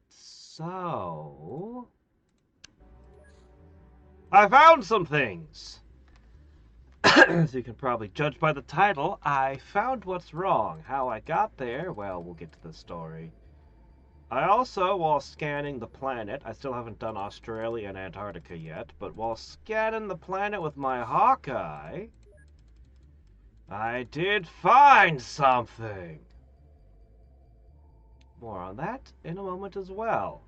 so... I found some things! As you can probably judge by the title, I found what's wrong. How I got there, well, we'll get to the story. I also, while scanning the planet, I still haven't done Australia and Antarctica yet, but while scanning the planet with my Hawkeye, I did find something! More on that in a moment as well.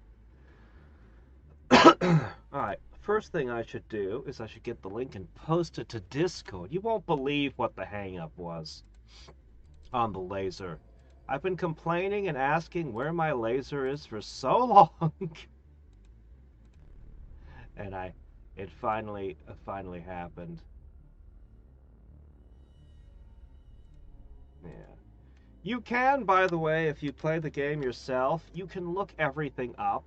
Alright, first thing I should do is I should get the link and post it to Discord. You won't believe what the hang-up was on the laser. I've been complaining and asking where my laser is for so long. And it finally happened. Yeah. You can, by the way, if you play the game yourself, you can look everything up.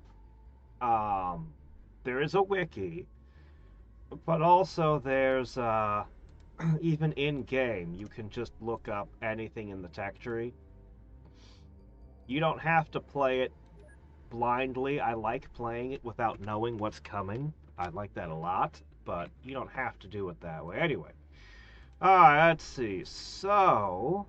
There is a wiki, but also there's, even in-game, you can just look up anything in the tech tree. You don't have to play it blindly. I like playing it without knowing what's coming. I like that a lot, but you don't have to do it that way. Anyway, alright, let's see. So,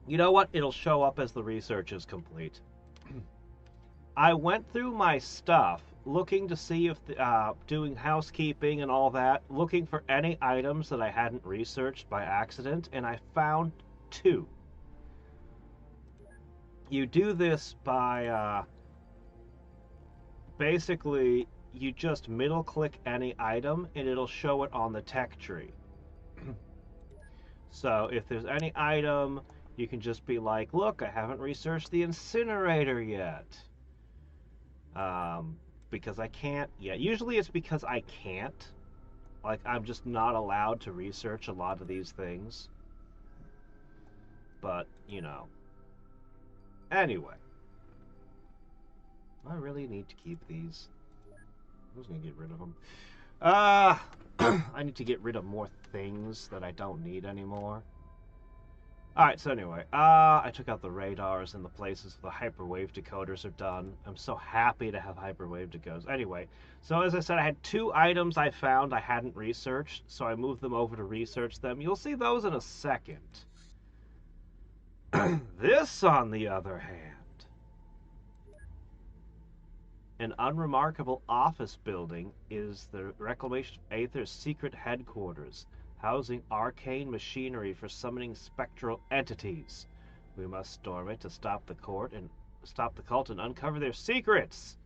you know what? It'll show up as the research is complete. I went through my stuff looking to see if doing housekeeping and all that, looking for any items that I hadn't researched by accident, and I found 2. You do this by basically you just middle click any item and it'll show it on the tech tree. So if there's any item, you can just be like, look, I haven't researched the incinerator yet. Because I can't yet. Usually it's because I can't. Like, I'm just not allowed to research a lot of these things. But, you know. Anyway. I really need to keep these. I'm just gonna get rid of them. I need to get rid of more things that I don't need anymore. Alright, so anyway, I took out the radars and the places the hyperwave decoders are done. I'm so happy to have hyperwave decoders. Anyway, so as I said, I had 2 items I found I hadn't researched, so I moved them over to research them. You'll see those in a second. This, on the other hand, an unremarkable office building is the Reclamation of Aether's secret headquarters, housing arcane machinery for summoning spectral entities. We must storm it to stop the cult and uncover their secrets.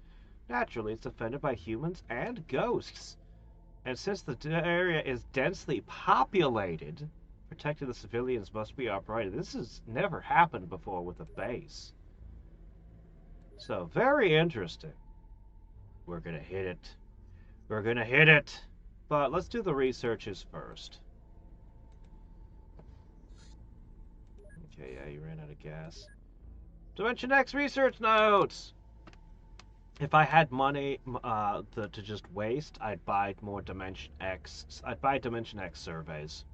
Naturally, it's defended by humans and ghosts. And since the area is densely populated, protecting the civilians must be our priority. This has never happened before with a base. So, very interesting. We're gonna hit it. We're gonna hit it. But let's do the researches first. Okay, yeah, you ran out of gas. Dimension X research notes! If I had money to just waste, I'd buy more Dimension X. I'd buy Dimension X surveys.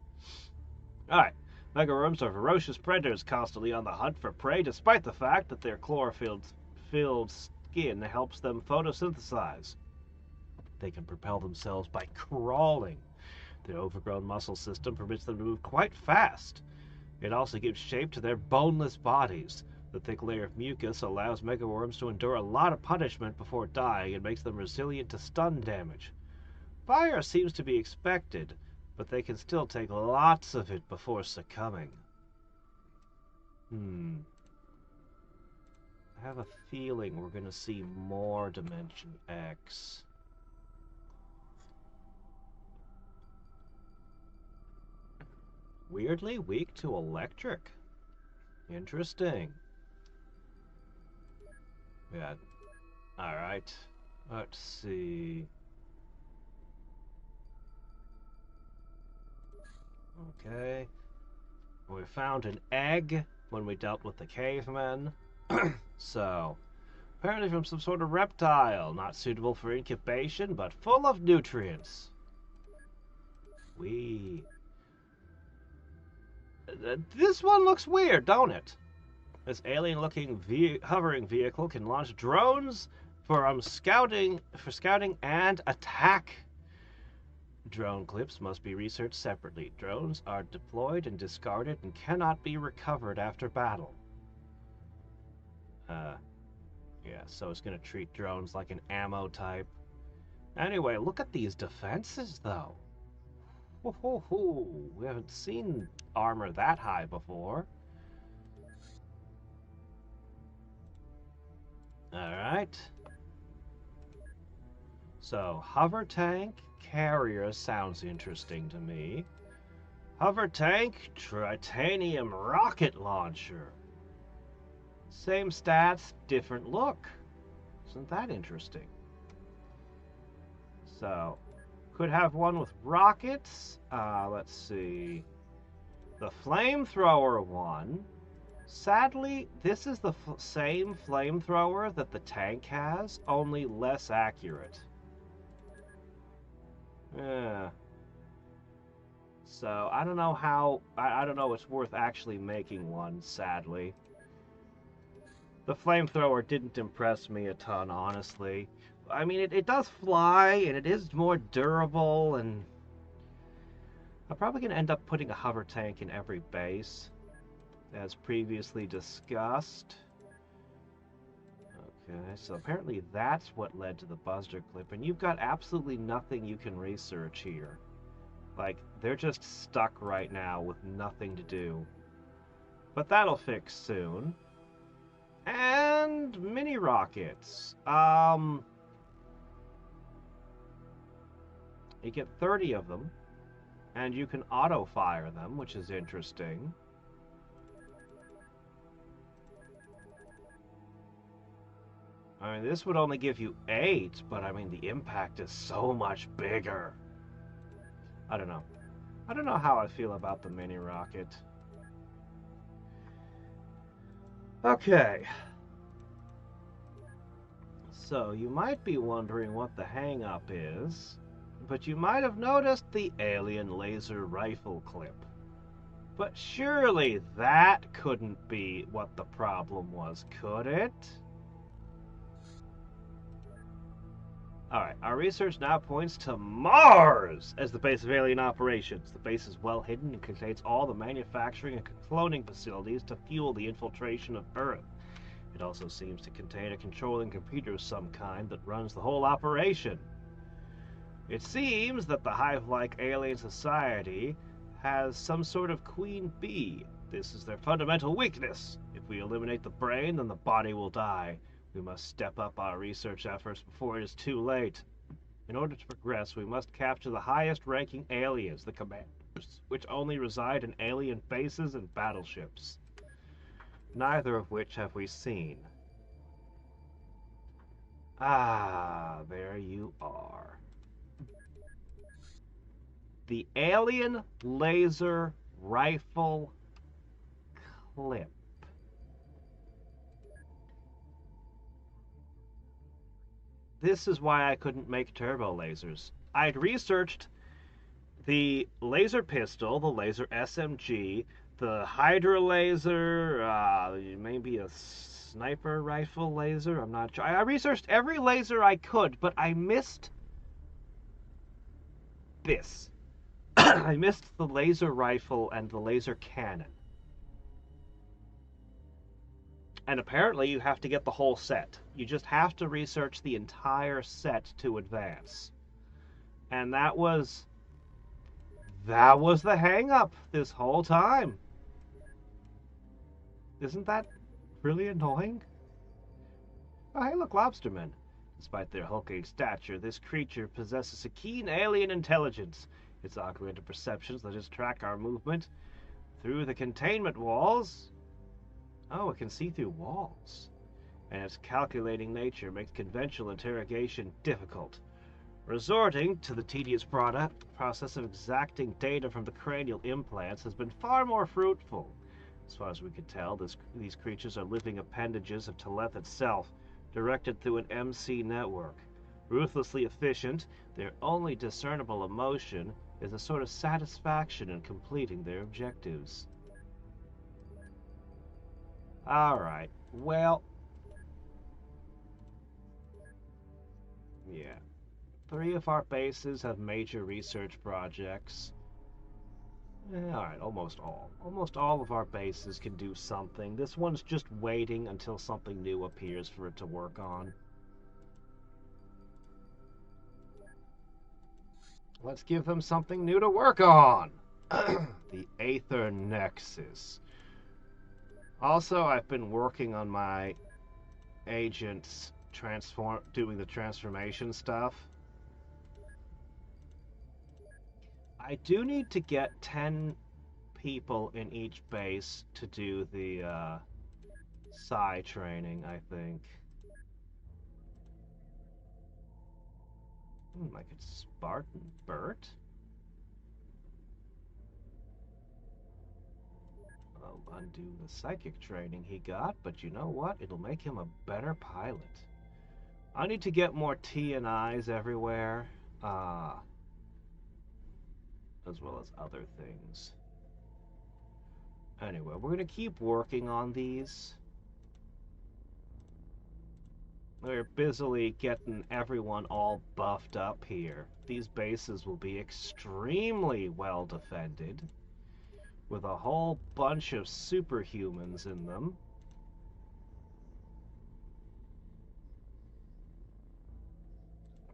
Alright. Megaworms are ferocious predators constantly on the hunt for prey, despite the fact that their chlorophyll-filled skin helps them photosynthesize. They can propel themselves by crawling. Their overgrown muscle system permits them to move quite fast. It also gives shape to their boneless bodies. The thick layer of mucus allows megaworms to endure a lot of punishment before dying and makes them resilient to stun damage. Fire seems to be expected, but they can still take lots of it before succumbing. I have a feeling we're going to see more Dimension X. Weirdly weak to electric. Interesting. Yeah. Alright. Let's see. Okay. We found an egg when we dealt with the cavemen. So, apparently from some sort of reptile. Not suitable for incubation, but full of nutrients. This one looks weird, don't it? This alien-looking hovering vehicle can launch drones for scouting and attack. Drone clips must be researched separately. Drones are deployed and discarded and cannot be recovered after battle. Yeah, so it's going to treat drones like an ammo type. Anyway, look at these defenses, though. We haven't seen armor that high before. Alright. So, hover tank carrier sounds interesting to me. Hover tank titanium rocket launcher. Same stats, different look. Isn't that interesting? So, could have one with rockets. Let's see. The flamethrower one. Sadly, this is the same flamethrower that the tank has, only less accurate. Yeah. So, I don't know how... I don't know it's worth actually making one, sadly. The flamethrower didn't impress me a ton, honestly. I mean, it does fly, and it is more durable, and... I'm probably going to end up putting a hover tank in every base, as previously discussed. Okay, so apparently that's what led to the Buster clip, and you've got absolutely nothing you can research here. Like, they're just stuck right now with nothing to do. But that'll fix soon. And mini rockets. You get 30 of them, and you can auto-fire them, which is interesting. I mean, this would only give you 8, but I mean, the impact is so much bigger. I don't know. I don't know how I feel about the mini rocket. Okay. So, you might be wondering what the hang-up is, but you might have noticed the alien laser rifle clip. But surely that couldn't be what the problem was, could it? Alright, our research now points to Mars as the base of alien operations. The base is well hidden and contains all the manufacturing and cloning facilities to fuel the infiltration of Earth. It also seems to contain a controlling computer of some kind that runs the whole operation. It seems that the hive-like alien society has some sort of queen bee. This is their fundamental weakness. If we eliminate the brain, then the body will die. We must step up our research efforts before it is too late. In order to progress, we must capture the highest-ranking aliens, the commanders, which only reside in alien bases and battleships. Neither of which have we seen. Ah, there you are. The alien laser rifle clip. This is why I couldn't make turbo lasers. I'd researched the laser pistol, the laser SMG, the Hydra laser, maybe a sniper rifle laser, I'm not sure. I researched every laser I could, but I missed this. I missed the laser rifle and the laser cannon. And apparently you have to get the whole set. You just have to research the entire set to advance. And that was the hang-up this whole time. Isn't that really annoying? Oh, hey, look, lobstermen. Despite their hulking stature, this creature possesses a keen alien intelligence. Its augmented perceptions let us track our movement through the containment walls. Oh, it can see through walls. And its calculating nature makes conventional interrogation difficult. Resorting to the tedious process of exacting data from the cranial implants has been far more fruitful. As far as we can tell, these creatures are living appendages of Teleth itself, directed through an MC network. Ruthlessly efficient, their only discernible emotion is a sort of satisfaction in completing their objectives. Alright, well, yeah. 3 of our bases have major research projects. Alright, almost all. Almost all of our bases can do something. This one's just waiting until something new appears for it to work on. Let's give them something new to work on! The Aether Nexus. Also, I've been working on my agents doing the transformation stuff. I do need to get 10 people in each base to do the psi training, I think. Like it's Spartan Bert? I'll undo the psychic training he got, but you know what? It'll make him a better pilot. I need to get more T and I's everywhere, as well as other things. Anyway, we're going to keep working on these. We're busily getting everyone all buffed up here. These bases will be extremely well defended, with a whole bunch of superhumans in them.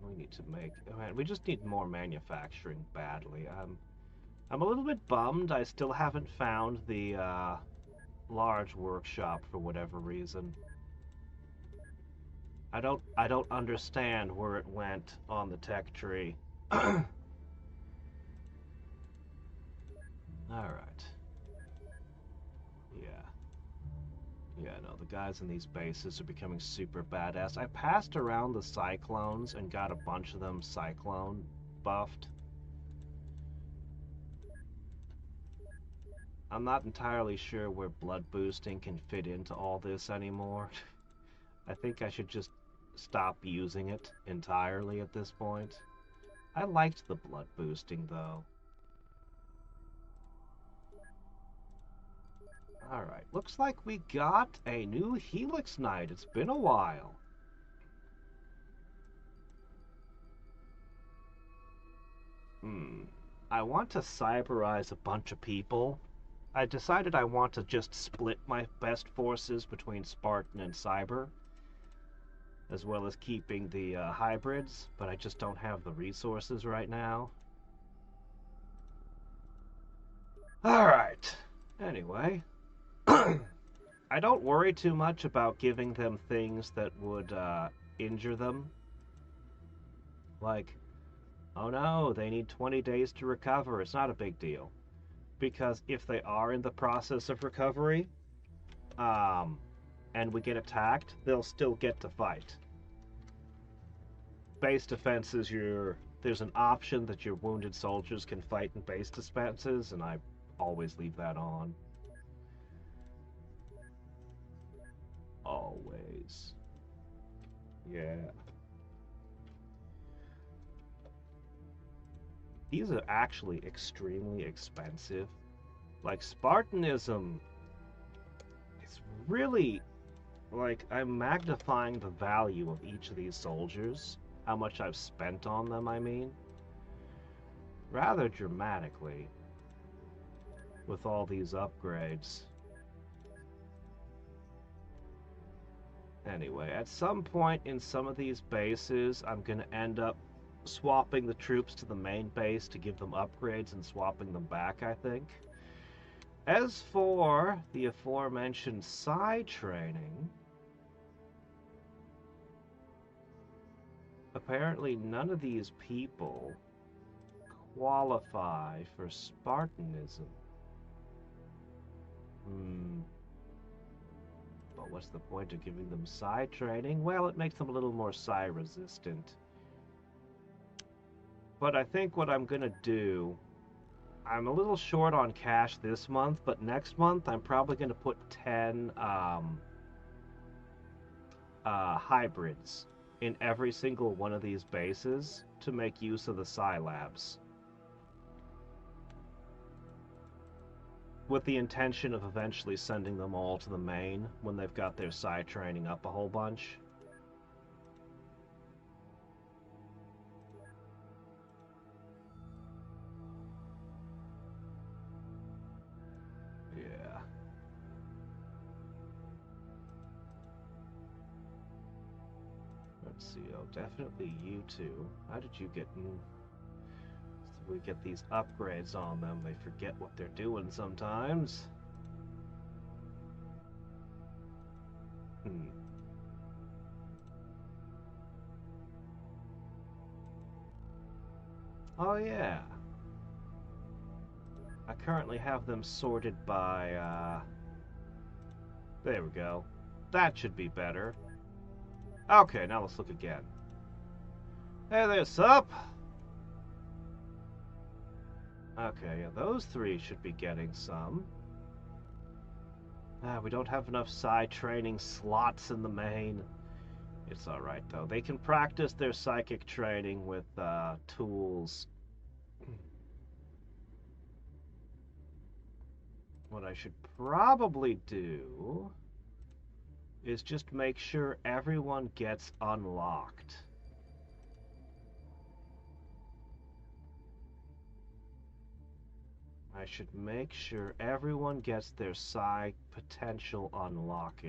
We need to make... Man, we just need more manufacturing badly. I'm a little bit bummed I still haven't found the large workshop for whatever reason. I don't understand where it went on the tech tree. Alright. Yeah. Yeah, no, the guys in these bases are becoming super badass. I passed around the Cyclones and got a bunch of them Cyclone buffed. I'm not entirely sure where blood boosting can fit into all this anymore. I think I should just stop using it entirely at this point. I liked the blood boosting, though. Alright, looks like we got a new Helix Knight. It's been a while. I want to cyberize a bunch of people. I decided I want to just split my best forces between Spartan and Cyber, as well as keeping the hybrids, but I just don't have the resources right now. Alright. Anyway. I don't worry too much about giving them things that would injure them. Like, oh no, they need 20 days to recover. It's not a big deal. Because if they are in the process of recovery, and we get attacked, they'll still get to fight. Base defenses, there's an option that your wounded soldiers can fight in base defenses, and I always leave that on. Always. Yeah. These are actually extremely expensive. Like, Spartanism, it's really, like, I'm magnifying the value of each of these soldiers. How much I've spent on them, I mean. Rather dramatically. With all these upgrades. Anyway, at some point in some of these bases, I'm going to end up swapping the troops to the main base to give them upgrades and swapping them back, I think. As for the aforementioned psi training, apparently none of these people qualify for Spartanism. But what's the point of giving them psi training? Well, it makes them a little more psi resistant. But I think what I'm gonna do, I'm a little short on cash this month, but next month I'm probably gonna put 10 hybrids in every single one of these bases to make use of the psi labs. with the intention of eventually sending them all to the main when they've got their psi training up a whole bunch. Yeah. Let's see, oh, definitely you two. How did you get in? So we get these upgrades on them, they forget what they're doing sometimes. Oh yeah. I currently have them sorted by, there we go. That should be better. Okay, now let's look again. Hey there, sup? Okay, yeah, those three should be getting some. We don't have enough psi training slots in the main. It's alright, though. They can practice their psychic training with, tools. What I should probably do is just make sure everyone gets unlocked. I should make sure everyone gets their psi potential unlocked.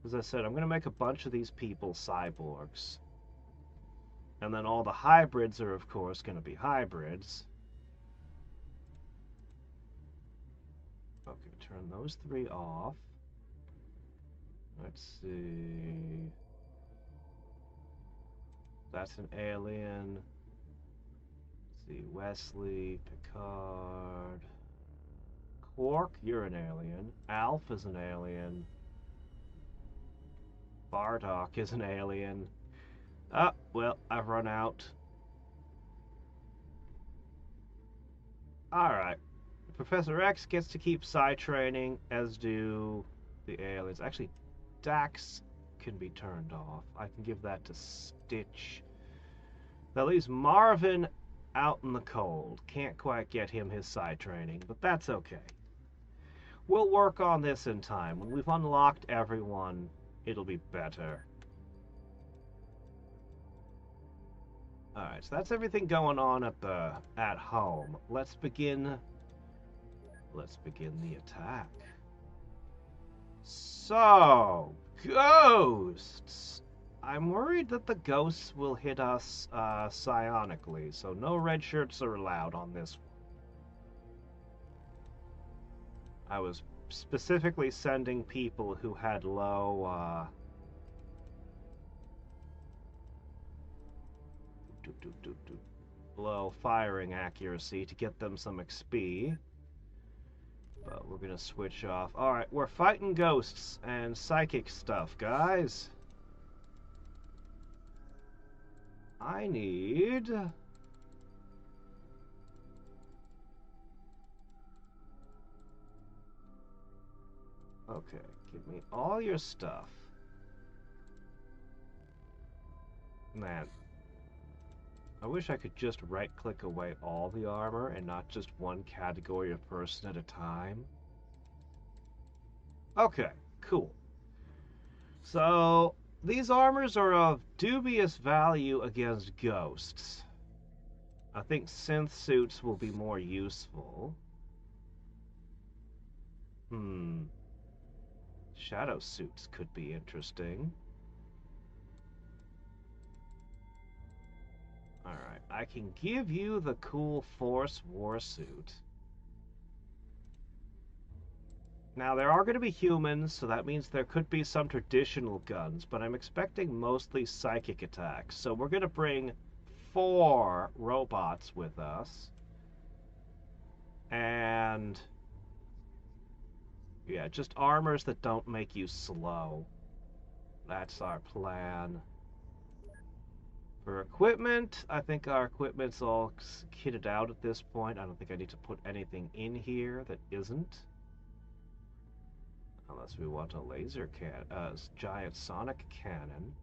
As I said, I'm going to make a bunch of these people cyborgs. And then all the hybrids are, of course, going to be hybrids. Okay, turn those three off. Let's see. That's an alien. Let's see, Wesley, Picard. Quark, you're an alien. Alf is an alien. Bardock is an alien. Ah, well, I've run out. Alright. Professor X gets to keep psi training, as do the aliens. Actually, Dax can be turned off. I can give that to Stitch. That leaves Marvin out in the cold. Can't quite get him his psi training, but that's okay. We'll work on this in time. When we've unlocked everyone, it'll be better. Alright, so that's everything going on at home. Let's begin the attack. So, ghosts! I'm worried that the ghosts will hit us psionically, so no red shirts are allowed on this one. I was specifically sending people who had low, low firing accuracy to get them some XP. But we're gonna switch off. Alright, we're fighting ghosts and psychic stuff, guys. I need... Okay, give me all your stuff. Man, I wish I could just right-click away all the armor and not just one category of person at a time. Okay, cool. So, these armors are of dubious value against ghosts. I think synth suits will be more useful. Shadow suits could be interesting. Alright, I can give you the cool Force Warsuit. Now, there are going to be humans, so that means there could be some traditional guns, but I'm expecting mostly psychic attacks. So we're going to bring 4 robots with us. And... yeah, just armors that don't make you slow. That's our plan. For equipment, I think our equipment's all kitted out at this point. I don't think I need to put anything in here that isn't. Unless we want a laser giant sonic cannon.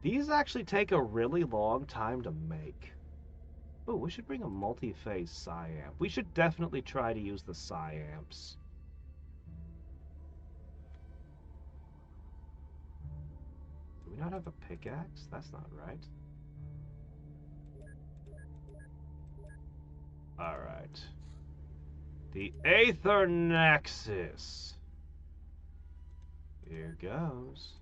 These actually take a really long time to make. Oh, we should bring a multi-phase psi-amp. We should definitely try to use the psi-amps. Do we not have a pickaxe? That's not right. Alright. The Aether Nexus. Here goes.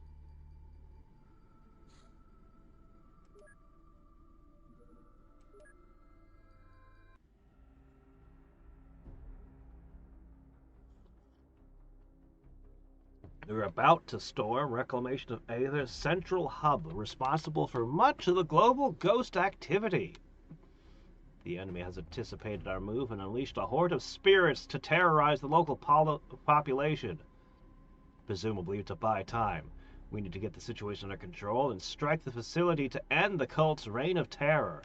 We're about to storm Reclamation of Aether's central hub, responsible for much of the global ghost activity. The enemy has anticipated our move and unleashed a horde of spirits to terrorize the local population. Presumably to buy time. We need to get the situation under control and strike the facility to end the cult's reign of terror.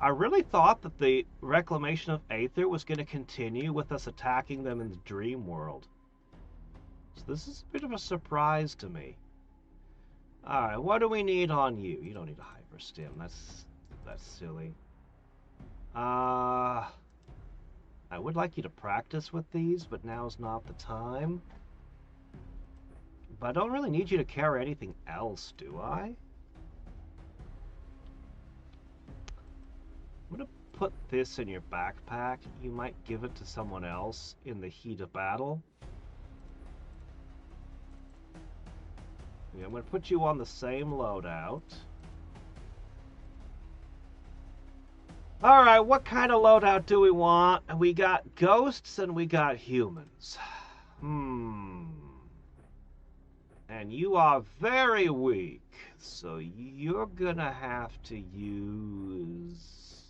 I really thought that the Reclamation of Aether was going to continue with us attacking them in the dream world. So this is a bit of a surprise to me. Alright, what do we need on you? You don't need a hyperstim. That's silly. I would like you to practice with these, but now's not the time. But I don't really need you to carry anything else, do I? I'm gonna put this in your backpack. You might give it to someone else in the heat of battle. Yeah, I'm gonna put you on the same loadout. Alright, what kind of loadout do we want? We got ghosts and we got humans. And you are very weak, so you're gonna have to use...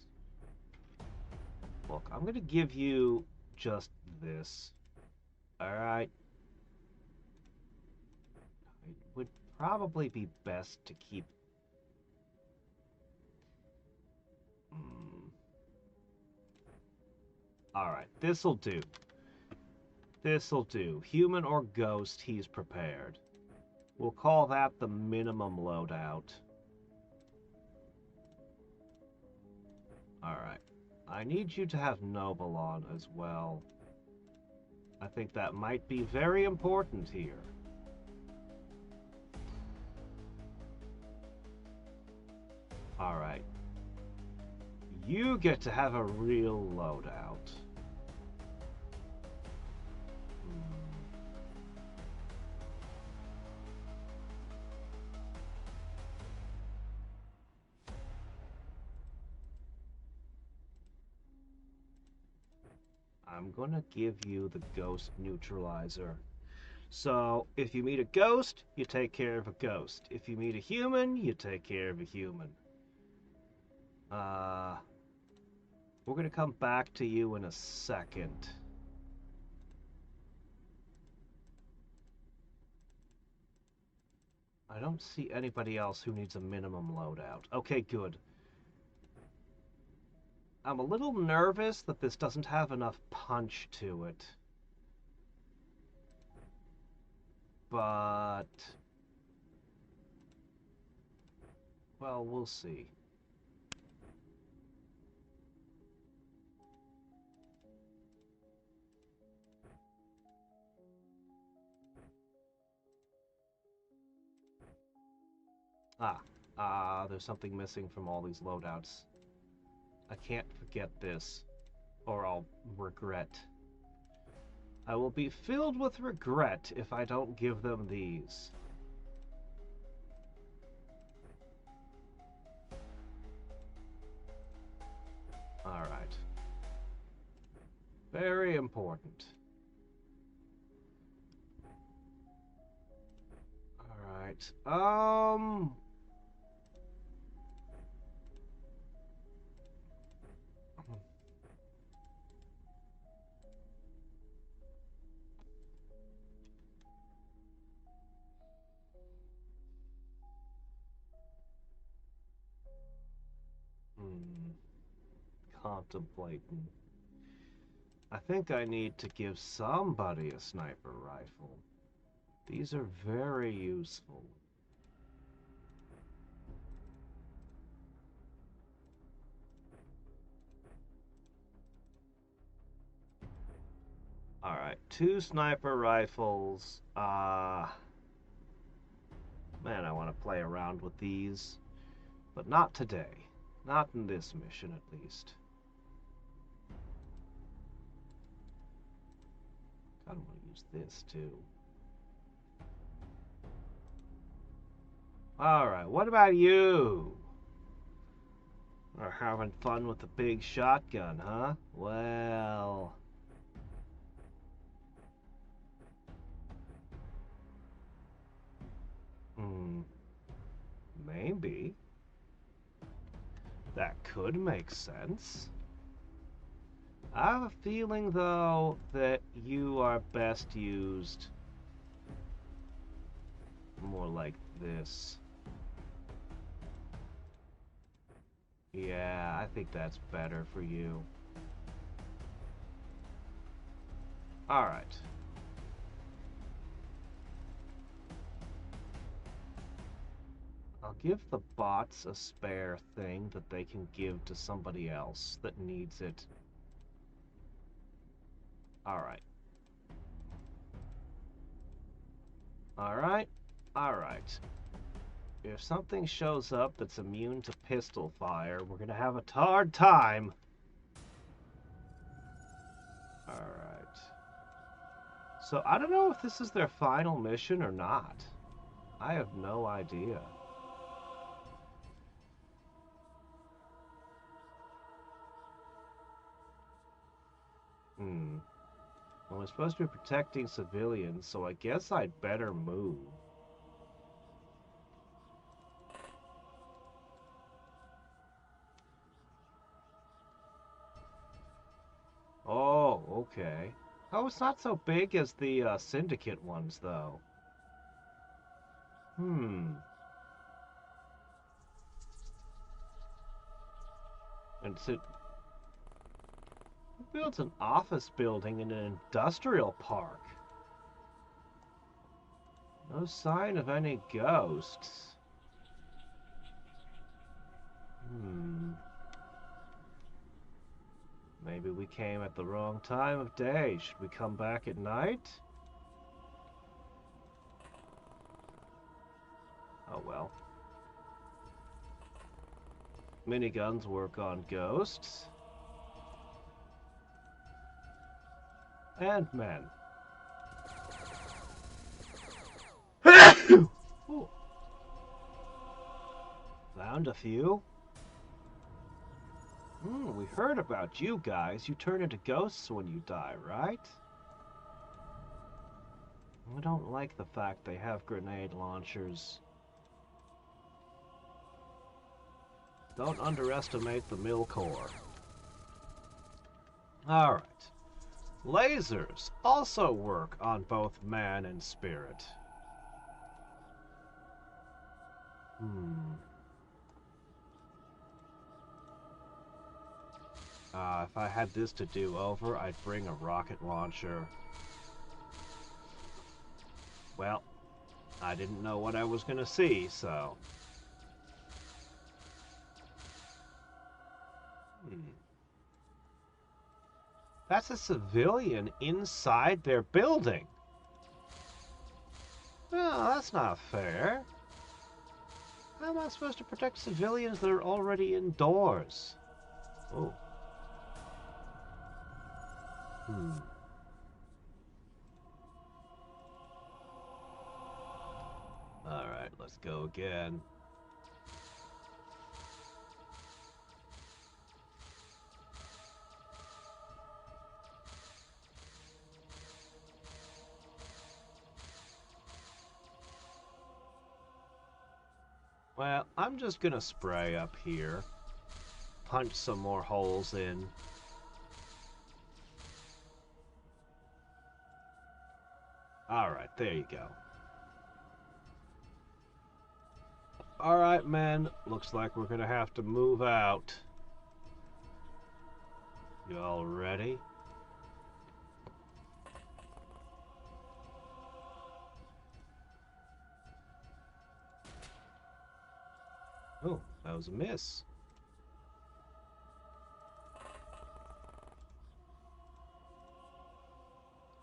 Look, I'm gonna give you just this. Alright? It would probably be best to keep... Alright, this'll do. This'll do. Human or ghost, he's prepared. We'll call that the minimum loadout. Alright. I need you to have Noble on as well. I think that might be very important here. Alright. You get to have a real loadout. I'm gonna give you the ghost neutralizer. So, if you meet a ghost, you take care of a ghost. If you meet a human, you take care of a human. We're gonna come back to you in a second. I don't see anybody else who needs a minimum loadout. Okay, good. I'm a little nervous that this doesn't have enough punch to it. But... well, we'll see. There's something missing from all these loadouts. I can't forget this, or I'll regret. I will be filled with regret if I don't give them these. Alright. Very important. Alright, contemplating. I think I need to give somebody a sniper rifle. These are very useful. Alright, 2 sniper rifles. Man, I want to play around with these. But not today. Not in this mission, at least. I don't want to use this, too. Alright, what about you? Are having fun with the big shotgun, huh? Well... Maybe. That could make sense. I have a feeling, though, that you are best used more like this. Yeah, I think that's better for you. Alright. I'll give the bots a spare thing that they can give to somebody else that needs it. Alright. Alright. Alright. If something shows up that's immune to pistol fire, we're gonna have a hard time. Alright. So I don't know if this is their final mission or not. I have no idea. Well, we're supposed to be protecting civilians, so I guess I'd better move. Oh, okay. Oh, it's not so big as the syndicate ones, though. And so, who builds an office building in an industrial park? No sign of any ghosts. Maybe we came at the wrong time of day. Should we come back at night? Oh well. Miniguns work on ghosts. And men. Ooh. Found a few. We heard about you guys. You turn into ghosts when you die, right? I don't like the fact they have grenade launchers. Don't underestimate the mill core. Alright. Lasers also work on both man and spirit. If I had this to do over, I'd bring a rocket launcher. Well, I didn't know what I was gonna see, so... That's a civilian inside their building. Oh, that's not fair. How am I supposed to protect civilians that are already indoors? Oh. Alright, let's go again. Well, I'm just gonna spray up here. Punch some more holes in. Alright, there you go. Alright, men. Looks like we're gonna have to move out. You all ready? Oh, that was a miss.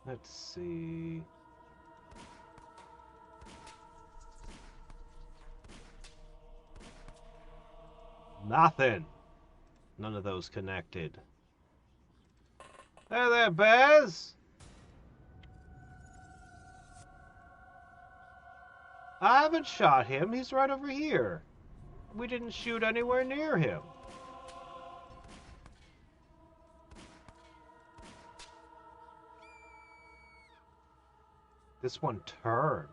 Let's see. Nothing. None of those connected. Hey there, Bez! I haven't shot him. He's right over here. We didn't shoot anywhere near him. This one turned.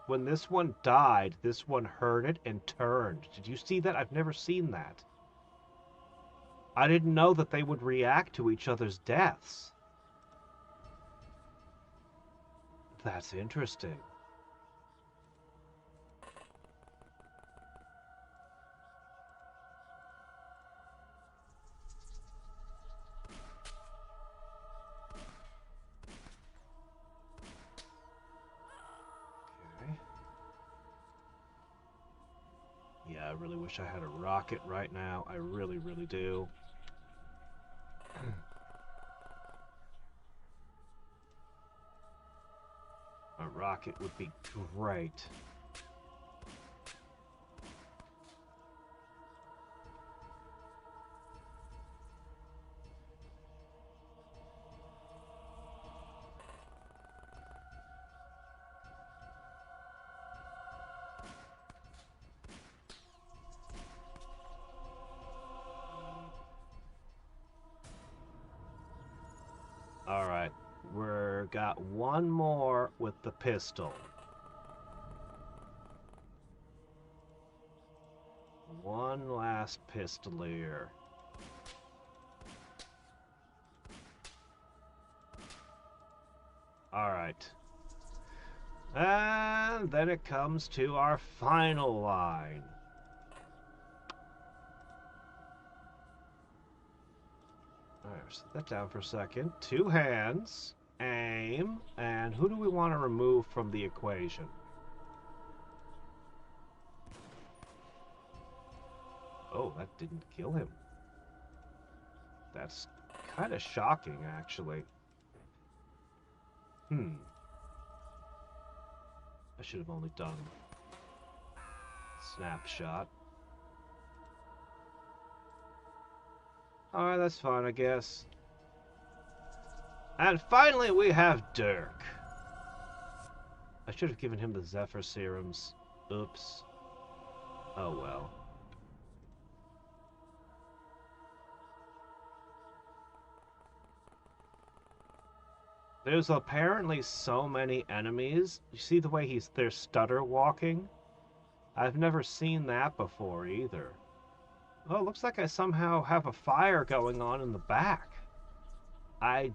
When this one died, this one heard it and turned. Did you see that? I've never seen that. I didn't know that they would react to each other's deaths. That's interesting. Yeah, I really wish I had a rocket right now. I really, really do. A rocket would be great. Alright, we're got one more with the pistol. One last pistolier. Alright. And then it comes to our final line. Alright, set that down for a second. Two hands, aim, and who do we want to remove from the equation? Oh, that didn't kill him. That's kind of shocking, actually. I should have only done snapshot. Alright, that's fine, I guess. And finally, we have Dirk. I should have given him the Zephyr serums. Oops. Oh well. There's apparently so many enemies. You see the way they're stutter walking? I've never seen that before either. Oh, looks like I somehow have a fire going on in the back. I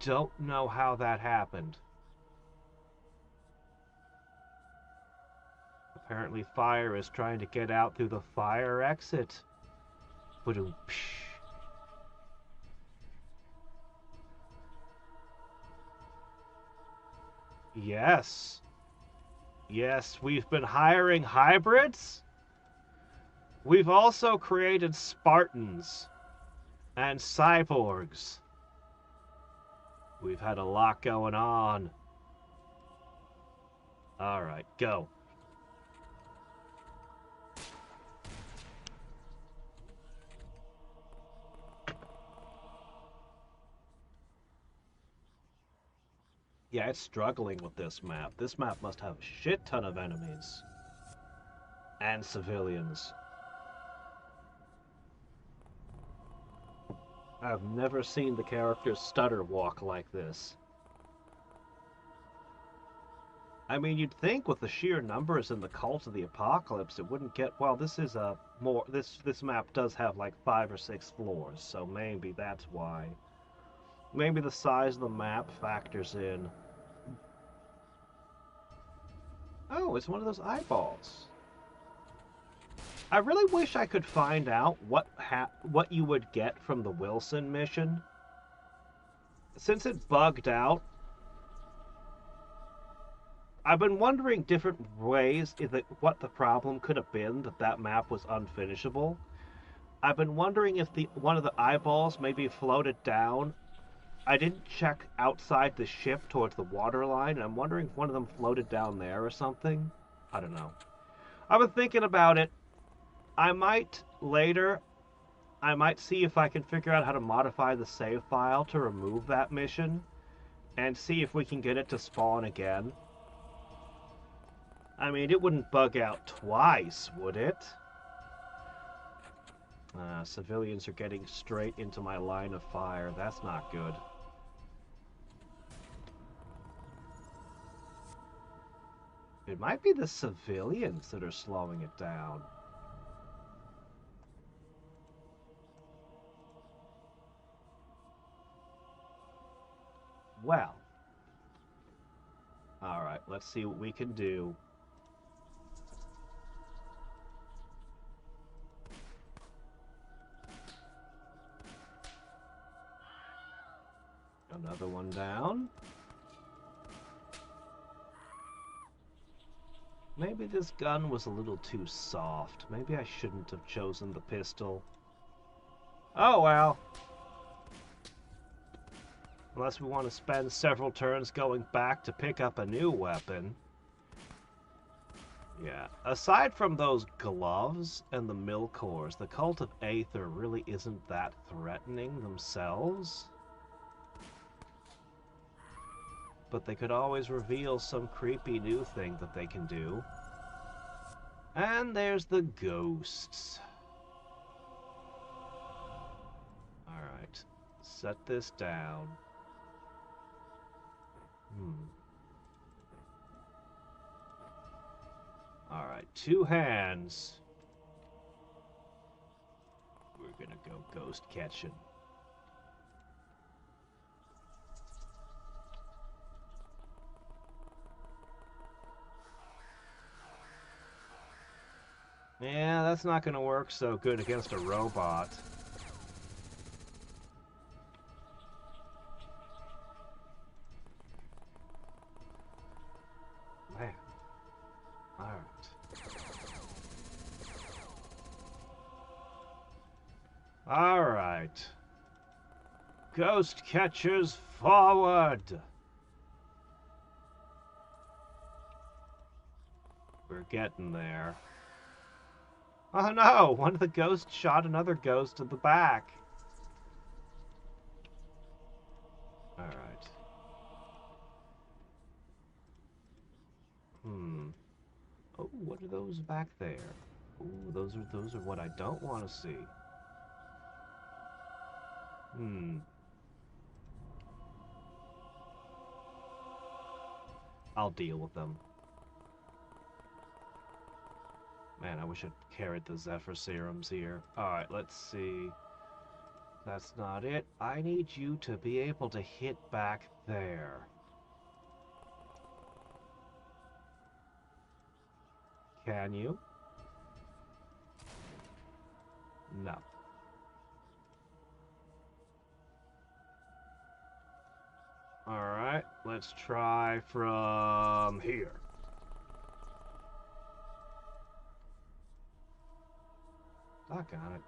don't know how that happened. Apparently fire is trying to get out through the fire exit. Ba-doom-psh. Yes. Yes, we've been hiring hybrids. We've also created Spartans and cyborgs. We've had a lot going on. Alright, go. Yeah, it's struggling with this map. This map must have a shit ton of enemies. And civilians. I've never seen the characters stutter walk like this. I mean, you'd think with the sheer numbers in the Cult of the Apocalypse, it wouldn't get... Well, this is a more... This map does have like 5 or 6 floors, so maybe that's why. Maybe the size of the map factors in. Oh, it's one of those eyeballs. I really wish I could find out what you would get from the Wilson mission. Since it bugged out, I've been wondering different ways what the problem could have been that map was unfinishable. I've been wondering if one of the eyeballs maybe floated down I didn't check outside the ship towards the water line, and I'm wondering if one of them floated down there or something. I don't know. I've been thinking about it. I might later. I might see if I can figure out how to modify the save file to remove that mission, and see if we can get it to spawn again. I mean, it wouldn't bug out twice, would it? Civilians are getting straight into my line of fire. That's not good. It might be the civilians that are slowing it down. Well. Alright, let's see what we can do. Another one down. Maybe this gun was a little too soft. Maybe I shouldn't have chosen the pistol. Oh well. Unless we want to spend several turns going back to pick up a new weapon. Yeah. Aside from those gloves and the mill cores, the Cult of Aether really isn't that threatening themselves. But they could always reveal some creepy new thing that they can do. And there's the ghosts. Alright. Set this down. Alright, 2 hands. We're gonna go ghost catching. Yeah, that's not gonna work so good against a robot. Man. Alright. Alright. Ghost catchers forward! We're getting there. Oh no! One of the ghosts shot another ghost in the back. Alright. Oh, what are those back there? Ooh, those are what I don't want to see. I'll deal with them. Man, I wish I'd carried the Zephyr serums here. Alright, let's see. That's not it. I need you to be able to hit back there. Can you? No. Alright, let's try from here. Doggone it.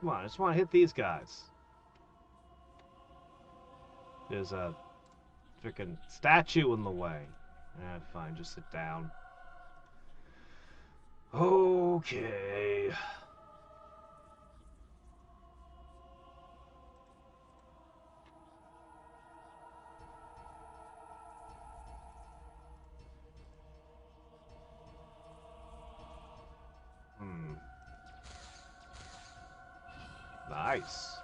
Come on, I just want to hit these guys. There's a freaking statue in the way. Fine, just sit down. Okay. Nice.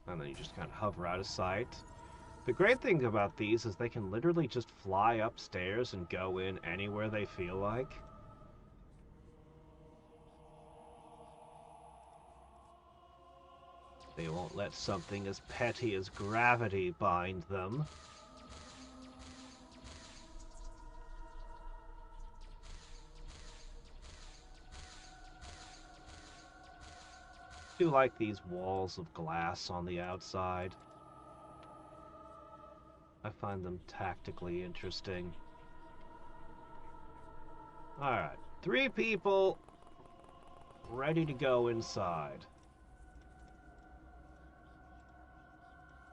And then you just kind of hover out of sight. The great thing about these is they can literally just fly upstairs and go in anywhere they feel like. They won't let something as petty as gravity bind them. I do like these walls of glass on the outside. I find them tactically interesting. Alright, 3 people. ready to go inside.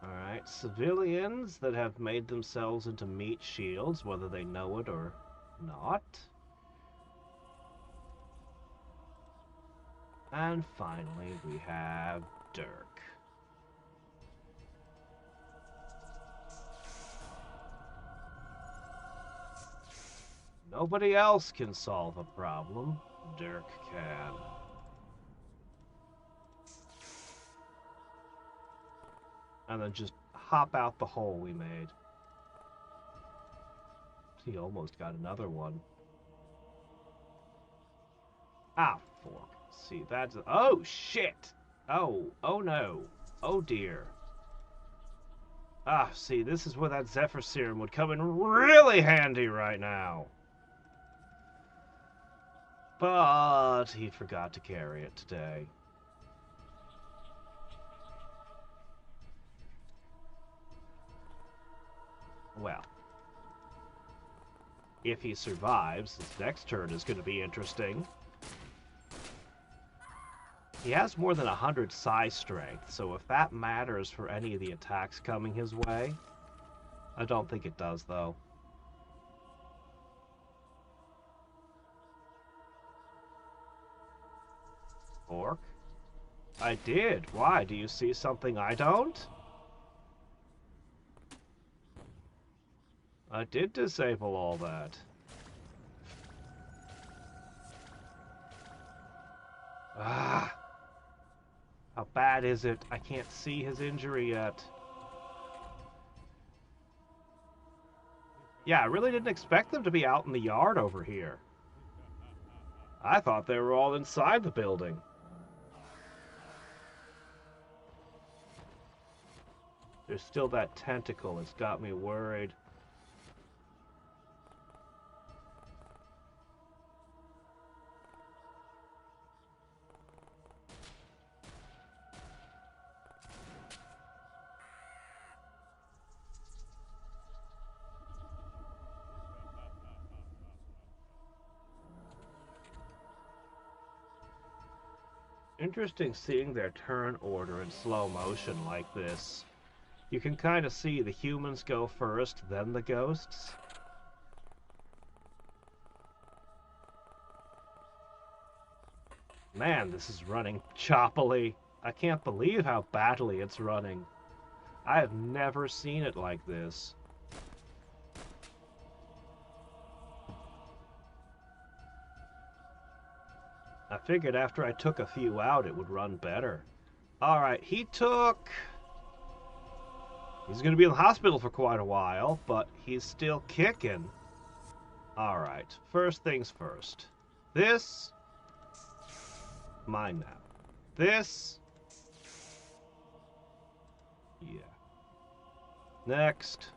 Alright, civilians that have made themselves into meat shields, whether they know it or not. And finally, we have Dirk. Nobody else can solve a problem. Dirk can. And then just hop out the hole we made. He almost got another one. Ah, fork. See, that's... Oh, shit! Oh no. Oh, dear. Ah, see, this is where that Zephyr Serum would come in really handy right now. But he forgot to carry it today. Well, if he survives, his next turn is going to be interesting. He has more than 100 psi strength, so if that matters for any of the attacks coming his way, I don't think it does, though. Orc? I did. Why? Do you see something I don't? I did disable all that. Ah! How bad is it? I can't see his injury yet. Yeah, I really didn't expect them to be out in the yard over here. I thought they were all inside the building. There's still that tentacle. It's got me worried. Interesting seeing their turn order in slow motion like this. You can kind of see the humans go first, then the ghosts. Man, this is running choppily. I can't believe how badly it's running. I have never seen it like this. I figured after I took a few out, it would run better. Alright, he's going to be in the hospital for quite a while, but he's still kicking. Alright, first things first. This... mine now. This... yeah. Next.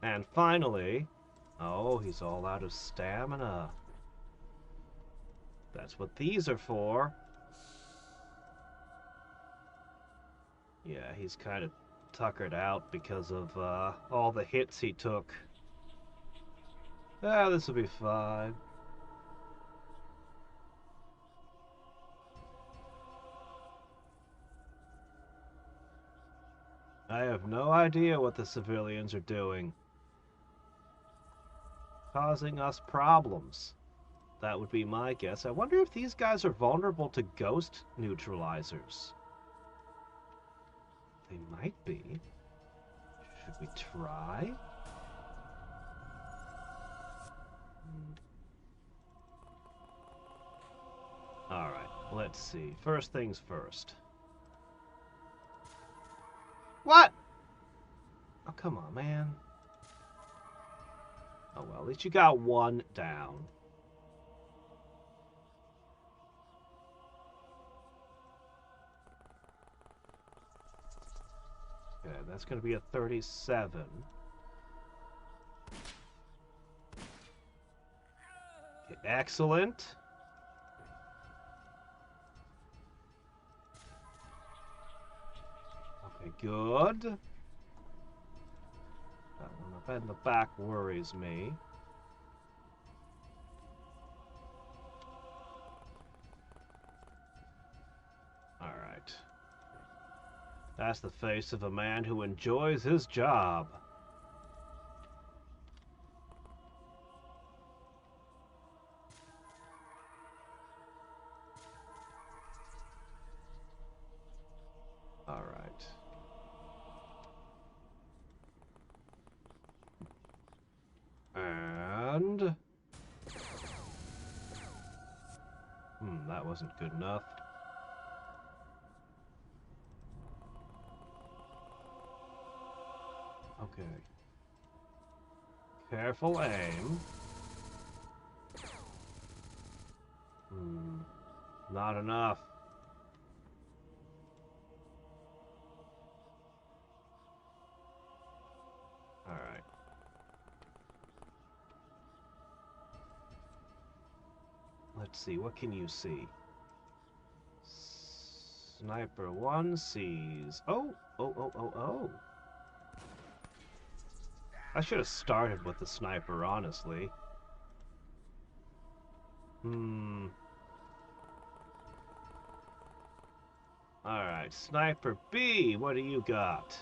And finally... oh, he's all out of stamina. That's what these are for. Yeah, he's kind of tuckered out because of all the hits he took. Ah, this will be fine. I have no idea what the civilians are doing. Causing us problems. That would be my guess. I wonder if these guys are vulnerable to ghost neutralizers. They might be. Should we try? Alright, let's see. First things first. What? Oh, come on, man. Oh, well, at least you got one down. Okay, that's going to be a 37. Okay, excellent. Okay, good. That one up in the back worries me. That's the face of a man who enjoys his job. All right. And... that wasn't good enough. Okay. Careful aim. Not enough. Alright. Let's see, what can you see? Sniper 1 sees... Oh! I should have started with the sniper, honestly. Alright, Sniper B, what do you got?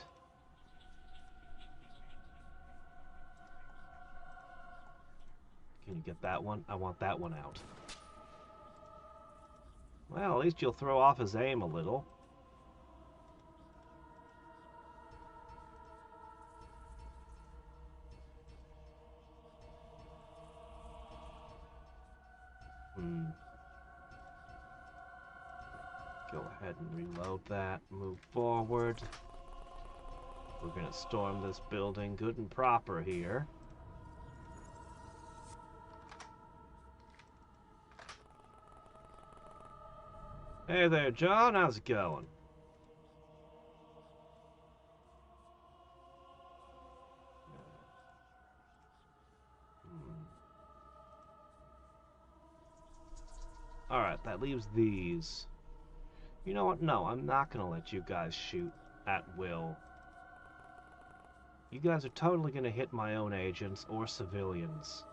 Can you get that one? I want that one out. Well, at least you'll throw off his aim a little. Go ahead and reload that. Move forward. We're gonna storm this building good and proper here. Hey there, John. How's it going? Alright, that leaves these. You know what? No, I'm not gonna let you guys shoot at will. You guys are totally gonna hit my own agents or civilians.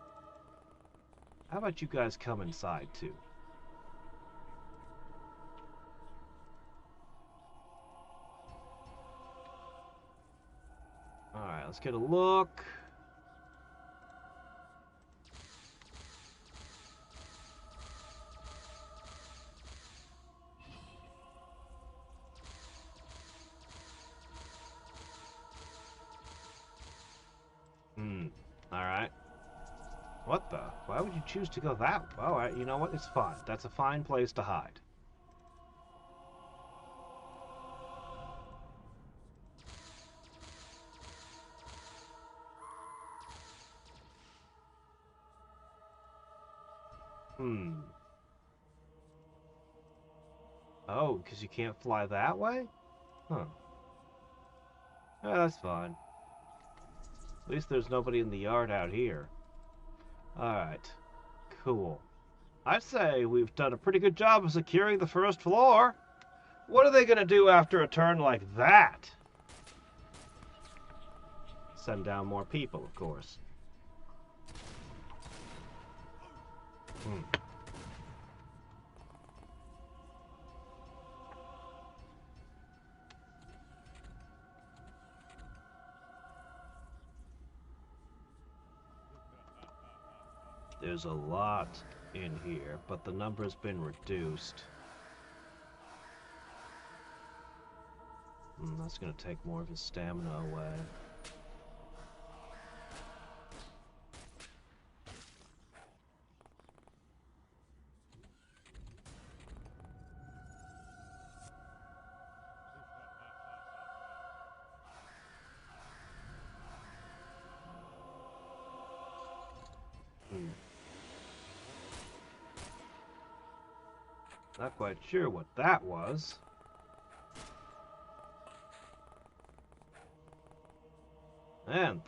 How about you guys come inside, too? Alright, let's get a look. Alright. What the? Why would you choose to go that way? Alright, you know what? It's fine. That's a fine place to hide. Oh, because you can't fly that way? Huh. Yeah, that's fine. At least there's nobody in the yard out here. Alright. Cool. I'd say we've done a pretty good job of securing the first floor. What are they going to do after a turn like that? Send down more people, of course. There's a lot in here, but the number's been reduced. That's going to take more of his stamina away. Not quite sure what that was. Man,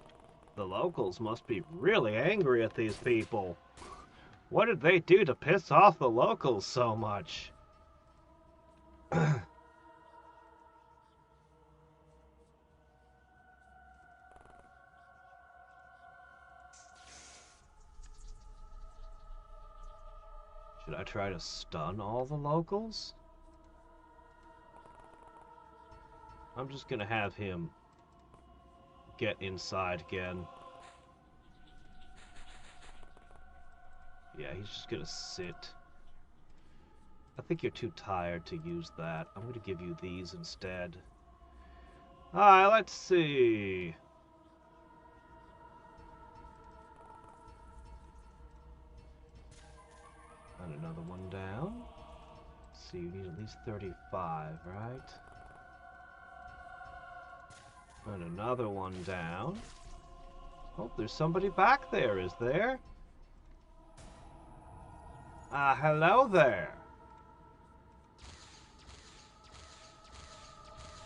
the locals must be really angry at these people. What did they do to piss off the locals so much? Should I try to stun all the locals? I'm just gonna have him get inside again. Yeah, he's just gonna sit. I think you're too tired to use that. I'm gonna give you these instead. Alright, let's see. And another one down. Let's see, you need at least 35, right? And another one down. Oh, there's somebody back there, is there? Hello there.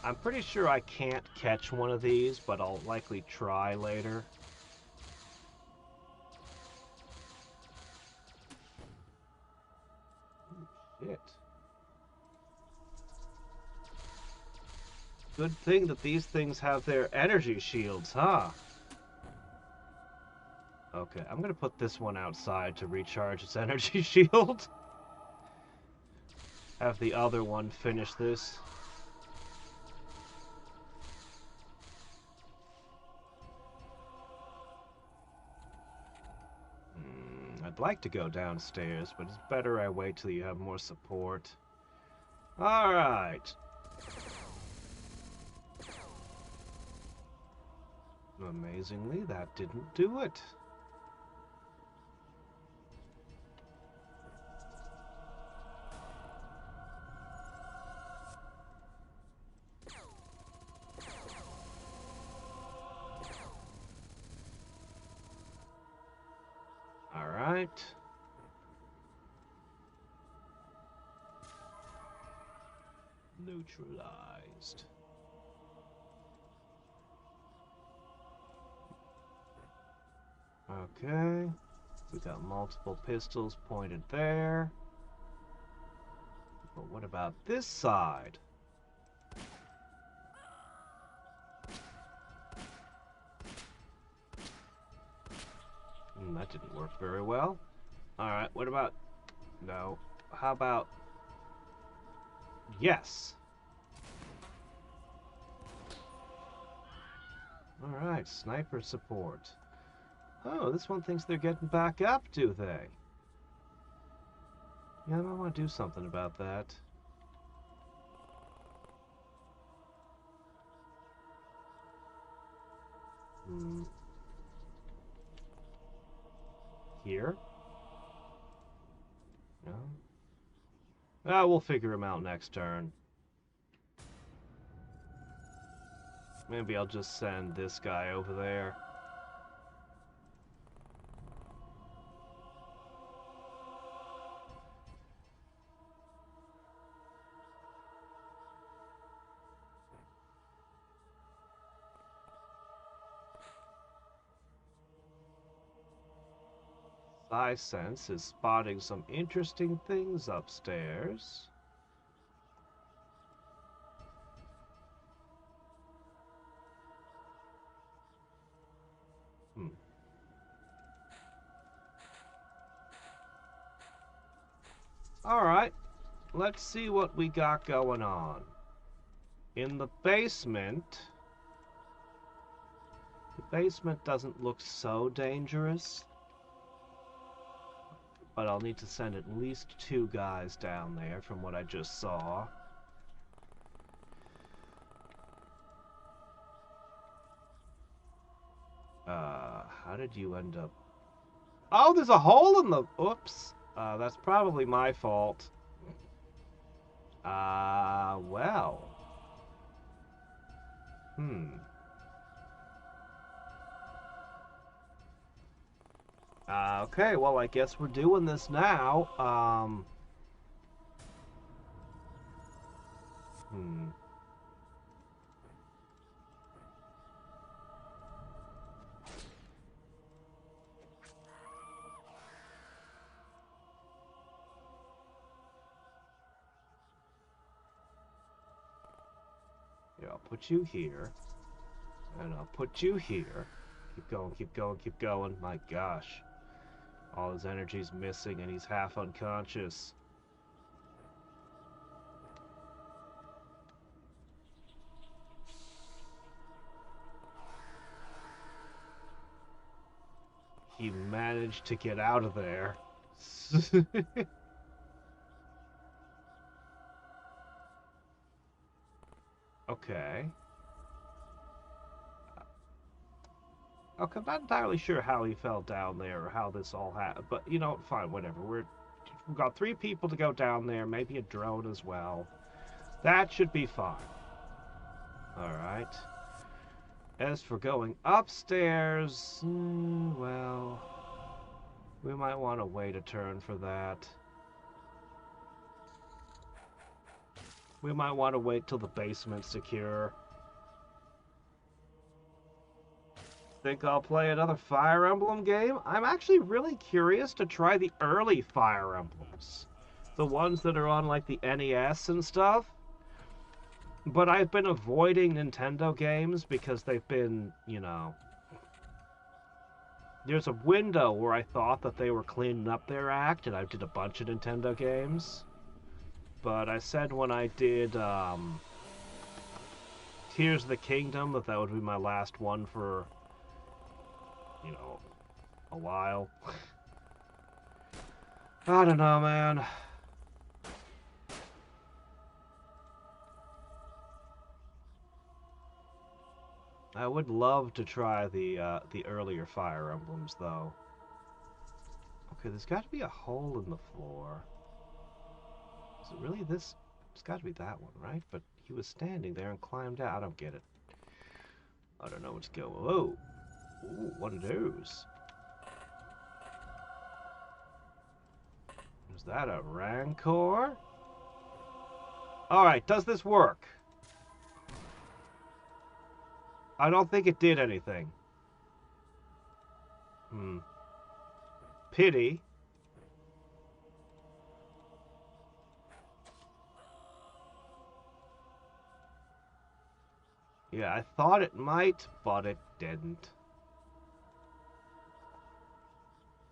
I'm pretty sure I can't catch one of these, but I'll likely try later. Ooh, shit. Good thing that these things have their energy shields, huh? Okay, I'm gonna put this one outside to recharge its energy shield. Have the other one finish this. I'd like to go downstairs, but it's better I wait till you have more support. Alright. Amazingly, that didn't do it. Alright. Neutralized. Okay. We got multiple pistols pointed there. But what about this side? That didn't work very well. Alright, what about... No. How about... Yes! Alright, sniper support. Oh, this one thinks they're getting back up, do they? Yeah, I might want to do something about that. Here? No? Ah, we'll figure him out next turn. Maybe I'll just send this guy over there. Sense is spotting some interesting things upstairs. Alright, let's see what we got going on. In the basement doesn't look so dangerous. But I'll need to send at least 2 guys down there from what I just saw. How did you end up... Oh, there's a hole in the... Oops. That's probably my fault. Well. Okay, well, I guess we're doing this now. Yeah, I'll put you here. And I'll put you here. Keep going, keep going, keep going. My gosh. All his energy's missing and he's half unconscious. He managed to get out of there. Okay. Okay, I'm not entirely sure how he fell down there or how this all happened, but you know, fine, whatever. We've got 3 people to go down there, maybe a drone as well. That should be fine. Alright. As for going upstairs, well, we might want to wait a turn for that. We might want to wait till the basement's secure. Think I'll play another Fire Emblem game? I'm actually really curious to try the early Fire Emblems. The ones that are on, like, the NES and stuff. But I've been avoiding Nintendo games because they've been, you know... There's a window where I thought that they were cleaning up their act, and I did a bunch of Nintendo games. But I said when I did, Tears of the Kingdom that would be my last one for... you know, a while. I don't know, man. I would love to try the earlier Fire Emblems, though. Okay, there's got to be a hole in the floor. Is it really this? It's got to be that one, right? But he was standing there and climbed out. I don't get it. I don't know what's going on. Whoa. Ooh, one of those. Is that a Rancor? Alright, does this work? I don't think it did anything. Pity. Yeah, I thought it might, but it didn't.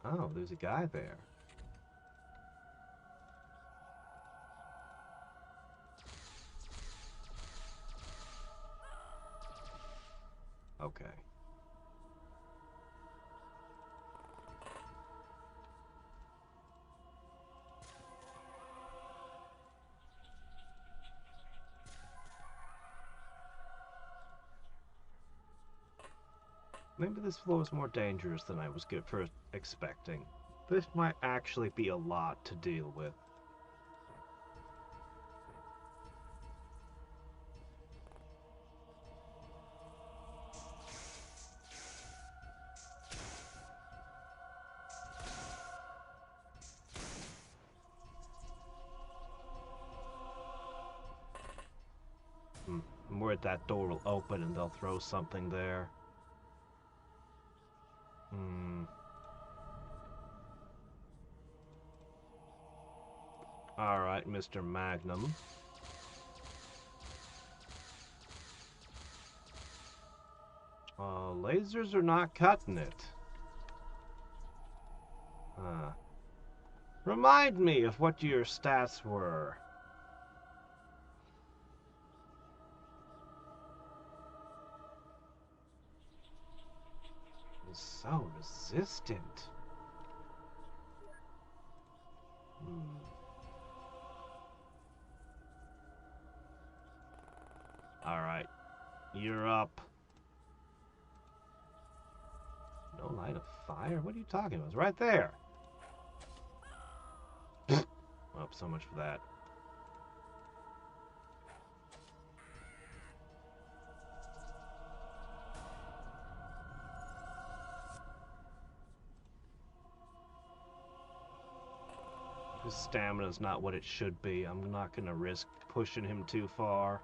Oh, there's a guy there. Okay. Maybe this floor is more dangerous than I was first expecting. This might actually be a lot to deal with. I'm worried that door will open and they'll throw something there. Alright, Mr. Magnum. Lasers are not cutting it. Remind me of what your stats were. It's so resistant. Alright, you're up. No line of fire? What are you talking about? It's right there. Well, so much for that. His stamina's not what it should be. I'm not gonna risk pushing him too far.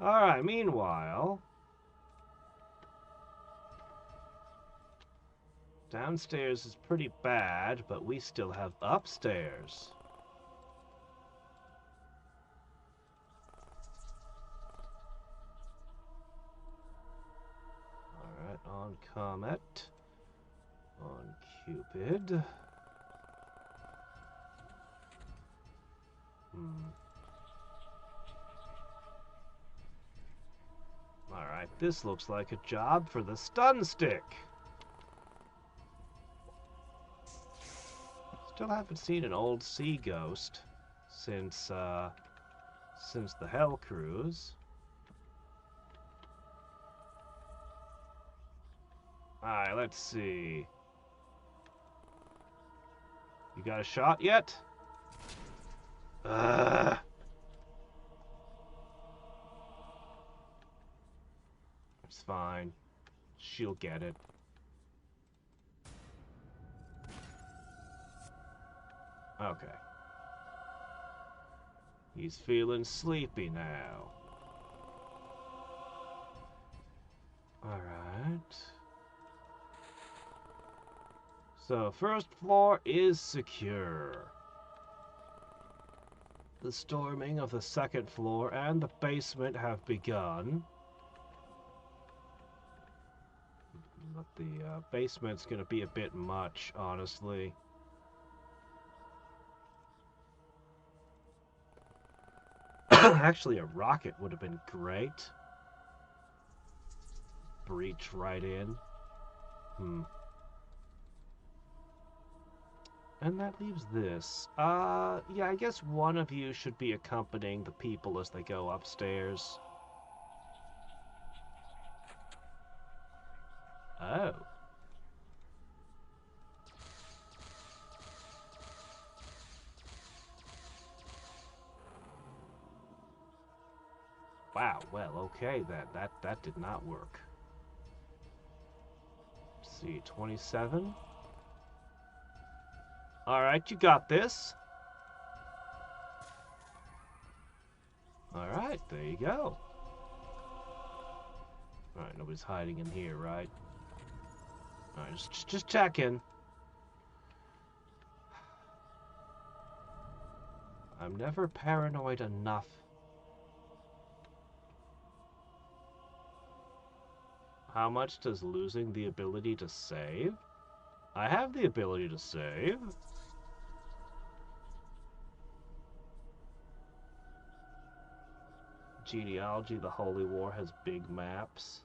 Alright, meanwhile... downstairs is pretty bad, but we still have upstairs. Alright, on Comet. On Cupid. Alright, this looks like a job for the stun stick. Still haven't seen an old sea ghost since the Hell Cruise. Alright, let's see. You got a shot yet? It's fine. She'll get it. Okay. He's feeling sleepy now. Alright. So, first floor is secure. The storming of the second floor and the basement have begun. But the basement's gonna be a bit much, honestly. Actually, a rocket would have been great. Breach right in. And that leaves this. Yeah, I guess one of you should be accompanying the people as they go upstairs. Oh. Wow, well, okay then. That did not work. Let's see, 27? Alright, you got this. Alright, there you go. Alright, nobody's hiding in here, right? Alright, just checking. I'm never paranoid enough. How much does losing the ability to save? I have the ability to save. Genealogy, the Holy War has big maps.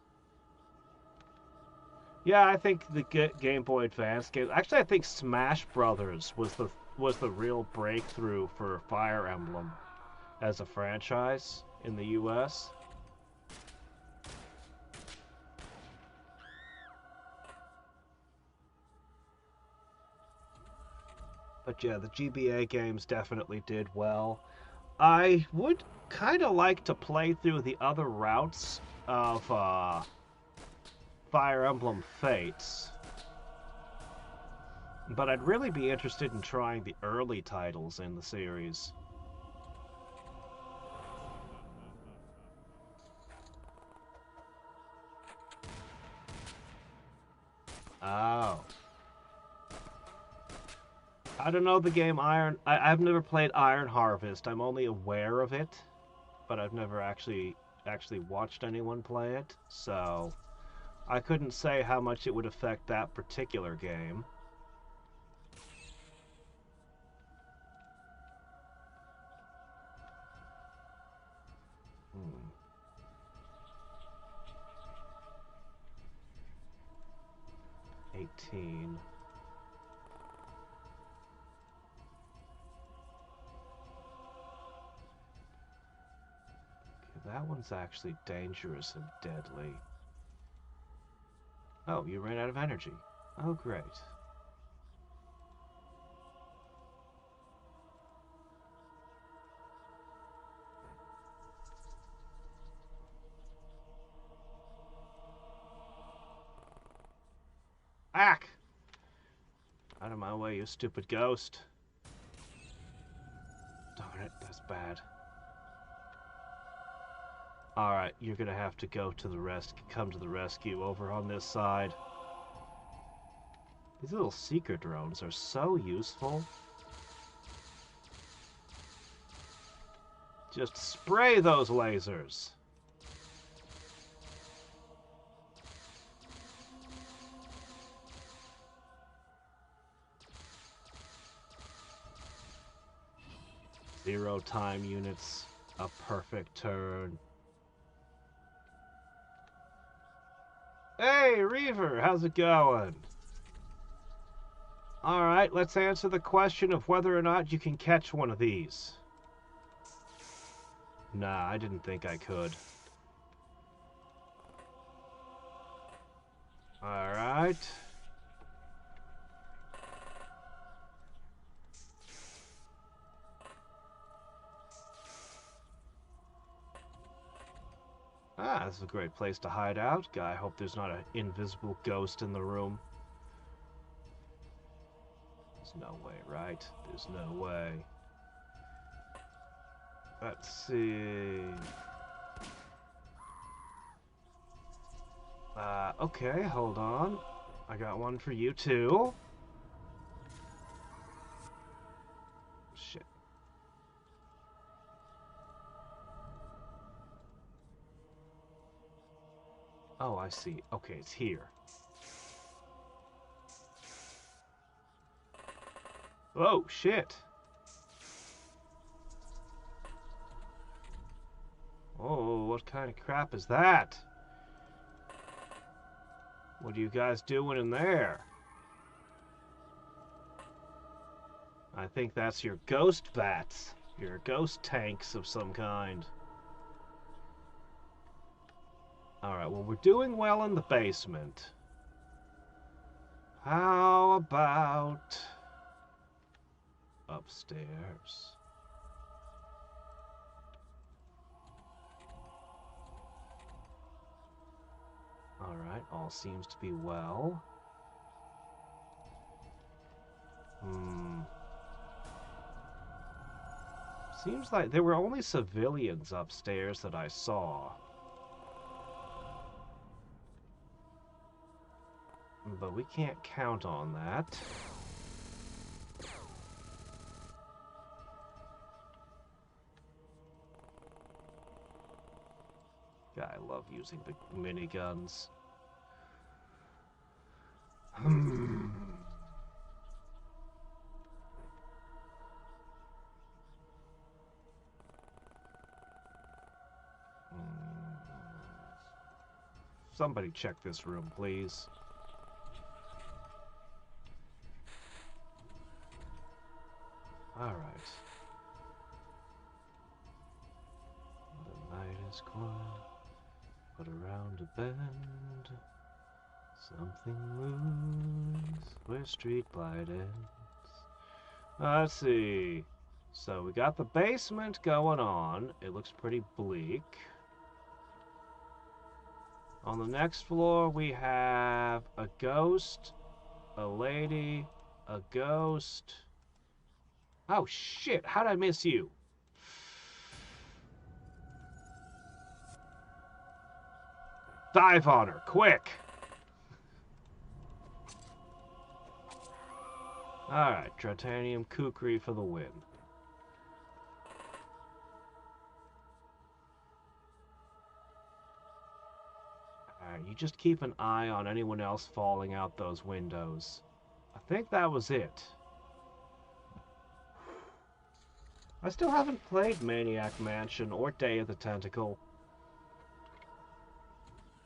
Yeah, I think the Game Boy Advance game. Actually, I think Smash Brothers was the real breakthrough for Fire Emblem as a franchise in the U.S. But yeah, the GBA games definitely did well. I would kind of like to play through the other routes of Fire Emblem Fates. But I'd really be interested in trying the early titles in the series. Oh. I don't know the game Iron... I've never played Iron Harvest. I'm only aware of it, but I've never actually watched anyone play it, so I couldn't say how much it would affect that particular game. Hmm. 18. That one's actually dangerous and deadly. Oh, you ran out of energy. Oh, great. Ack! Out of my way, you stupid ghost. Darn it, that's bad. Alright, you're gonna have to come to the rescue over on this side. These little seeker drones are so useful. Just spray those lasers. Zero time units, a perfect turn. Hey, Reaver, how's it going? Alright, let's answer the question of whether or not you can catch one of these. Nah, I didn't think I could. Alright. Ah, this is a great place to hide out. I hope there's not an invisible ghost in the room. There's no way, right? There's no way. Let's see. Okay, hold on. I got one for you too. Shit. Oh, I see. Okay, it's here. Oh, shit. Oh, what kind of crap is that? What are you guys doing in there? I think that's your ghost bats. Your ghost tanks of some kind. Alright, well, we're doing well in the basement. How about upstairs? Alright, all seems to be well. Seems like there were only civilians upstairs that I saw. But we can't count on that. God, I love using the miniguns. Somebody check this room, please. Alright. The night is quiet, but around a bend, something moves where street light ends. Let's see. So we got the basement going on. It looks pretty bleak. On the next floor we have a ghost, a lady, a ghost. Oh shit, how'd I miss you? Dive on her, quick! Alright, Tritanium Kukri for the win. Alright, you just keep an eye on anyone else falling out those windows. I think that was it. I still haven't played Maniac Mansion or Day of the Tentacle.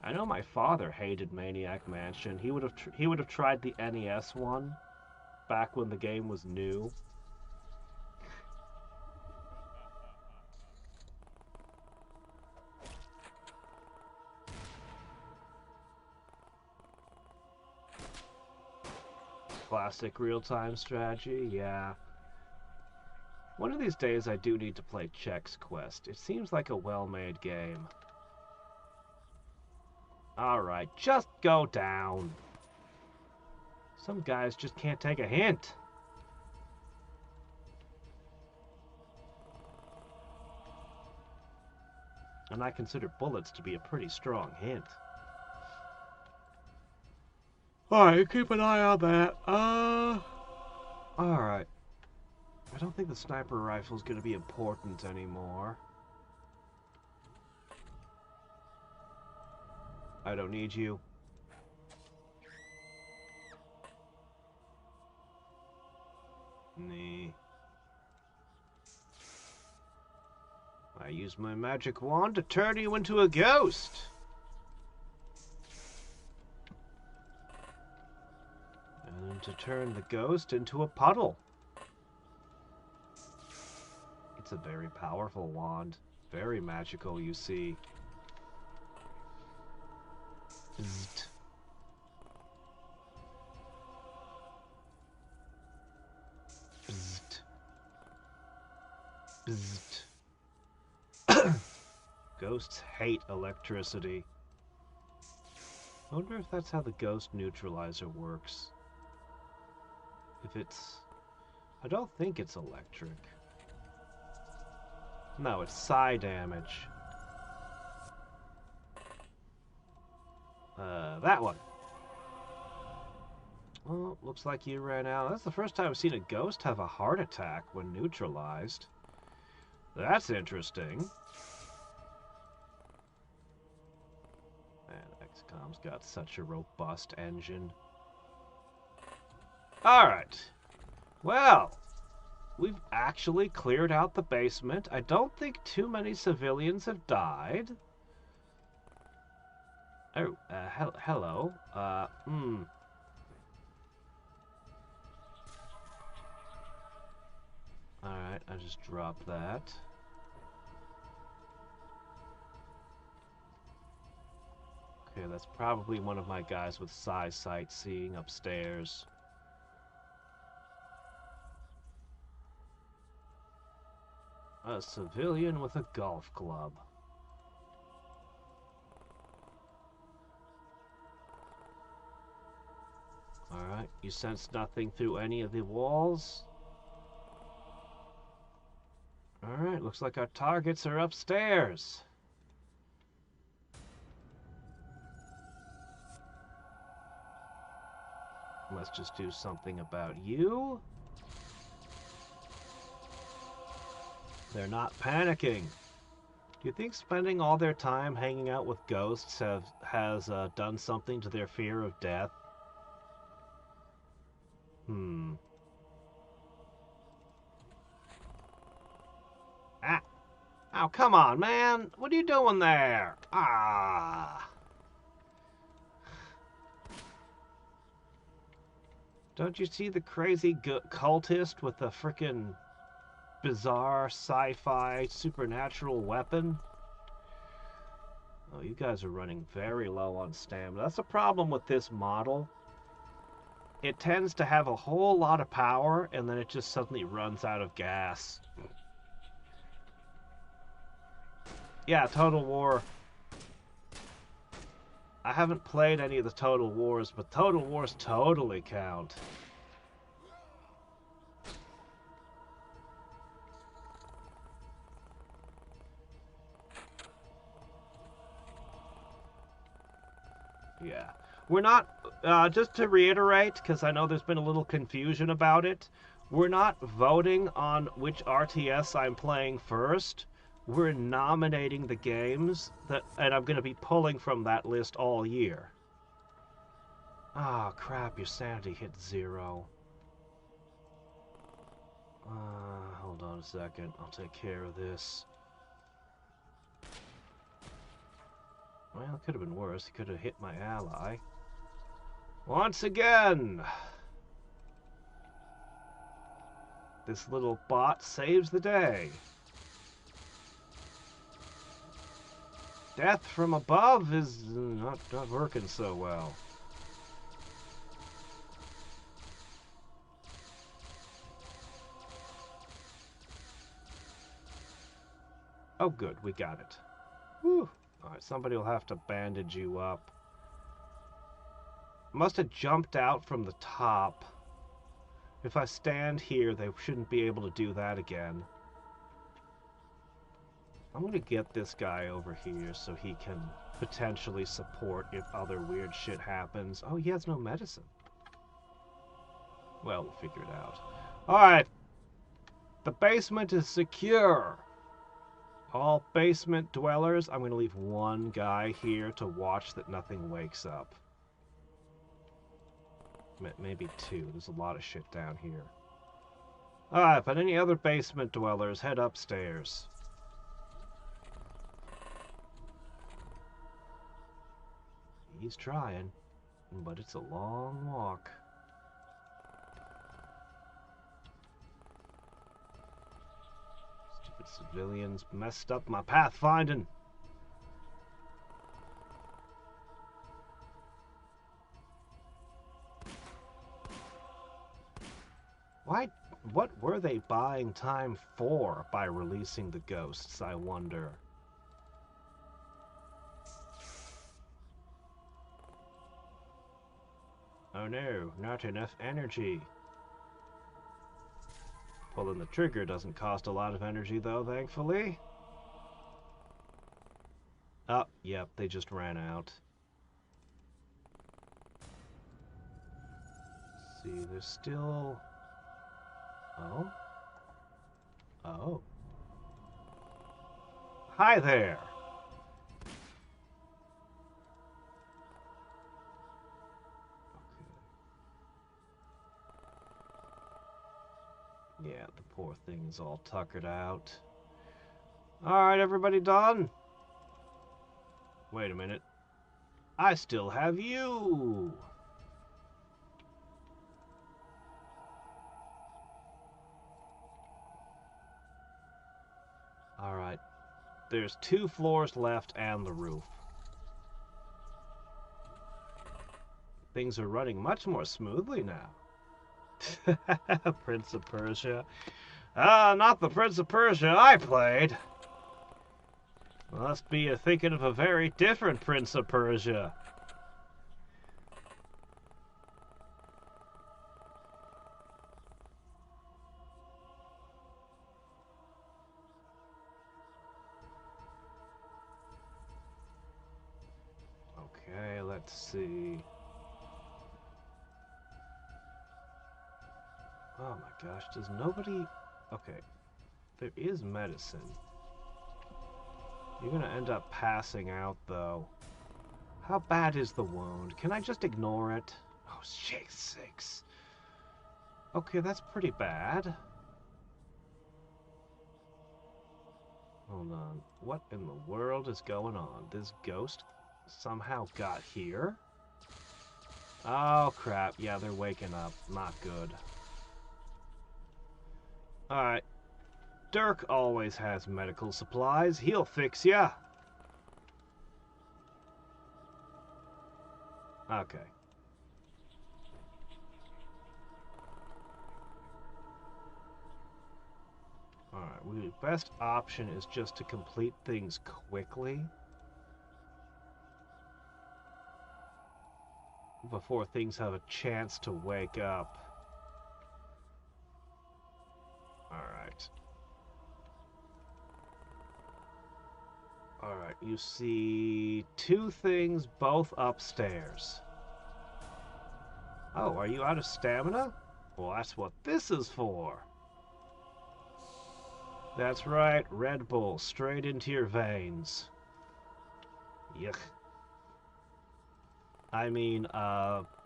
I know my father hated Maniac Mansion. He would have tried the NES one back when the game was new. Classic real-time strategy, yeah. One of these days I do need to play Chex Quest. It seems like a well-made game. Alright, just go down. Some guys just can't take a hint. And I consider bullets to be a pretty strong hint. Alright, keep an eye on that. Alright. I don't think the sniper rifle's gonna be important anymore. I don't need you. Nee. I use my magic wand to turn you into a ghost. And to turn the ghost into a puddle. It's a very powerful wand. Very magical, you see. Bzzzt. Bzzzt. Bzzzt. Ghosts hate electricity. I wonder if that's how the ghost neutralizer works. If it's... I don't think it's electric. No, it's psi damage. That one. Well, looks like you ran out. That's the first time I've seen a ghost have a heart attack when neutralized. That's interesting. Man, Xcom's got such a robust engine. Alright. Well, we've actually cleared out the basement. I don't think too many civilians have died. Oh, hello. Alright, I just dropped that. Okay, that's probably one of my guys with psi sightseeing upstairs. A civilian with a golf club. Alright, you sense nothing through any of the walls? Alright, looks like our targets are upstairs. Let's just do something about you. They're not panicking. Do you think spending all their time hanging out with ghosts has done something to their fear of death? Ah! Oh, come on, man! What are you doing there? Ah! Don't you see the crazy cultist with the frickin' bizarre sci-fi supernatural weapon? Oh, you guys are running very low on stamina. That's the problem with this model. It tends to have a whole lot of power, and then it just suddenly runs out of gas. Yeah, Total War. I haven't played any of the Total Wars, but Total Wars totally count. Yeah. We're not, just to reiterate, because I know there's been a little confusion about it, we're not voting on which RTS I'm playing first. We're nominating the games, and I'm going to be pulling from that list all year. Ah, crap, your sanity hit 0. Hold on a second, I'll take care of this. Well, it could have been worse. He could have hit my ally. Once again! This little bot saves the day. Death from above is not working so well. Oh good, we got it. Whew. Alright, somebody will have to bandage you up. Must have jumped out from the top. If I stand here, they shouldn't be able to do that again. I'm gonna get this guy over here so he can potentially support if other weird shit happens. Oh, he has no medicine. Well, we'll figure it out. Alright. The basement is secure. All basement dwellers, I'm going to leave one guy here to watch that nothing wakes up. Maybe 2. There's a lot of shit down here. Alright, but any other basement dwellers, head upstairs. He's trying, but it's a long walk. Civilians messed up my pathfinding. Why? What were they buying time for by releasing the ghosts, I wonder? Oh no, not enough energy. Pulling the trigger doesn't cost a lot of energy though, thankfully. Oh, yep, they just ran out. Let's see, there's still... Oh? Oh. Hi there! Okay. Yeah, the poor thing's all tuckered out. Alright, everybody done? Wait a minute. I still have you! Alright. There's 2 floors left and the roof. Things are running much more smoothly now. Prince of Persia. Not the Prince of Persia I played. Must be thinking of a very different Prince of Persia. Okay, let's see. Oh my gosh, does nobody... Okay, there is medicine. You're gonna end up passing out, though. How bad is the wound? Can I just ignore it? Oh, shit, 6. Okay, that's pretty bad. Hold on. What in the world is going on? This ghost somehow got here? Oh, crap. Yeah, they're waking up. Not good. Alright. Dirk always has medical supplies. He'll fix ya. Okay. Alright, the best option is just to complete things quickly. Before things have a chance to wake up. Alright. Alright, you see 2 things, both upstairs. Oh, are you out of stamina? Well, that's what this is for. That's right, Red Bull, straight into your veins. Yuck. I mean,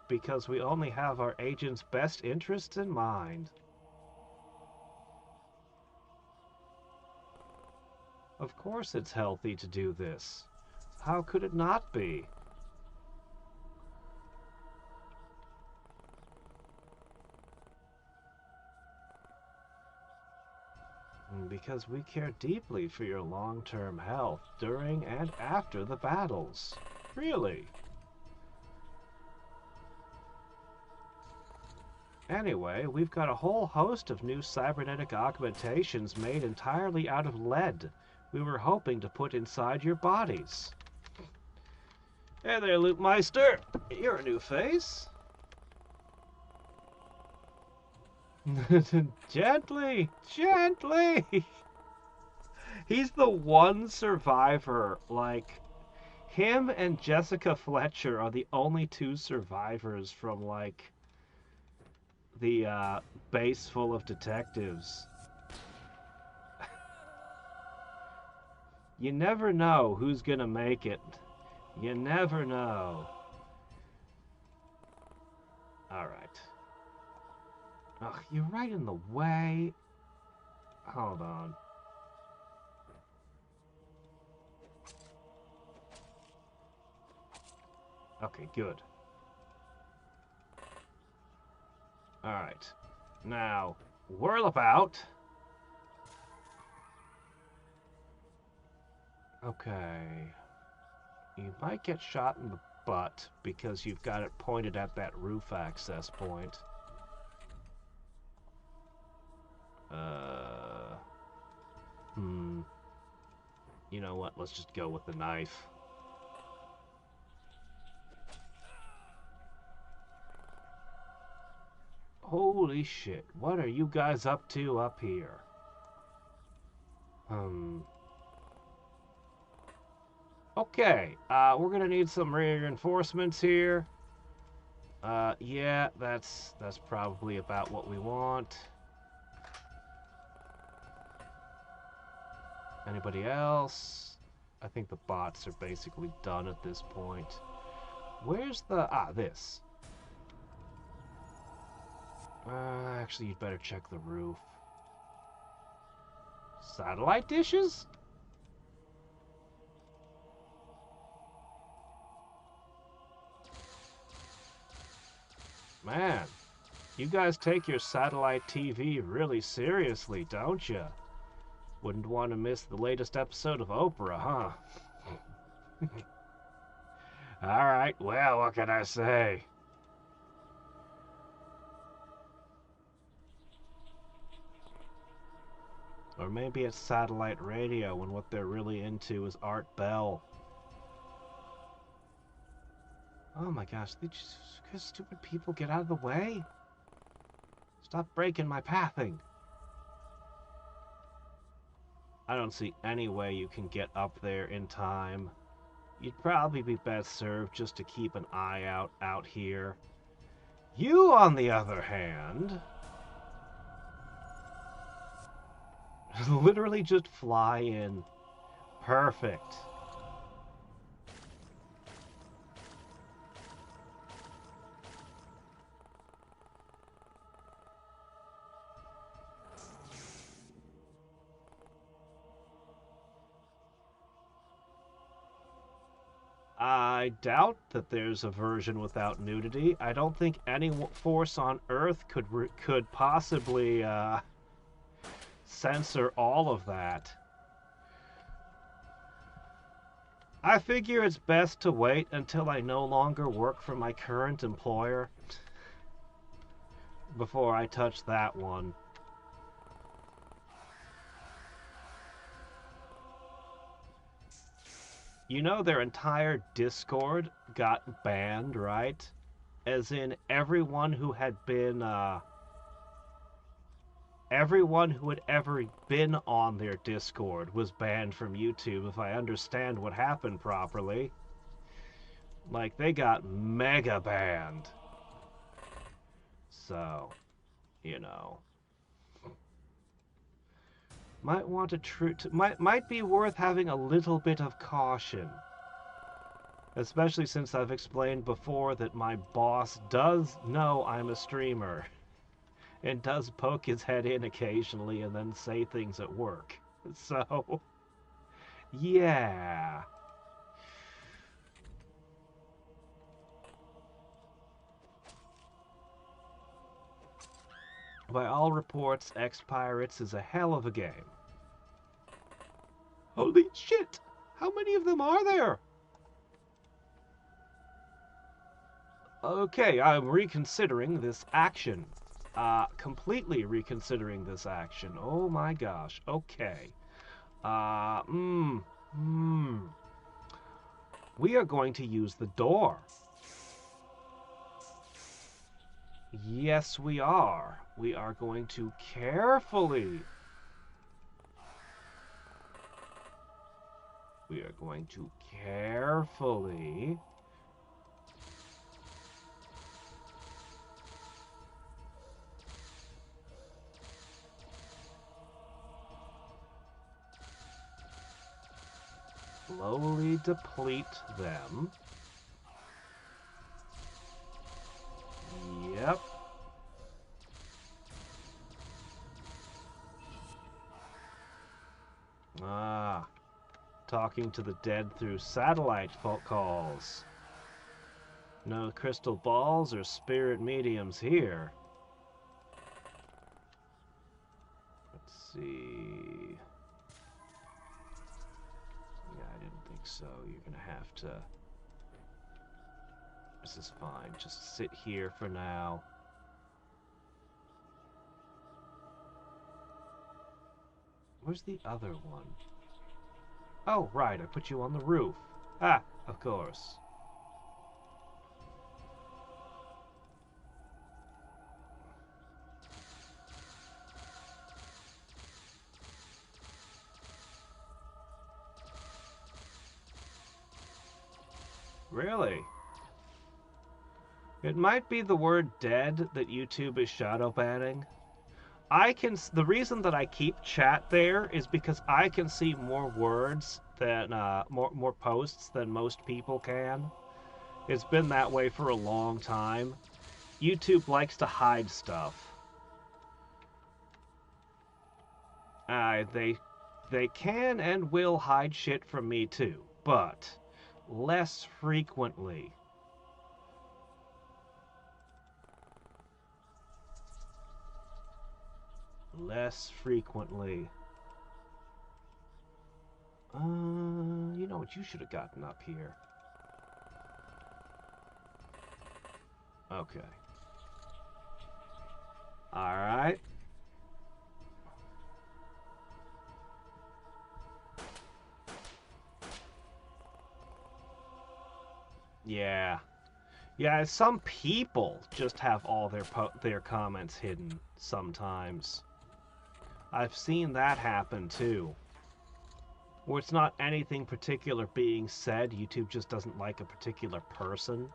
because we only have our agent's best interests in mind. Of course it's healthy to do this. How could it not be? Because we care deeply for your long-term health during and after the battles. Really. Anyway, we've got a whole host of new cybernetic augmentations made entirely out of lead. We were hoping to put inside your bodies. Hey there, Loopmeister. You're a new face. Gently, gently. He's the one survivor. Like, him and Jessica Fletcher are the only 2 survivors from, like, the base full of detectives. You never know who's gonna make it. You never know. Alright. Ugh, you're right in the way. Hold on. Okay, good. Alright. Now, whirl about. Okay. You might get shot in the butt because you've got it pointed at that roof access point. You know what? Let's just go with the knife. Holy shit. What are you guys up to up here? Okay, we're gonna need some reinforcements here. Yeah, that's probably about what we want. Anybody else? I think the bots are basically done at this point. Where's the... this. Actually, you'd better check the roof. Satellite dishes? Man, you guys take your satellite TV really seriously, don't you? Wouldn't want to miss the latest episode of Oprah, huh? Alright, well, what can I say? Or maybe it's satellite radio when what they're really into is Art Bell. Oh my gosh, these stupid people get out of the way? Stop breaking my pathing. I don't see any way you can get up there in time. You'd probably be best served just to keep an eye out here. You, on the other hand... literally just fly in. Perfect. I doubt that there's a version without nudity. I don't think any force on Earth could possibly censor all of that. I figure it's best to wait until I no longer work for my current employer before I touch that one. You know their entire Discord got banned, right? As in everyone who had been, everyone who had ever been on their Discord was banned from YouTube, if I understand what happened properly. Like, they got mega banned. So, you know. Might want to might be worth having a little bit of caution. Especially since I've explained before that my boss does know I'm a streamer. And does poke his head in occasionally and then say things at work. So, yeah. By all reports, X-Pirates is a hell of a game. Holy shit! How many of them are there? Okay, I'm reconsidering this action. Completely reconsidering this action. Oh my gosh. Okay. We are going to use the door. Yes, we are. We are going to carefully... We are going to carefully... slowly deplete them. Yep. Talking to the dead through satellite calls. No crystal balls or spirit mediums here. Let's see. Yeah, so you're gonna have to... This is fine. Just sit here for now. Where's the other one? Oh, right, I put you on the roof. Ah, of course. Really? It might be the word dead that YouTube is shadow banning. The reason that I keep chat there is because I can see more words than, more posts than most people can. It's been that way for a long time. YouTube likes to hide stuff. They can and will hide shit from me too, but less frequently. Less frequently. You know what? You should have gotten up here. Okay. Alright. Yeah. Yeah, some people just have all their comments hidden sometimes. I've seen that happen too. Where it's not anything particular being said, YouTube just doesn't like a particular person.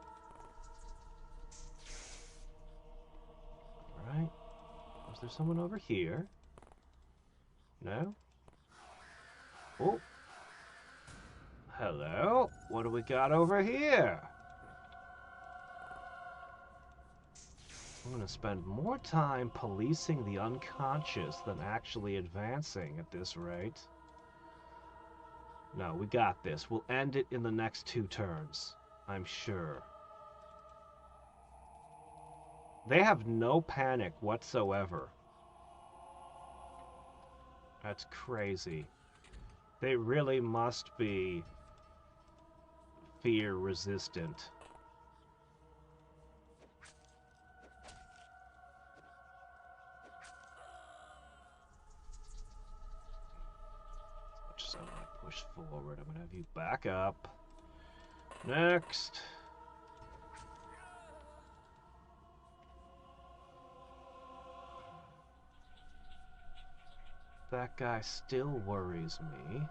Alright. Was there someone over here? No? Oh. Hello? What do we got over here? I'm gonna spend more time policing the unconscious than actually advancing at this rate. No, we got this. We'll end it in the next 2 turns. I'm sure. They have no panic whatsoever. That's crazy. They really must be fear resistant. As much as I want to push forward, I'm going to have you back up. Next. That guy still worries me.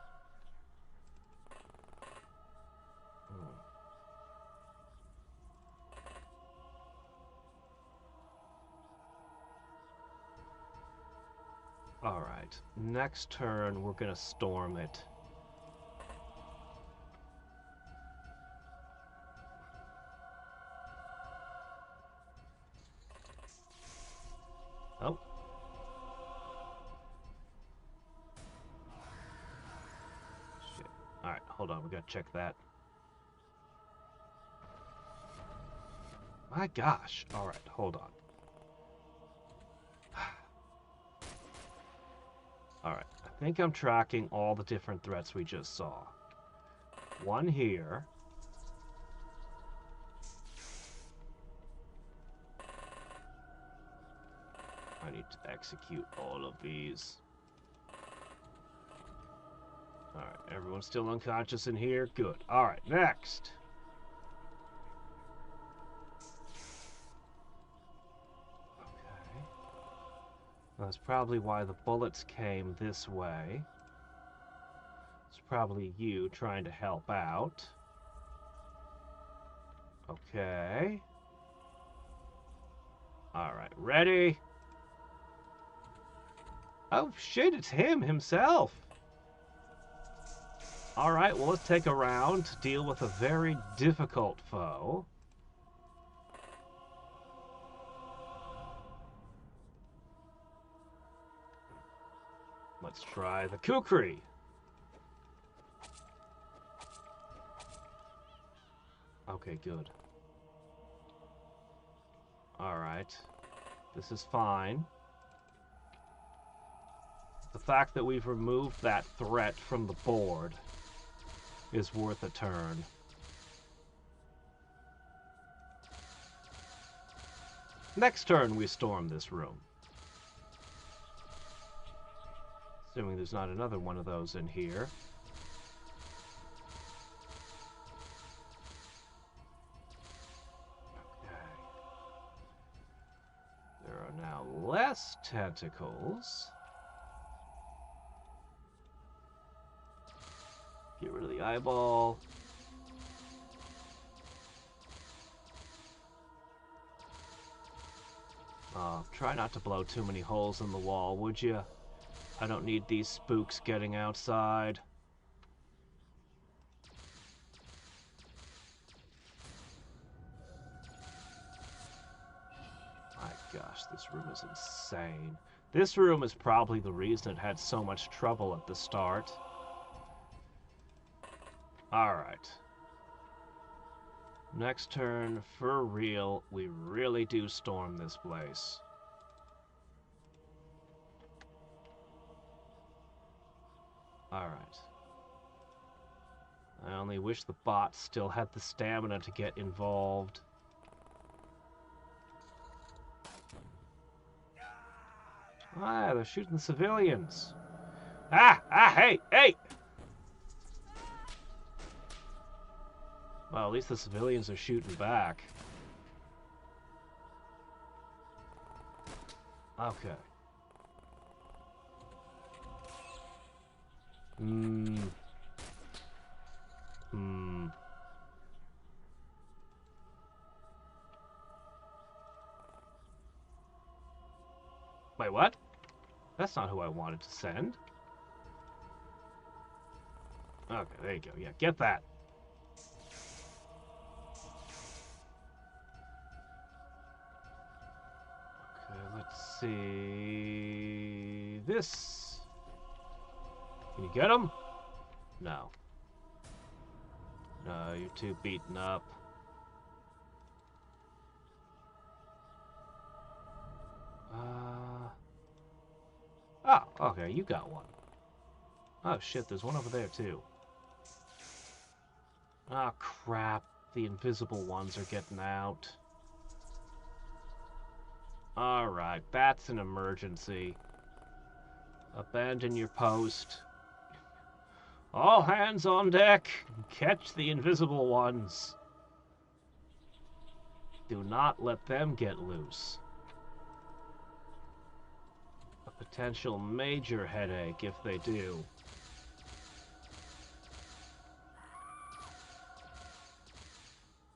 Alright, next turn we're gonna storm it. Oh. Shit. Alright, hold on, we gotta check that. My gosh. Alright, hold on. Alright, I think I'm tracking all the different threats we just saw. One here. I need to execute all of these. Alright, everyone's still unconscious in here? Good. Alright, next. That's probably why the bullets came this way. It's probably you trying to help out. Okay. Alright, ready? Oh shit, it's him himself! Alright, well let's take a round to deal with a very difficult foe. Let's try the kukri. Okay, good. Alright. This is fine. The fact that we've removed that threat from the board is worth a turn. Next turn, we storm this room. Assuming there's not another one of those in here. Okay. There are now less tentacles. Get rid of the eyeball. Try not to blow too many holes in the wall, would you? I don't need these spooks getting outside. My gosh, this room is insane. This room is probably the reason it had so much trouble at the start. Alright. Next turn, for real, we really do storm this place. Alright. I only wish the bots still had the stamina to get involved. Ah, they're shooting civilians. Hey, hey! Well, at least the civilians are shooting back. Okay. Wait, what? That's not who I wanted to send. Okay, there you go. Yeah, get that. Okay, let's see... This... Can you get him? No. No, you're too beaten up. Oh, okay, you got one. Oh shit, there's one over there too. Oh crap, the invisible ones are getting out. Alright, that's an emergency. Abandon your post. All hands on deck! Catch the invisible ones. Do not let them get loose. A potential major headache if they do.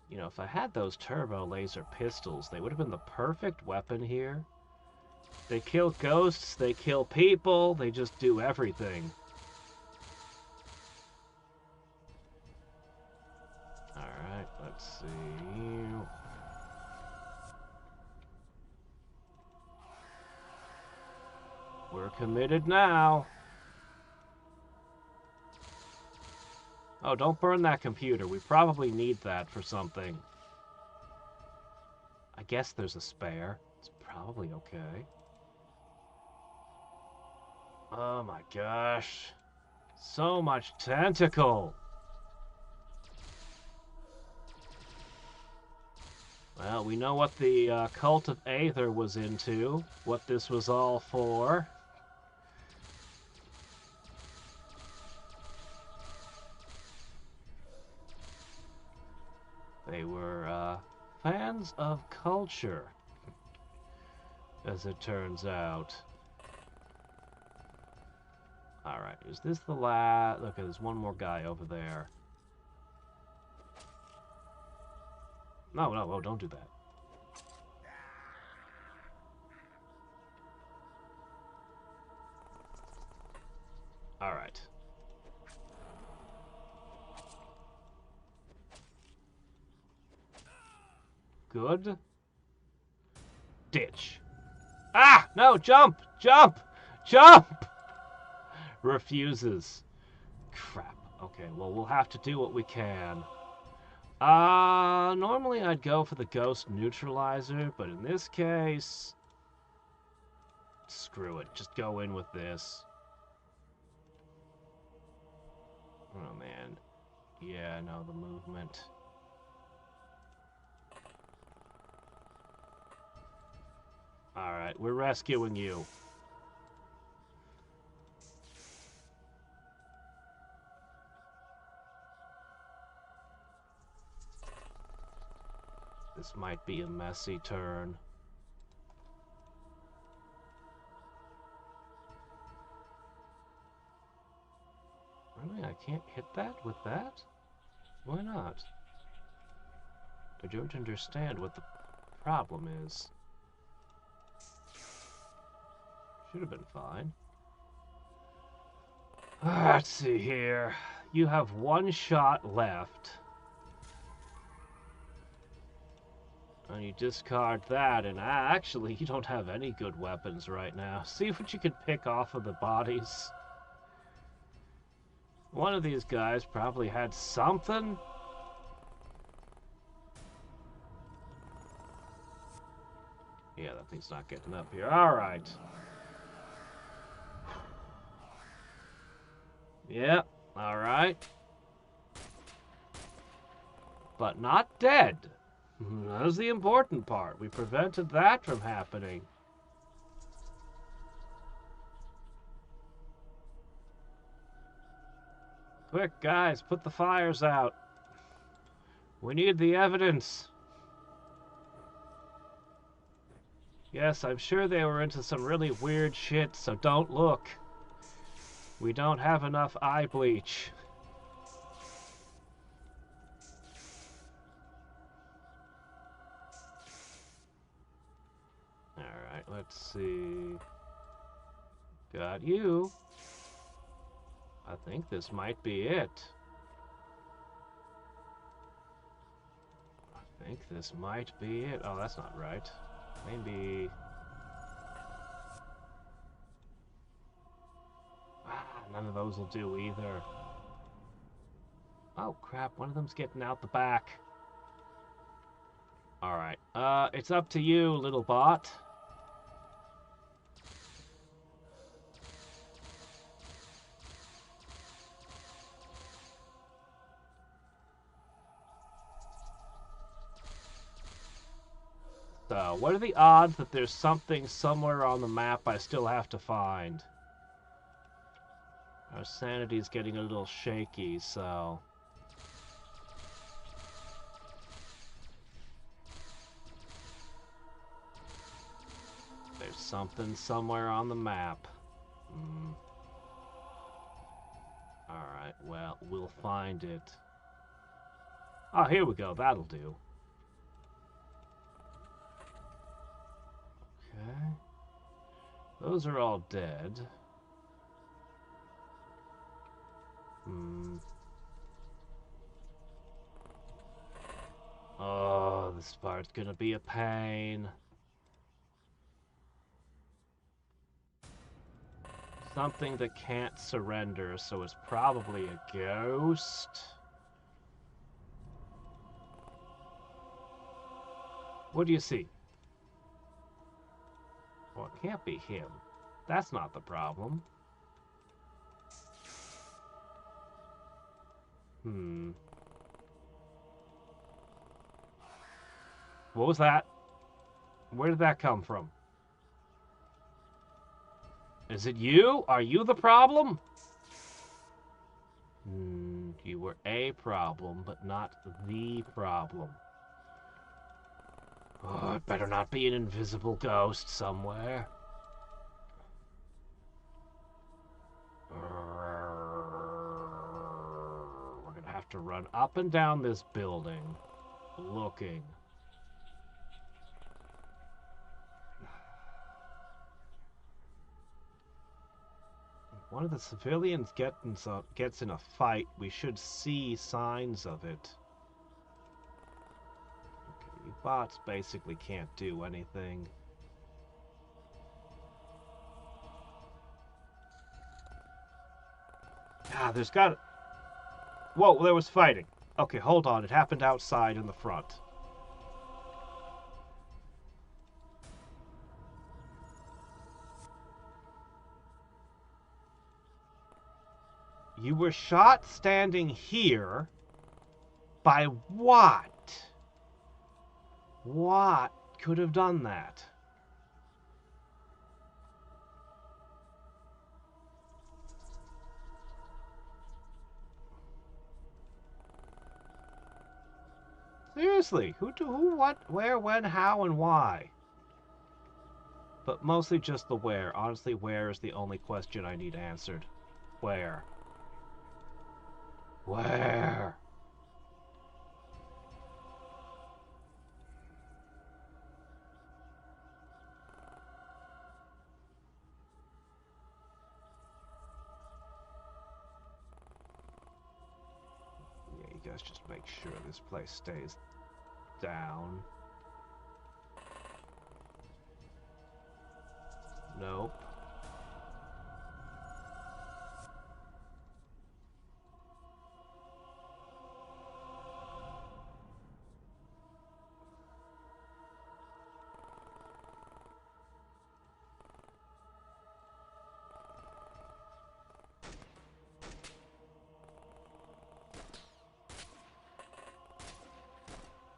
You know, if I had those turbo laser pistols, they would have been the perfect weapon here. They kill ghosts, they kill people, they just do everything. Alright, let's see. We're committed now. Oh, don't burn that computer. We probably need that for something. I guess there's a spare. It's probably okay. Oh my gosh. So much tentacle. Well, we know what the Cult of Aether was into. What this was all for. They were fans of culture, as it turns out. Alright, is this the last? Okay, there's one more guy over there. No, no, oh, don't do that. Alright. Good. Ditch. Ah! No! Jump! Jump! Jump! Refuses. Crap. Okay, well, we'll have to do what we can. Normally I'd go for the ghost neutralizer, but in this case... Screw it. Just go in with this. Oh, man. Yeah, no, the movement. Alright, we're rescuing you. This might be a messy turn. Really? I can't hit that with that? Why not? I don't understand what the problem is. Should have been fine. Let's see here. You have one shot left. And you discard that, and actually, you don't have any good weapons right now. See what you can pick off of the bodies. One of these guys probably had something. Yeah, that thing's not getting up here. Alright. Yeah, alright. But not dead. That was the important part. We prevented that from happening. Quick, guys, put the fires out. We need the evidence. Yes, I'm sure they were into some really weird shit, so don't look. We don't have enough eye bleach. Alright, let's see. Got you. I think this might be it. I think this might be it. Oh, that's not right. Maybe... none of those will do either. Oh, crap. One of them's getting out the back. Alright. It's up to you, little bot. So, what are the odds that there's something somewhere on the map I still have to find? Our sanity's getting a little shaky, so... There's something somewhere on the map. Alright, well, we'll find it. Oh, here we go. That'll do. Okay. Those are all dead. Oh, this part's gonna be a pain. Something that can't surrender, so it's probably a ghost. What do you see? Well, it can't be him. That's not the problem. What was that? Where did that come from? Is it you? Are you the problem? You were a problem, but not the problem. Oh, it better not be an invisible ghost somewhere. We're gonna have to run up and down this building, looking. If one of the civilians gets in a fight, we should see signs of it. Okay, bots basically can't do anything. Ah, there's got... Whoa, there was fighting. Okay, hold on. It happened outside in the front. You were shot standing here. By what? What could have done that? Seriously, who, what, where, when, how, and why? But mostly just the where. Honestly, where is the only question I need answered. Where? Where? Yeah, you guys just make sure this place stays down. Nope.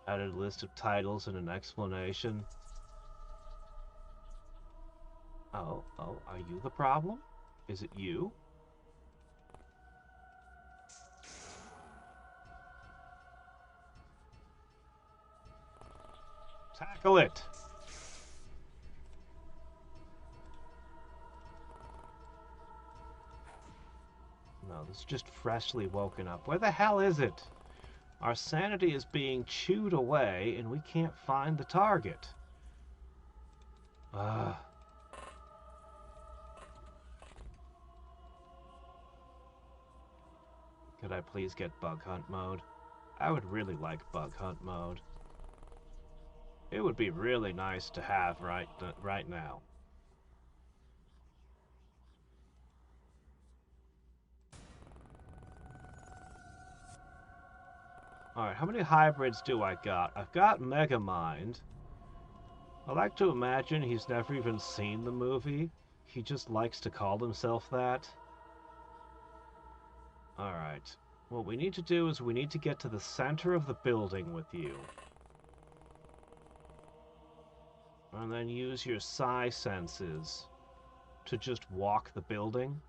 Added a list of titles and an explanation. Oh, are you the problem? Is it you? Tackle it! No, this is just freshly woken up. Where the hell is it? Our sanity is being chewed away and we can't find the target. Ugh. Could I please get bug hunt mode? I would really like bug hunt mode. It would be really nice to have right now. Alright, how many hybrids do I got? I've got Megamind. I like to imagine he's never even seen the movie. He just likes to call himself that. Alright. What we need to do is we need to get to the center of the building with you. And then use your psi senses to just walk the building.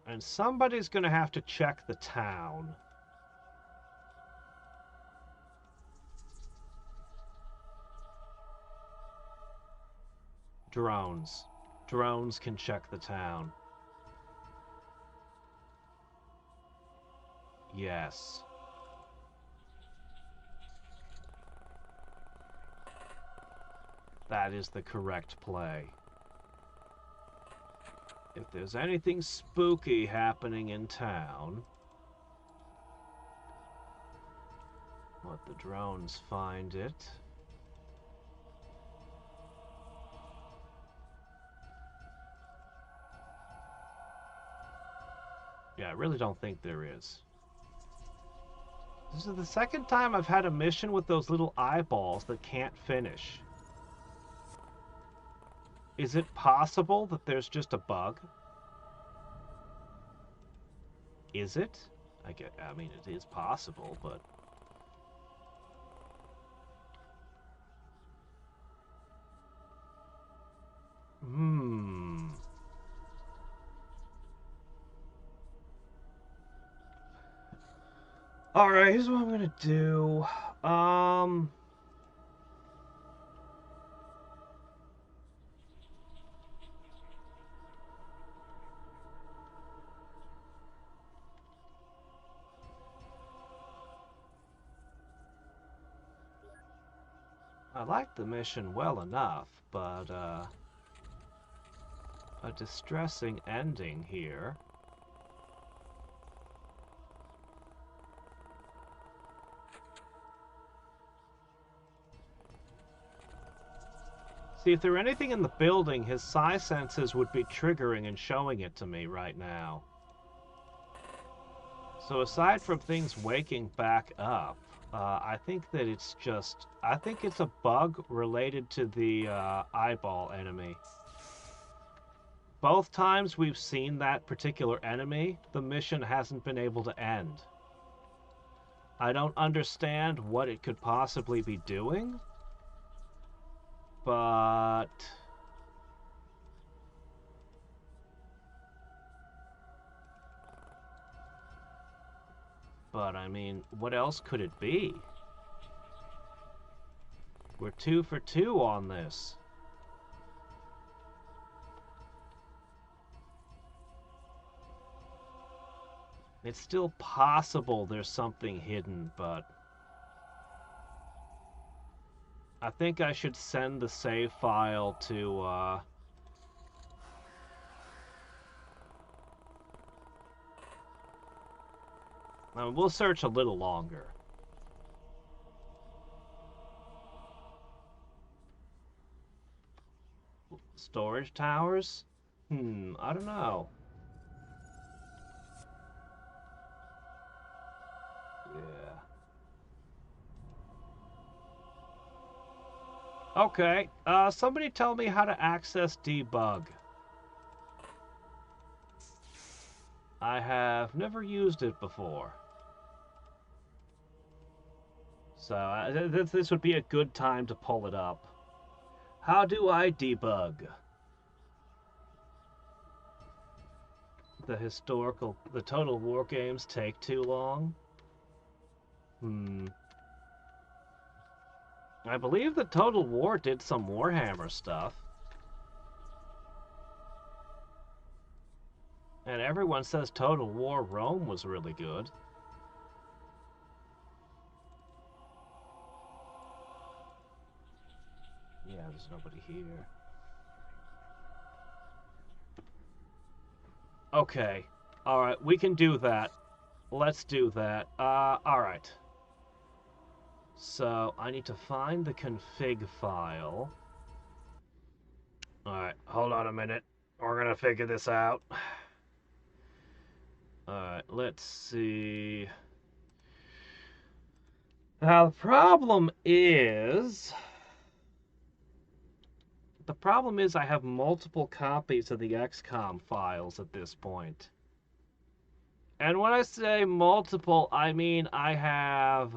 And somebody's gonna have to check the town. Drones. Drones can check the town. Yes. That is the correct play. If there's anything spooky happening in town, let the drones find it. Yeah, I really don't think there is. This is the second time I've had a mission with those little eyeballs that can't finish. Is it possible that there's just a bug? Is it? I mean, it is possible, but... Alright, here's what I'm gonna do. I like the mission well enough, but, a distressing ending here. See, if there were anything in the building, his psi senses would be triggering and showing it to me right now. So aside from things waking back up, I think that it's just... I think it's a bug related to the eyeball enemy. both times we've seen that particular enemy, the mission hasn't been able to end. I don't understand what it could possibly be doing, but... But, I mean, what else could it be? We're 2 for 2 on this. It's still possible there's something hidden, but... I think I should send the save file to, we'll search a little longer. Storage towers? I don't know. Yeah. Okay, somebody tell me how to access debug. I have never used it before. So, this would be a good time to pull it up. How do I debug? The Total War games take too long? I believe the Total War did some Warhammer stuff. And everyone says Total War Rome was really good. Yeah, there's nobody here. Okay. Alright, we can do that. Let's do that. Alright. So, I need to find the config file. Alright, hold on a minute. We're gonna figure this out. Alright, let's see. Now, the problem is I have multiple copies of the Xcom files at this point. And when I say multiple, I mean I have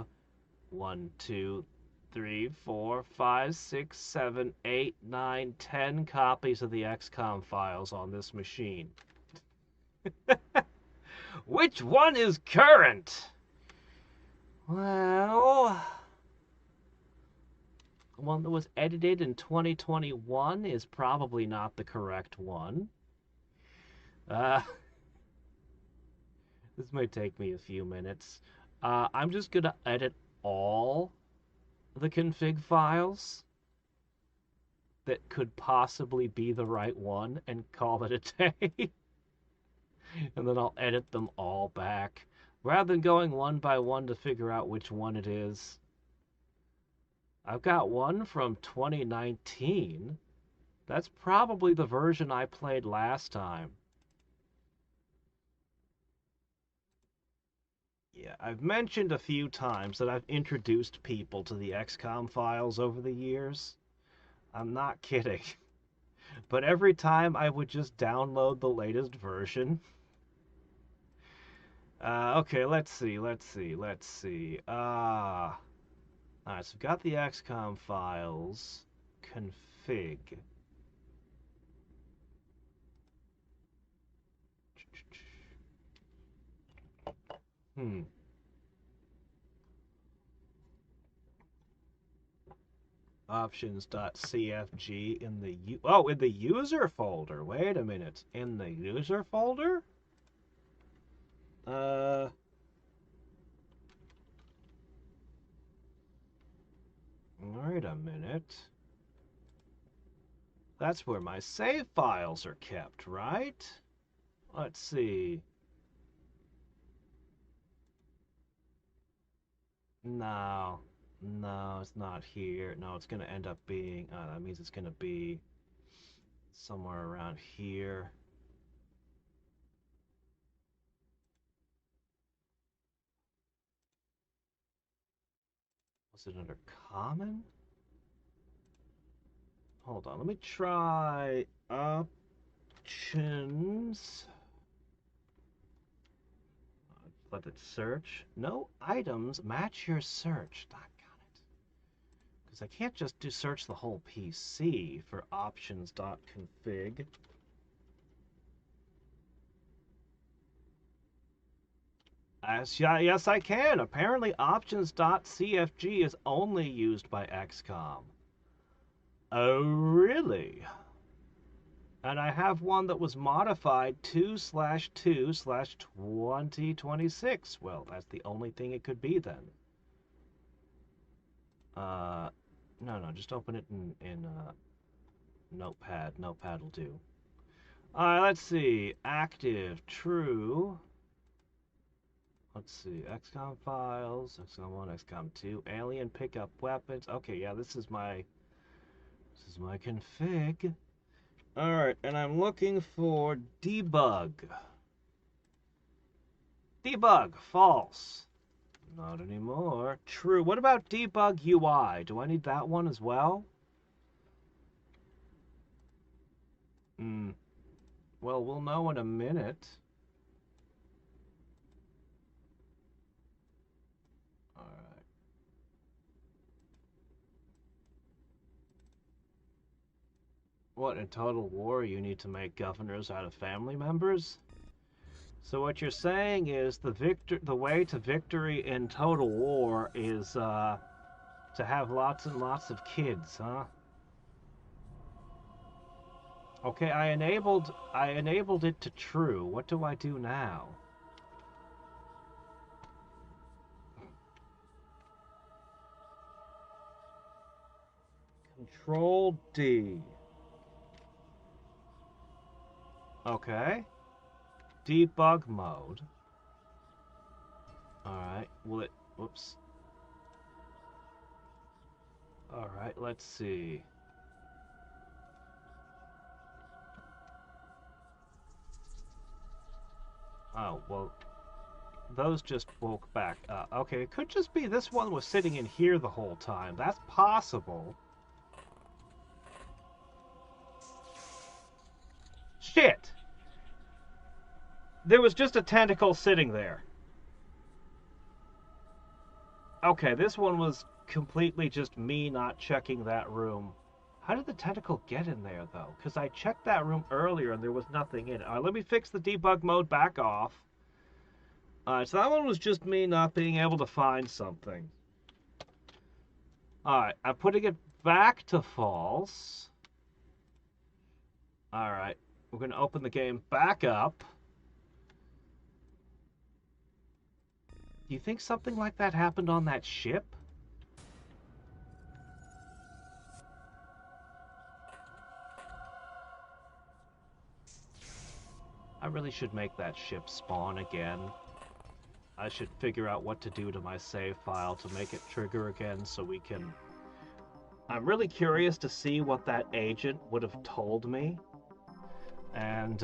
1, 2, 3, 4, 5, 6, 7, 8, 9, 10 copies of the Xcom files on this machine. Which one is current? Well, the one that was edited in 2021 is probably not the correct one. This might take me a few minutes. I'm just going to edit all the config files that could possibly be the right one and call it a day. And then I'll edit them all back, rather than going one by one to figure out which one it is. I've got one from 2019. That's probably the version I played last time. Yeah, I've mentioned a few times that I've introduced people to the XCOM files over the years. I'm not kidding. But every time I would just download the latest version. Okay, let's see. Alright, so we've got the XCOM files. Config. Options.cfg in the in the user folder. Wait a minute. In the user folder? Wait a minute. That's where my save files are kept, right? Let's see. No, it's not here. No, it's going to end up being, that means it's going to be somewhere around here. Was it under common? Hold on, let me try up. Options. Let it search. No items match your search. Doggone it. Because I can't just do search the whole PC for options.config. Yes, I can. Apparently, options.cfg is only used by XCOM. Oh, really? And I have one that was modified 2/2/2026. Well, that's the only thing it could be then. No, just open it in Notepad. Notepad will do. Let's see. Active, true. Let's see. Xcom Files, Xcom 1, Xcom 2, Alien Pickup Weapons. Okay, yeah, this is my config. Alright, and I'm looking for debug. Debug, false. Not anymore. True. What about debug UI? Do I need that one as well? Well, we'll know in a minute. Alright. What, in Total War you need to make governors out of family members? So what you're saying is the way to victory in Total War is to have lots and lots of kids, huh? Okay, I enabled it to true. What do I do now? Control D. Okay. Debug mode. Alright, will it... Whoops. Alright, let's see. Oh, well... Those just woke back up. Okay, it could just be this one was sitting in here the whole time. That's possible. Shit! There was just a tentacle sitting there. Okay, this one was completely just me not checking that room. How did the tentacle get in there, though? Because I checked that room earlier and there was nothing in it. Alright, let me fix the debug mode back off. Alright, so that one was just me not being able to find something. Alright, I'm putting it back to false. Alright, we're going to open the game back up. Do you think something like that happened on that ship? I really should make that ship spawn again. I should figure out what to do to my save file to make it trigger again so we can... I'm really curious to see what that agent would have told me. And,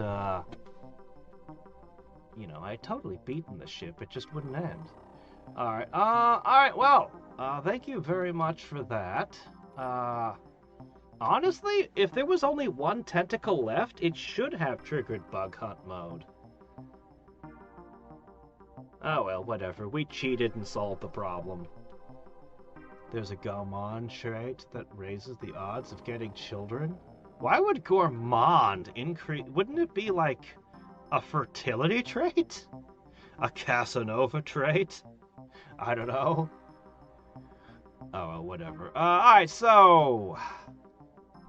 you know, I had totally beaten the ship. It just wouldn't end. Alright, well, thank you very much for that. Honestly, if there was only one tentacle left, it should have triggered bug hunt mode. Oh well, whatever. We cheated and solved the problem. There's a gourmand trait that raises the odds of getting children. Why would gourmand increase? Wouldn't it be like a fertility trait? A Casanova trait? I don't know. Oh, well, whatever. Alright, so...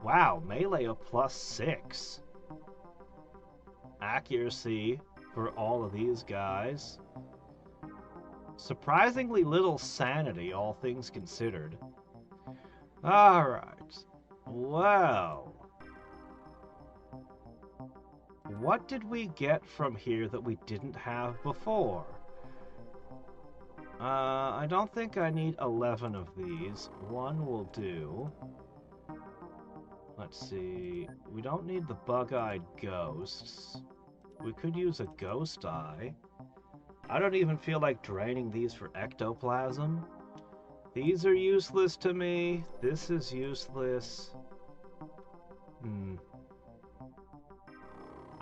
Wow, melee of +6. Accuracy for all of these guys. Surprisingly little sanity, all things considered. Alright. Well... What did we get from here that we didn't have before? I don't think I need 11 of these. One will do. Let's see. We don't need the bug-eyed ghosts. We could use a ghost eye. I don't even feel like draining these for ectoplasm. These are useless to me. This is useless.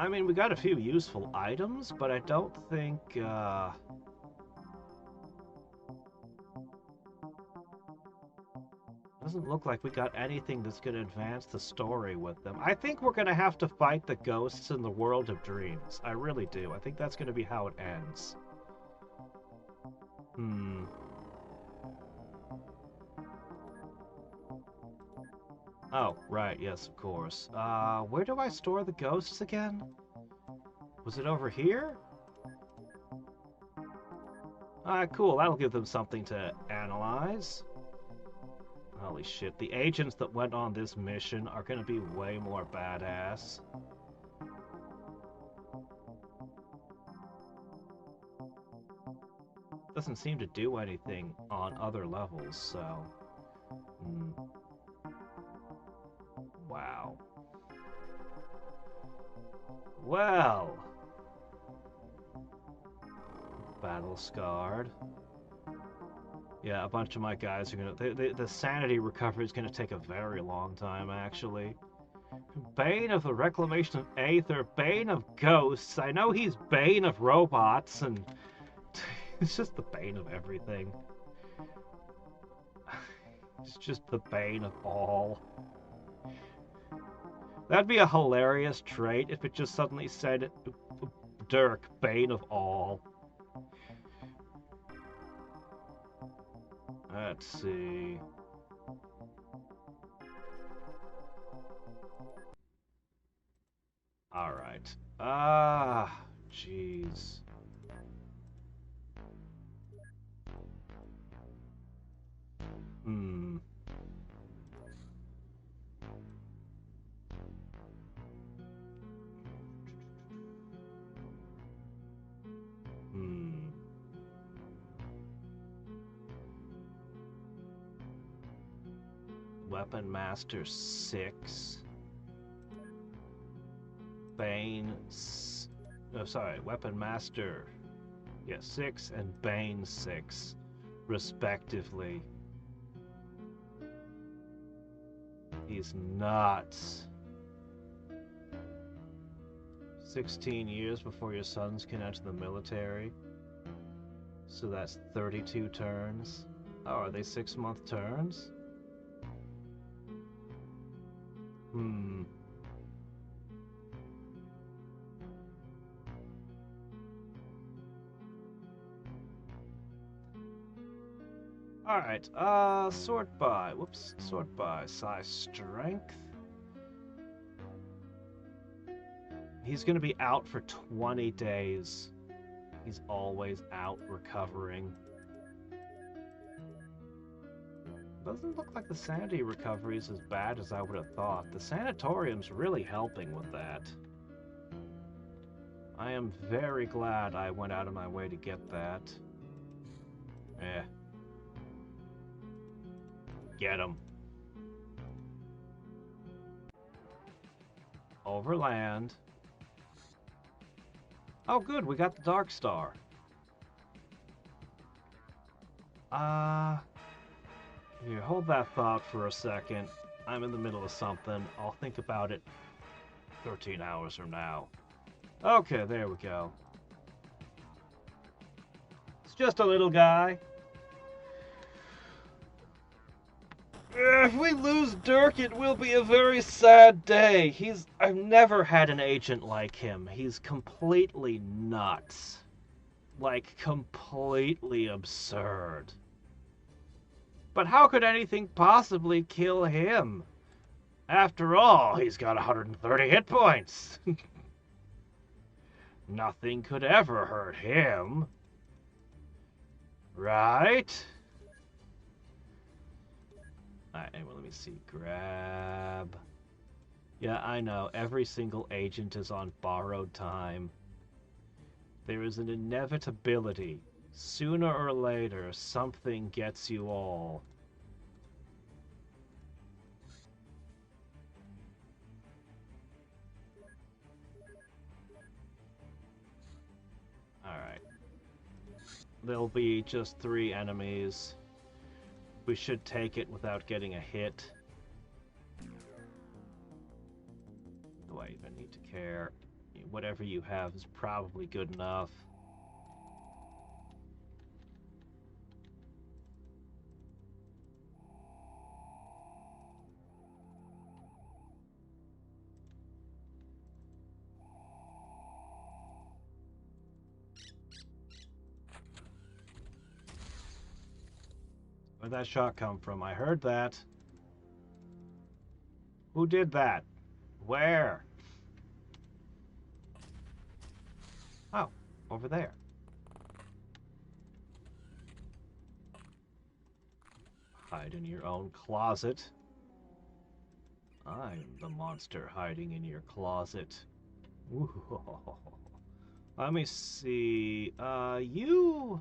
I mean, we got a few useful items, but I don't think, doesn't look like we got anything that's going to advance the story with them. I think we're going to have to fight the ghosts in the world of dreams. I really do. I think that's going to be how it ends. Oh, right, yes, of course. Where do I store the ghosts again? Was it over here? Cool, that'll give them something to analyze. Holy shit, the agents that went on this mission are gonna be way more badass. Doesn't seem to do anything on other levels, so... Wow. Well... Battle scarred. Yeah, a bunch of my guys are gonna... The sanity recovery is gonna take a very long time, actually. Bane of the Reclamation of Aether, Bane of Ghosts. I know he's Bane of Robots, and... it's just the bane of everything. It's just the bane of all. That'd be a hilarious trait if it just suddenly said, Dirk, bane of all. Let's see. Alright. Jeez. Weapon Master 6. Bane... Oh, sorry. Weapon Master... Yeah, 6 and Bane 6, respectively. He's nuts. 16 years before your sons can enter the military. So that's 32 turns. Oh, are they 6-month turns? Alright, sort by. Whoops, sort by. Size strength. He's gonna be out for 20 days. He's always out recovering. Doesn't look like the sanity recovery is as bad as I would have thought. The sanatorium's really helping with that. I am very glad I went out of my way to get that. Get him. Overland. Oh good, we got the Dark Star. Here, hold that thought for a second. I'm in the middle of something. I'll think about it 13 hours from now. Okay, there we go. It's just a little guy. If we lose Dirk, it will be a very sad day. I've never had an agent like him. He's completely nuts. Like, completely absurd. But how could anything possibly kill him? After all, he's got 130 hit points. Nothing could ever hurt him. Right? Alright, anyway, let me see. Grab. Yeah, I know. Every single agent is on borrowed time. There is an inevitability. Sooner or later, something gets you all. Alright. There'll be just 3 enemies. We should take it without getting a hit. Do I even need to care? You whatever you have is probably good enough. Where'd that shot come from? I heard that. Who did that? Where? Oh, over there. Hide in your own closet. I'm the monster hiding in your closet. Ooh. Let me see. You...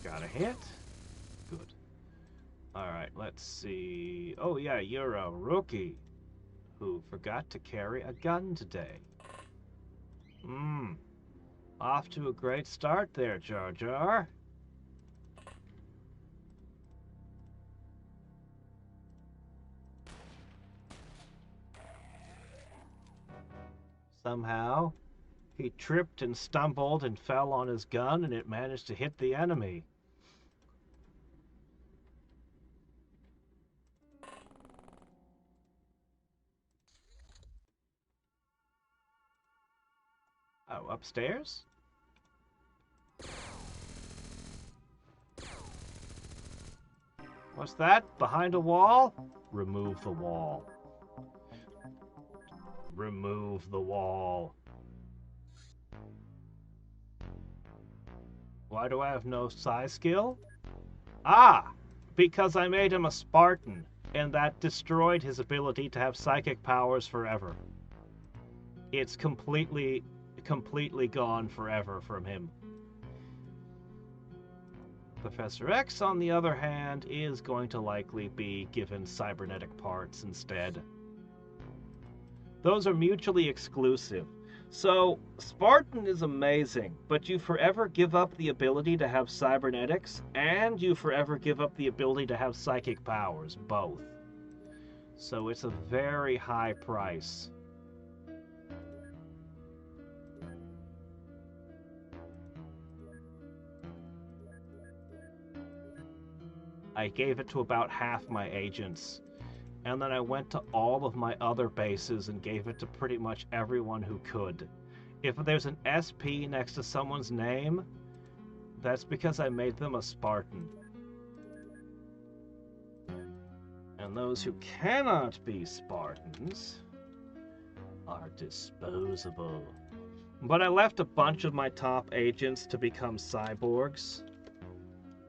Got a hit? Good. Alright, let's see. Oh yeah, you're a rookie who forgot to carry a gun today. Off to a great start there, Jar Jar. Somehow, he tripped and stumbled and fell on his gun, and it managed to hit the enemy. Oh, upstairs? What's that? Behind a wall? Remove the wall. Remove the wall. Why do I have no psi skill? Ah! Because I made him a Spartan, and that destroyed his ability to have psychic powers forever. It's completely gone forever from him. Professor X, on the other hand, is going to likely be given cybernetic parts instead. Those are mutually exclusive. So, Spartan is amazing, but you forever give up the ability to have cybernetics, and you forever give up the ability to have psychic powers, both. So it's a very high price. I gave it to about half my agents, and then I went to all of my other bases and gave it to pretty much everyone who could. If there's an SP next to someone's name, that's because I made them a Spartan. And those who cannot be Spartans are disposable. But I left a bunch of my top agents to become cyborgs.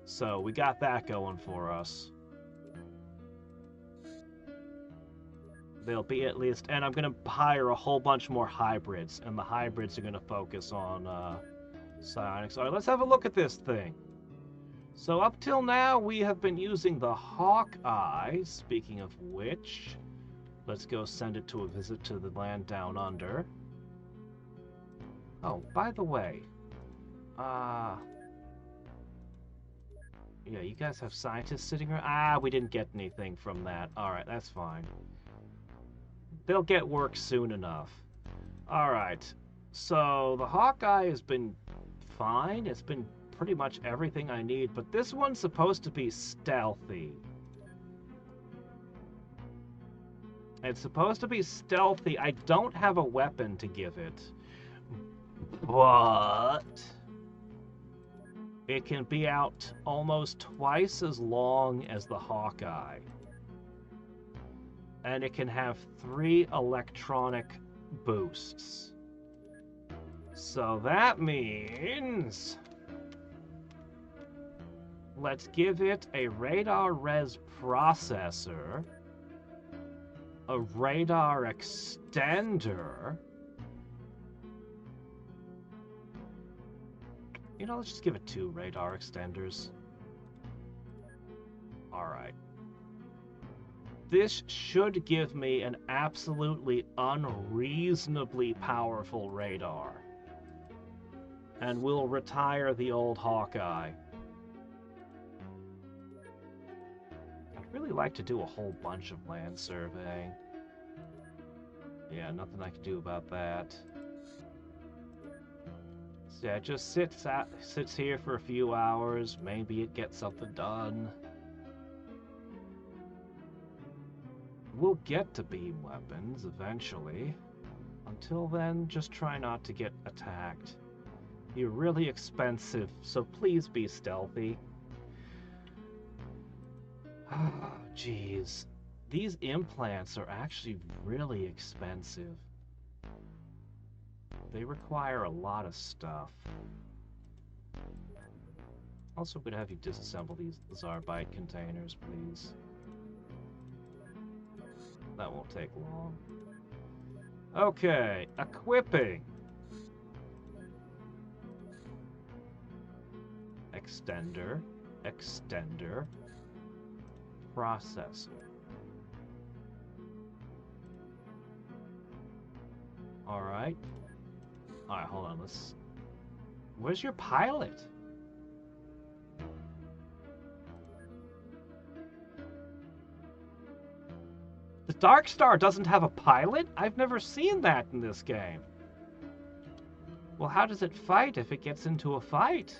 So we got that going for us. There'll be at least, and I'm going to hire a whole bunch more hybrids, and the hybrids are going to focus on psionics. All right, let's have a look at this thing. So up till now, we have been using the Hawkeye. Speaking of which, let's go send it to a visit to the land down under. Oh, by the way, yeah, you guys have scientists sitting around? Ah, we didn't get anything from that. Alright, that's fine. They'll get work soon enough. Alright, so the Hawkeye has been fine. It's been pretty much everything I need, but this one's supposed to be stealthy. It's supposed to be stealthy. I don't have a weapon to give it. But it can be out almost twice as long as the Hawkeye. And it can have 3 electronic boosts. So that means... let's give it a radar res processor, a radar extender. You know, let's just give it 2 radar extenders. Alright. This should give me an absolutely unreasonably powerful radar. And we'll retire the old Hawkeye. Really like to do a whole bunch of land surveying. Yeah, nothing I can do about that. So yeah, it just sits here for a few hours. Maybe it gets something done. We'll get to beam weapons eventually. Until then, just try not to get attacked. You're really expensive, so please be stealthy. Oh, jeez. These implants are actually really expensive. They require a lot of stuff. Also, I'm going to have you disassemble these Zarbite containers, please. That won't take long. Okay, equipping. Extender, extender, processor. Alright. Alright, hold on, let's... Where's your pilot? The Dark Star doesn't have a pilot? I've never seen that in this game. Well, how does it fight if it gets into a fight?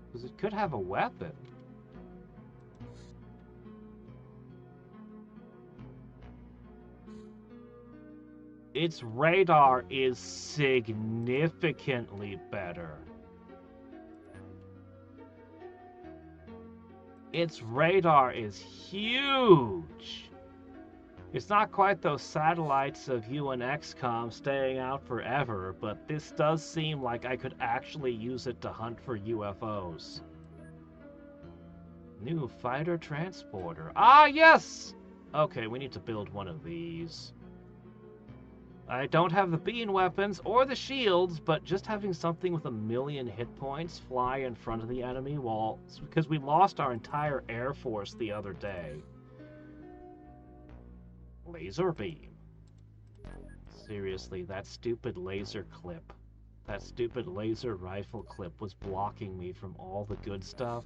Because it could have a weapon. Its radar is significantly better. Its radar is huge. It's not quite those satellites of you and XCOM staying out forever, but this does seem like I could actually use it to hunt for UFOs. New fighter transporter. Ah, yes! Okay, we need to build one of these. I don't have the beam weapons or the shields, but just having something with 1,000,000 hit points fly in front of the enemy while... Because we lost our entire air force the other day. Laser beam. Seriously, that stupid laser clip. That stupid laser rifle clip was blocking me from all the good stuff.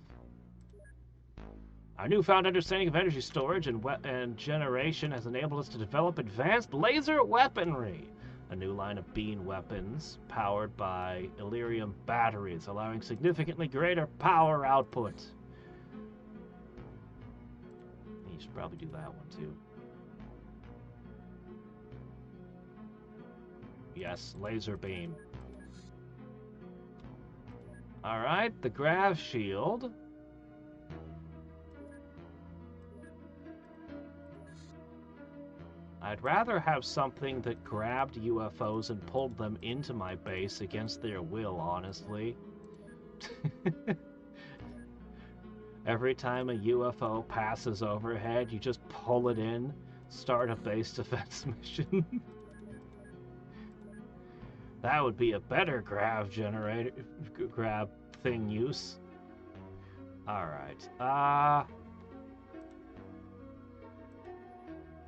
Our newfound understanding of energy storage and generation has enabled us to develop advanced laser weaponry, a new line of beam weapons powered by Illyrium batteries, allowing significantly greater power output. You should probably do that one too. Yes, laser beam. Alright, the grav shield. I'd rather have something that grabbed UFOs and pulled them into my base against their will, honestly. Every time a UFO passes overhead, you just pull it in, start a base defense mission. That would be a better grab thing use. Alright,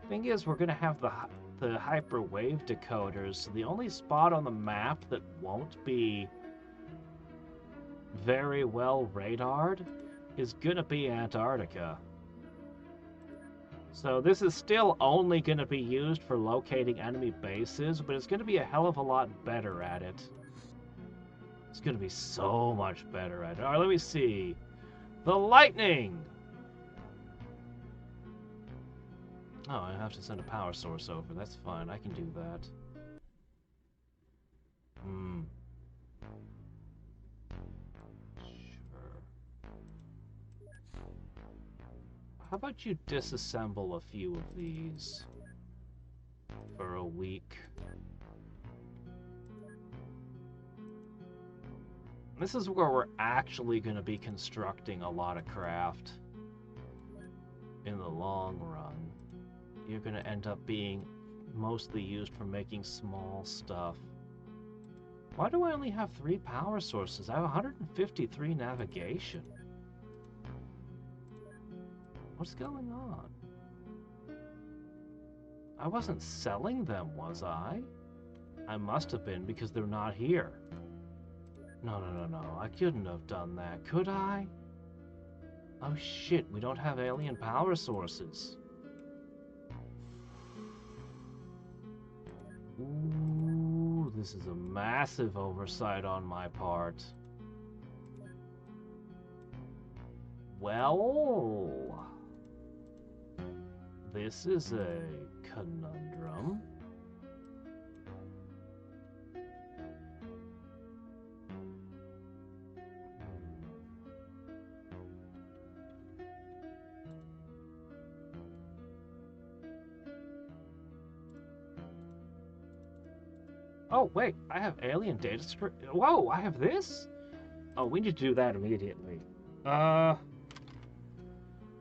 thing is, we're gonna have the hyperwave decoders, so the only spot on the map that won't be very well radared is gonna be Antarctica. So this is still only gonna be used for locating enemy bases, but it's gonna be a hell of a lot better at it. It's gonna be so much better at it. Alright, let me see. The lightning! Oh, I have to send a power source over. That's fine. I can do that. Sure. How about you disassemble a few of these for a week? This is where we're actually going to be constructing a lot of craft in the long run. You're going to end up being mostly used for making small stuff. Why do I only have 3 power sources? I have 153 navigation. What's going on? I wasn't selling them, was I? I must have been, because they're not here. No. I couldn't have done that, could I? Oh shit, we don't have alien power sources. Ooh, this is a massive oversight on my part. Well, this is a conundrum. Oh, wait, I have alien data. Whoa, I have this? Oh, we need to do that immediately. I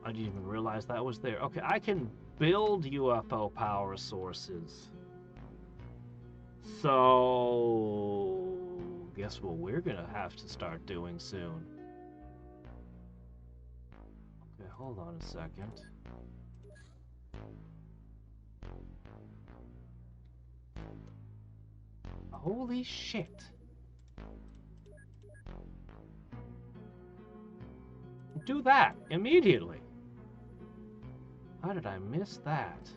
didn't even realize that was there. Okay, I can build UFO power sources. So, guess what we're gonna have to start doing soon. Okay, hold on a second. Holy shit. Do that immediately. How did I miss that?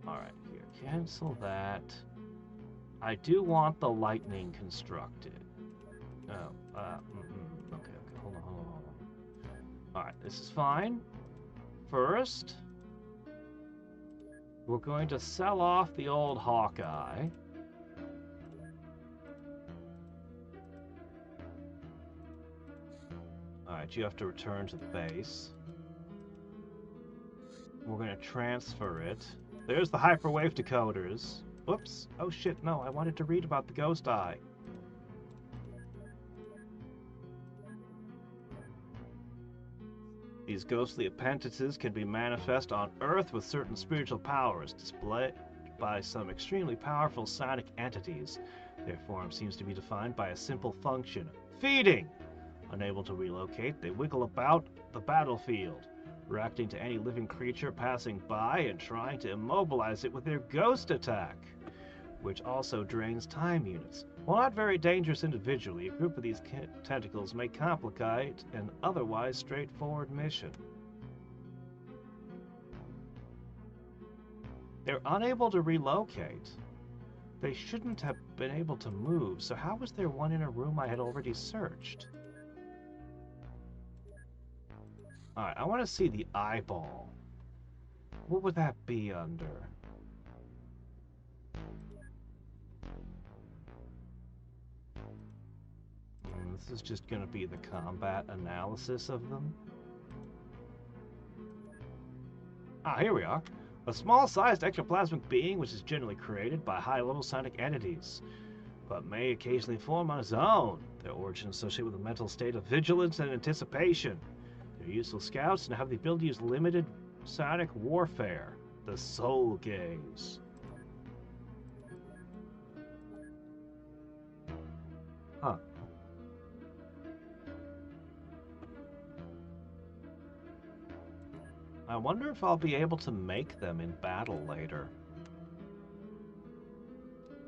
Alright, here, cancel that. I do want the lightning constructed. Oh, okay, hold on. Alright, this is fine. First, we're going to sell off the old Hawkeye. Alright, you have to return to the base. We're going to transfer it. There's the hyperwave decoders. Oops. Oh shit, no, I wanted to read about the ghost eye. These ghostly appendices can be manifest on Earth with certain spiritual powers, displayed by some extremely powerful psionic entities. Their form seems to be defined by a simple function: feeding! Unable to relocate, they wiggle about the battlefield, reacting to any living creature passing by and trying to immobilize it with their ghost attack, which also drains time units. While not very dangerous individually, a group of these tentacles may complicate an otherwise straightforward mission. They're unable to relocate. They shouldn't have been able to move, so how was there one in a room I had already searched? Alright, I want to see the eyeball. What would that be under? This is just going to be the combat analysis of them. Ah, here we are. A small-sized ectoplasmic being which is generally created by high-level psionic entities, but may occasionally form on its own. Their origin associated with a mental state of vigilance and anticipation. They're useful scouts and have the ability to use limited psionic warfare. The Soul Gaze. Huh. I wonder if I'll be able to make them in battle later.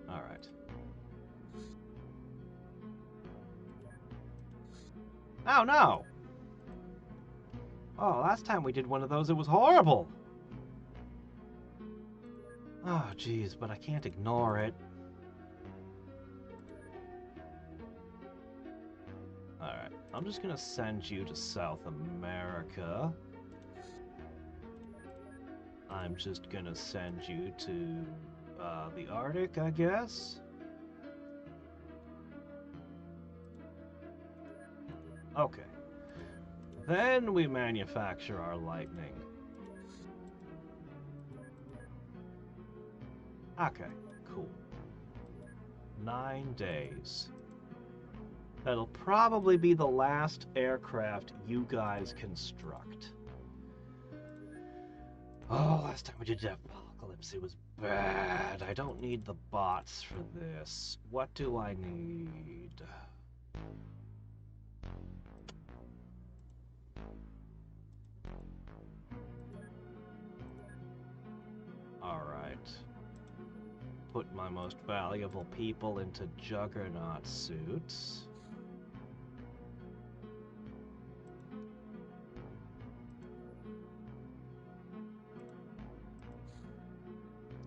Alright. Oh no! Oh, last time we did one of those, it was horrible! Oh, geez, but I can't ignore it. Alright, I'm just gonna send you to South America. I'm just gonna send you to the Arctic, I guess. Okay. Then we manufacture our lightning. Okay, cool. 9 days. That'll probably be the last aircraft you guys construct. Oh, last time we did Apocalypse, it was bad. I don't need the bots for this. What do I need? Alright. put my most valuable people into Juggernaut suits.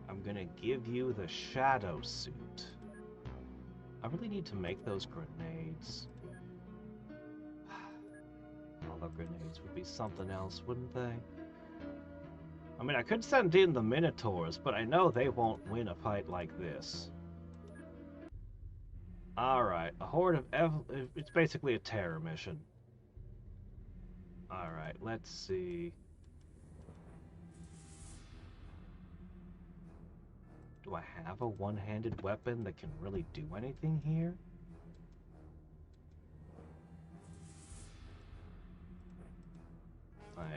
I'm gonna give you the Shadow suit. I really need to make those grenades. All the grenades would be something else, wouldn't they? I mean, I could send in the Minotaurs, but I know they won't win a fight like this. Alright, a horde of it's basically a terror mission. Alright, let's see. Do I have a one-handed weapon that can really do anything here?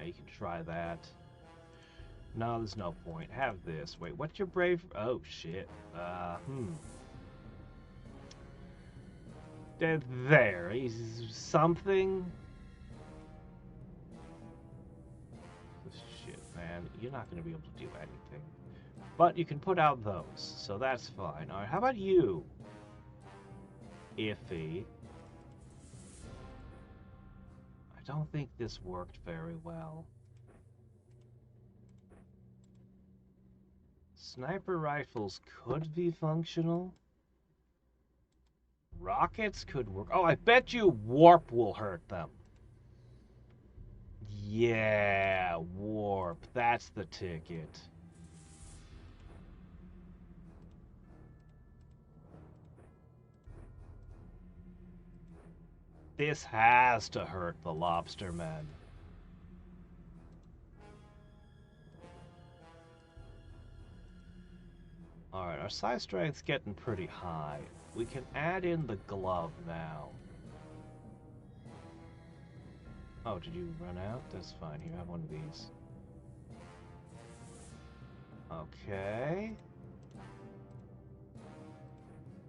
You can try that. No, there's no point. Have this. Wait, what's your brave... Oh, shit. There. He's something... Shit, man. You're not going to be able to do anything. But you can put out those, so that's fine. Alright, how about you? Iffy. I don't think this worked very well. Sniper rifles could be functional. Rockets could work. Oh, I bet you warp will hurt them. Yeah, warp. That's the ticket. This has to hurt the lobster men. Alright, our size strength's getting pretty high. We can add in the glove now. Oh, did you run out? That's fine. Here, have one of these. Okay.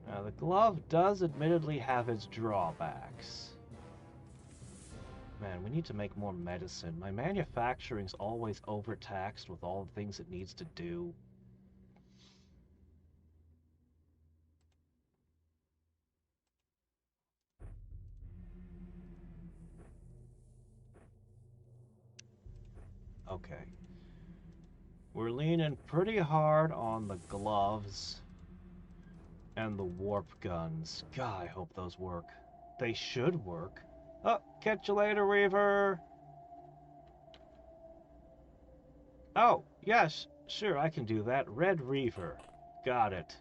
Now, the glove does admittedly have its drawbacks. Man, we need to make more medicine. My manufacturing's always overtaxed with all the things it needs to do. Okay. We're leaning pretty hard on the gloves and the warp guns. God, I hope those work. They should work. Oh, catch you later, Reaver. Oh, yes, sure, I can do that. Red Reaver. Got it.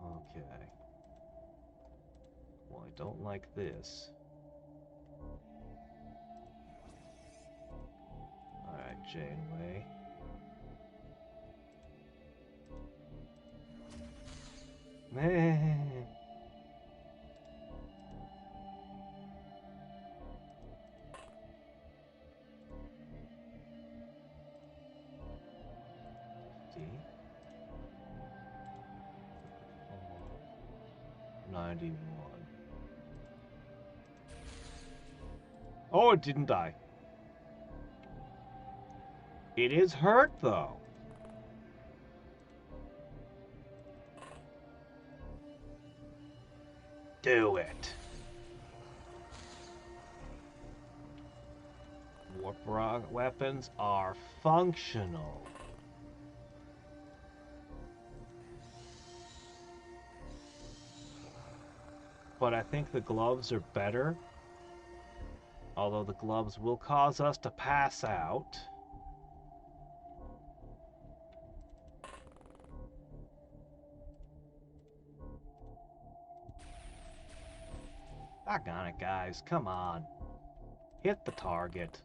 Okay. Well, I don't like this. Alright, Janeway. Meh. D. 91. Oh, it didn't die. It is hurt, though. Do it. Warp rock weapons are functional. But I think the gloves are better. Although the gloves will cause us to pass out. Doggone it, guys. Come on. Hit the target.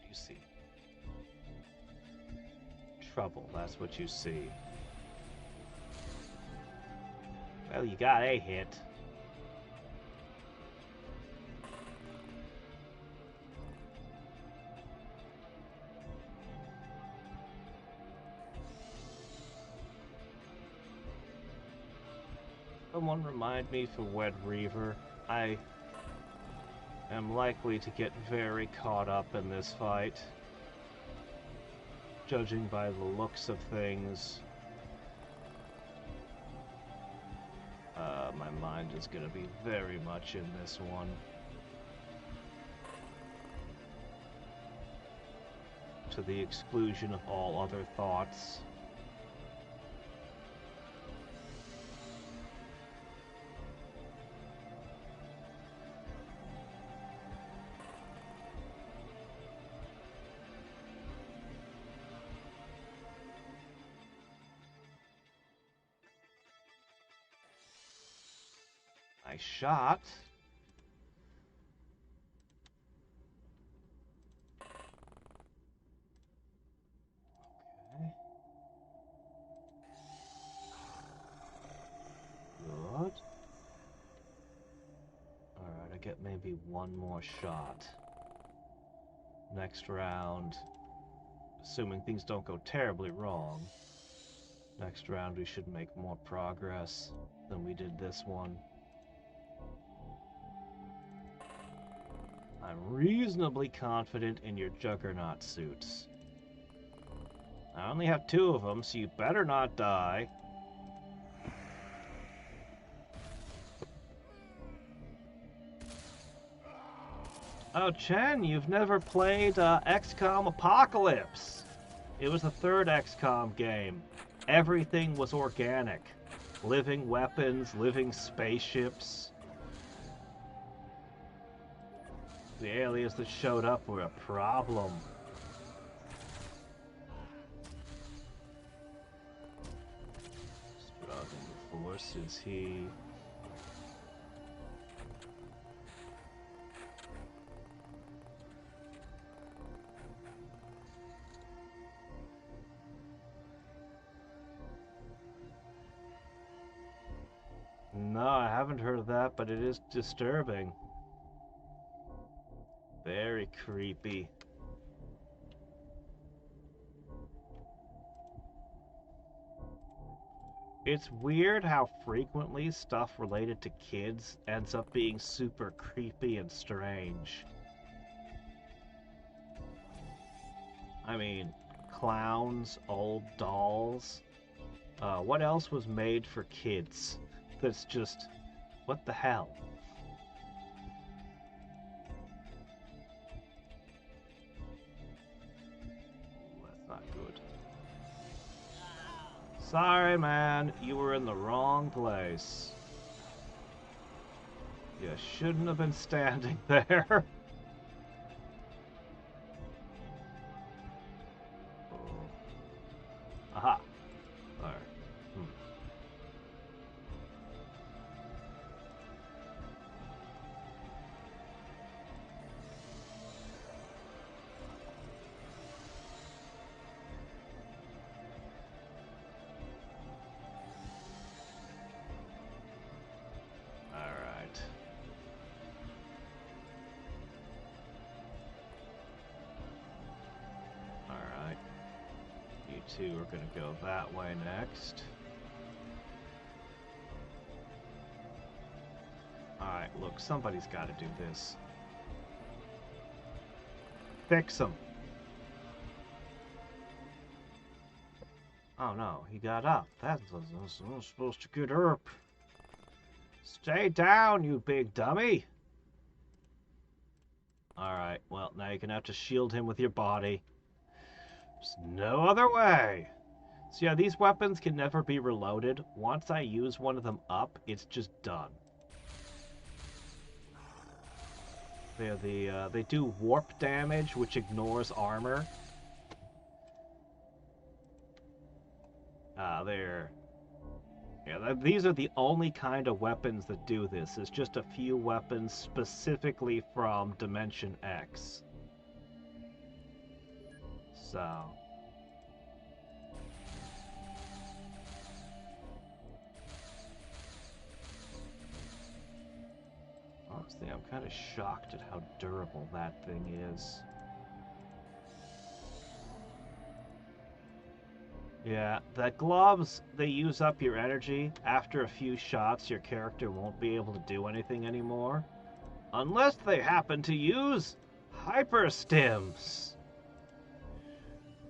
You see. Trouble, that's what you see. Well, you got a hit. Someone remind me for Wed Reaver. I am likely to get very caught up in this fight. Judging by the looks of things. My mind is going to be very much in this one. To the exclusion of all other thoughts. Nice shot. Okay. Good. Alright, I get maybe one more shot. Next round, assuming things don't go terribly wrong, next round we should make more progress than we did this one. I'm reasonably confident in your Juggernaut suits. I only have 2 of them, so you better not die. Oh, Chen, you've never played XCOM Apocalypse. It was the 3rd XCOM game. Everything was organic. Living weapons, living spaceships. The aliens that showed up were a problem. Struggling force is he. No, I haven't heard of that, but it is disturbing. Very creepy. It's weird how frequently stuff related to kids ends up being super creepy and strange. I mean, clowns, old dolls. What else was made for kids? That's just, what the hell? That's not good. Sorry, man, you were in the wrong place. You shouldn't have been standing there. Aha. There. Alright. Alright. You two are gonna go that way next. Alright, look, somebody's gotta do this. Fix him. Oh no, he got up. That wasn't supposed to get up. Stay down, you big dummy. Alright, well, now you're gonna have to shield him with your body. There's no other way. So yeah, these weapons can never be reloaded. Once I use one of them up, it's just done. They're they do warp damage, which ignores armor. These are the only kind of weapons that do this. It's just a few weapons specifically from Dimension X. So. Honestly, I'm kind of shocked at how durable that thing is. Yeah, the gloves, they use up your energy. After a few shots, your character won't be able to do anything anymore. Unless they happen to use hyper stims.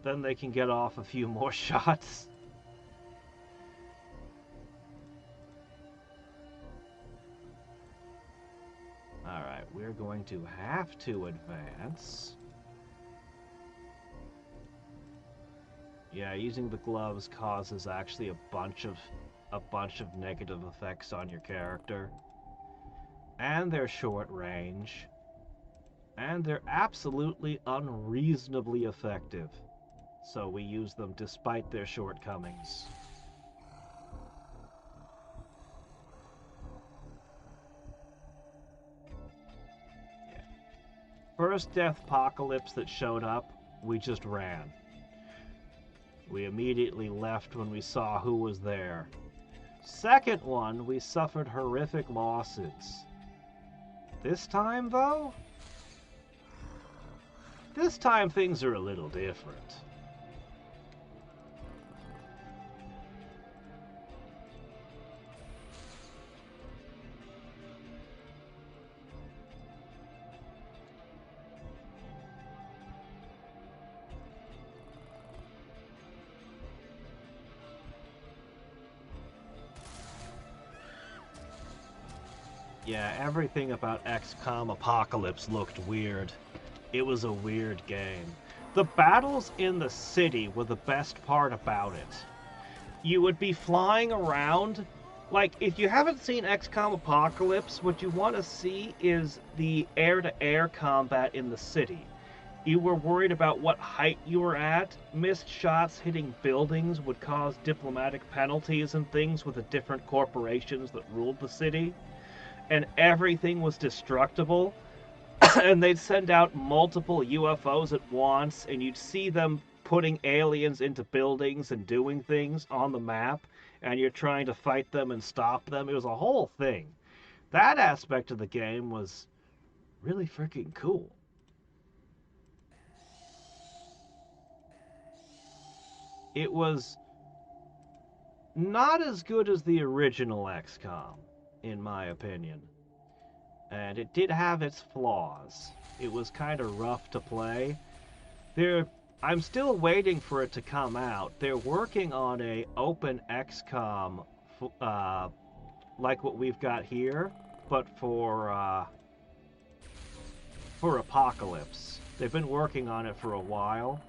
Then they can get off a few more shots. Alright, we're going to have to advance. Yeah, using the gloves causes actually a bunch of negative effects on your character. And they're short range. And they're absolutely unreasonably effective. So we use them despite their shortcomings. Yeah. First Death Apocalypse that showed up, we just ran. We immediately left when we saw who was there. Second one, we suffered horrific losses. This time, though? This time things are a little different. Yeah, everything about XCOM Apocalypse looked weird. It was a weird game. The battles in the city were the best part about it. You would be flying around. Like, if you haven't seen XCOM Apocalypse, what you want to see is the air-to-air combat in the city. You were worried about what height you were at. Missed shots hitting buildings would cause diplomatic penalties and things with the different corporations that ruled the city. And everything was destructible. And they'd send out multiple UFOs at once, and you'd see them putting aliens into buildings and doing things on the map, and you're trying to fight them and stop them. It was a whole thing. That aspect of the game was really freaking cool. It was not as good as the original XCOM, in my opinion. And it did have its flaws. It was kind of rough to play. I'm still waiting for it to come out. They're working on a open XCOM, like what we've got here, but for Apocalypse. They've been working on it for a while.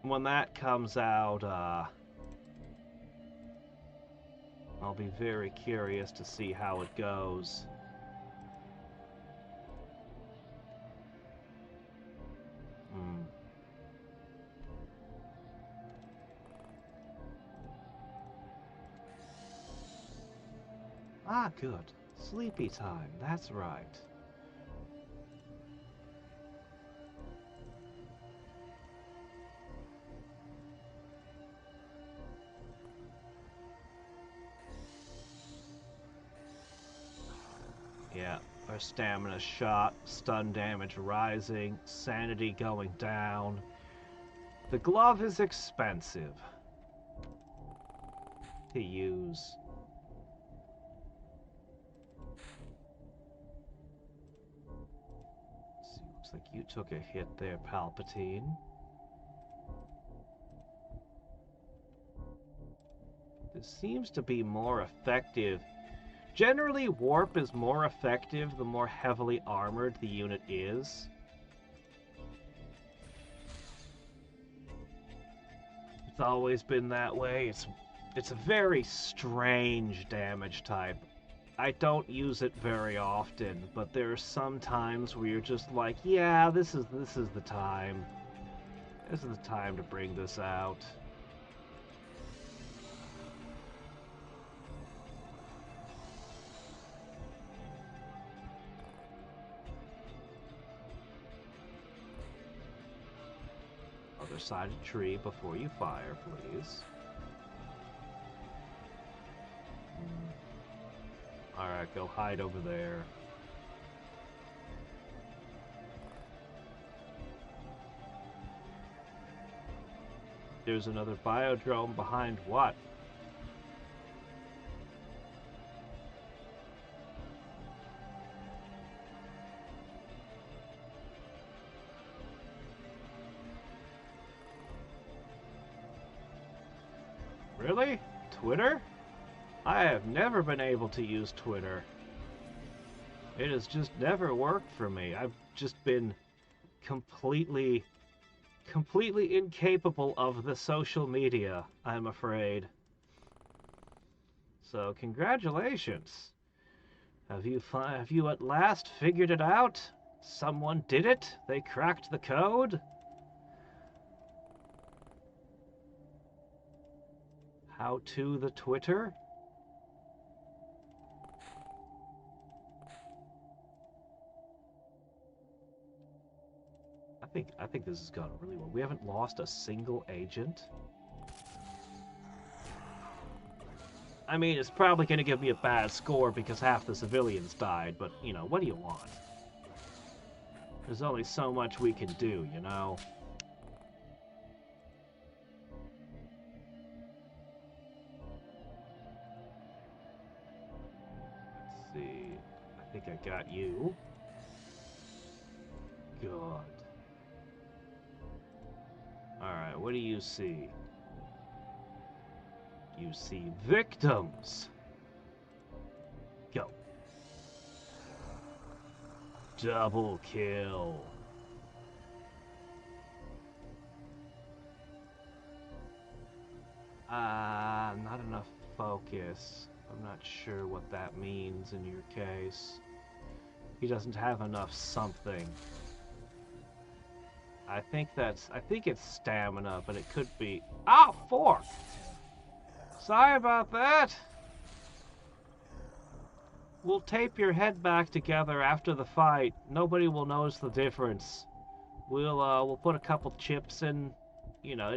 When that comes out, I'll be very curious to see how it goes. Ah, good. Sleepy time, that's right. Yeah, our stamina shot, stun damage rising, sanity going down. The glove is expensive to use. Looks like you took a hit there, Palpatine. This seems to be more effective. Generally, warp is more effective the more heavily armored the unit is. It's always been that way. It's a very strange damage type. I don't use it very often, but there are some times where you're just like, yeah, this is the time. This is the time to bring this out. Other side of tree before you fire, please. Alright, go hide over there. There's another biodrome behind what? Really? Twitter? I have never been able to use Twitter. It has just never worked for me. I've just been completely incapable of the social media, I'm afraid. So, congratulations. Have you at last figured it out? Someone did it? They cracked the code? How to the Twitter? I think this has gone really well. We haven't lost a single agent. I mean, it's probably going to give me a bad score because half the civilians died, but, you know, what do you want? There's only so much we can do, you know? Let's see. I think I got you. Good. Alright, what do you see? You see victims. Go. Double kill. Not enough focus. I'm not sure what that means in your case. He doesn't have enough something. I think it's stamina, but it could be... Oh, fork! Sorry about that. We'll tape your head back together after the fight. Nobody will notice the difference. We'll put a couple chips in. You know,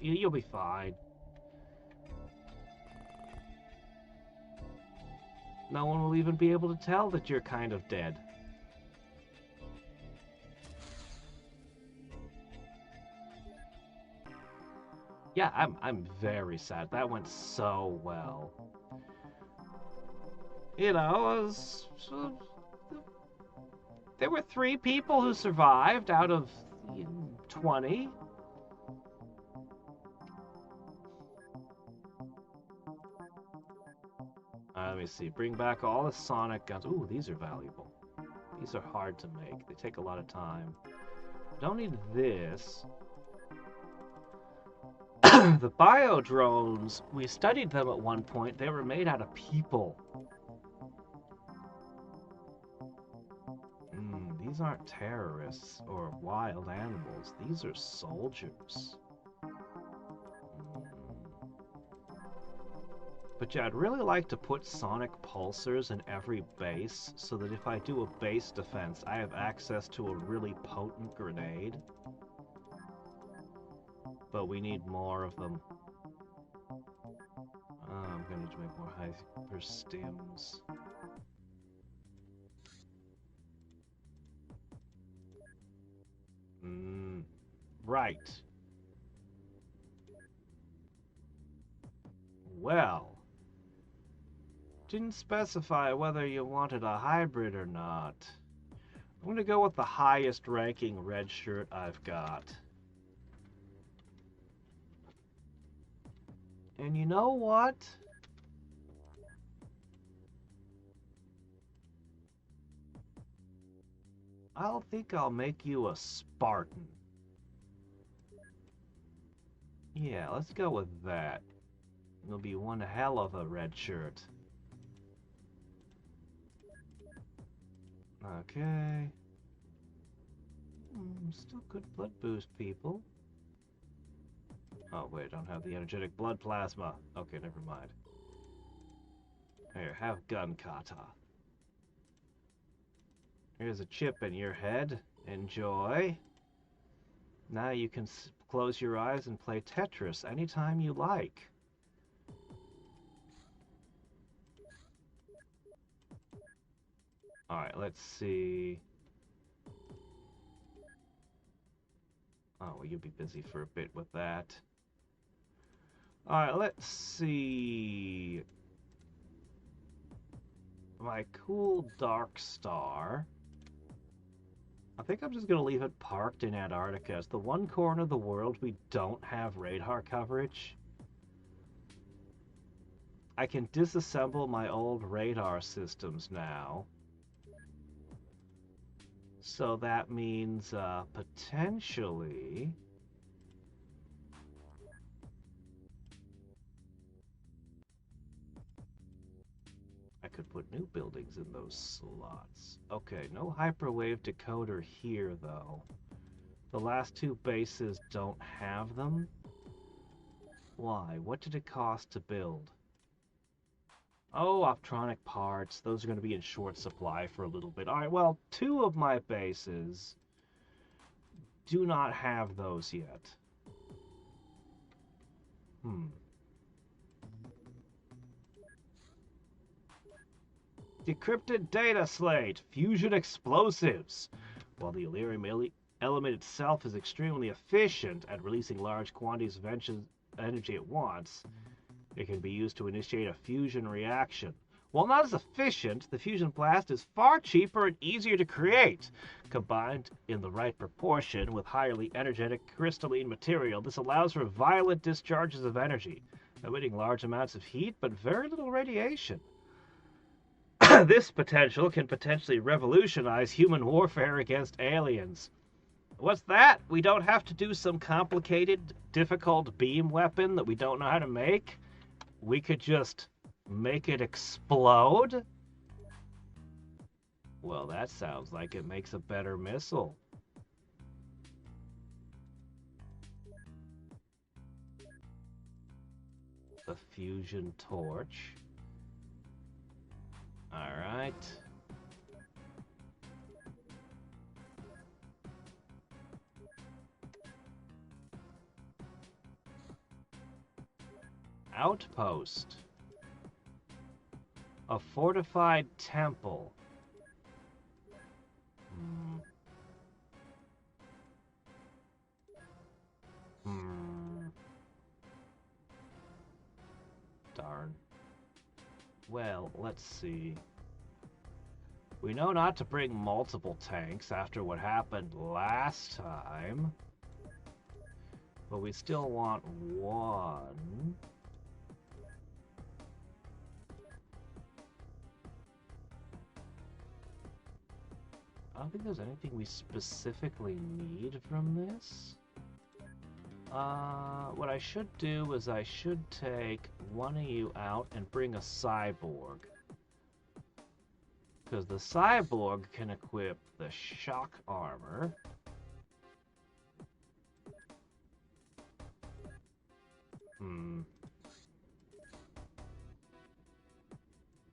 you'll be fine. No one will even be able to tell that you're kind of dead. Yeah, I'm very sad. That went so well. You know, there were 3 people who survived out of 20. Let me see. Bring back all the sonic guns. Ooh, these are valuable. These are hard to make. They take a lot of time. Don't need this. The biodrones, we studied them at one point. They were made out of people. These aren't terrorists or wild animals. These are soldiers. But yeah, I'd really like to put sonic pulsars in every base so that if I do a base defense, I have access to a really potent grenade. But we need more of them. I'm going to make more hyper stims. Right. Well, didn't specify whether you wanted a hybrid or not. I'm going to go with the highest ranking red shirt I've got. And you know what? I'll make you a Spartan. Yeah, let's go with that. You'll be one hell of a red shirt. Okay. Still good blood boost, people. Oh, wait, I don't have the energetic blood plasma. Okay, never mind. Here, have gun kata. Here's a chip in your head. Enjoy. Now you can close your eyes and play Tetris anytime you like. Alright, let's see. Oh, well, you'll be busy for a bit with that. Alright, let's see. My cool Dark Star. I think I'm just going to leave it parked in Antarctica. It's the one corner of the world we don't have radar coverage. I can disassemble my old radar systems now. So that means potentially I could put new buildings in those slots. Okay, no hyperwave decoder here though. The last two bases don't have them. Why? What did it cost to build? Oh, optronic parts. Those are going to be in short supply for a little bit. Alright, well, two of my bases do not have those yet. Decrypted data slate. Fusion explosives. While the Illyrium element itself is extremely efficient at releasing large quantities of energy at once, it can be used to initiate a fusion reaction. While not as efficient, the fusion blast is far cheaper and easier to create. Combined in the right proportion with highly energetic crystalline material, this allows for violent discharges of energy, emitting large amounts of heat but very little radiation. This potential can potentially revolutionize human warfare against aliens. What's that? We don't have to do some complicated, difficult beam weapon that we don't know how to make? We could just make it explode? Well, that sounds like it makes a better missile. The fusion torch. Alright. Outpost. A fortified temple. Darn. Well, let's see. We know not to bring multiple tanks after what happened last time. But we still want one. I don't think there's anything we specifically need from this. What I should do is I should take one of you out and bring a cyborg. Because the cyborg can equip the shock armor.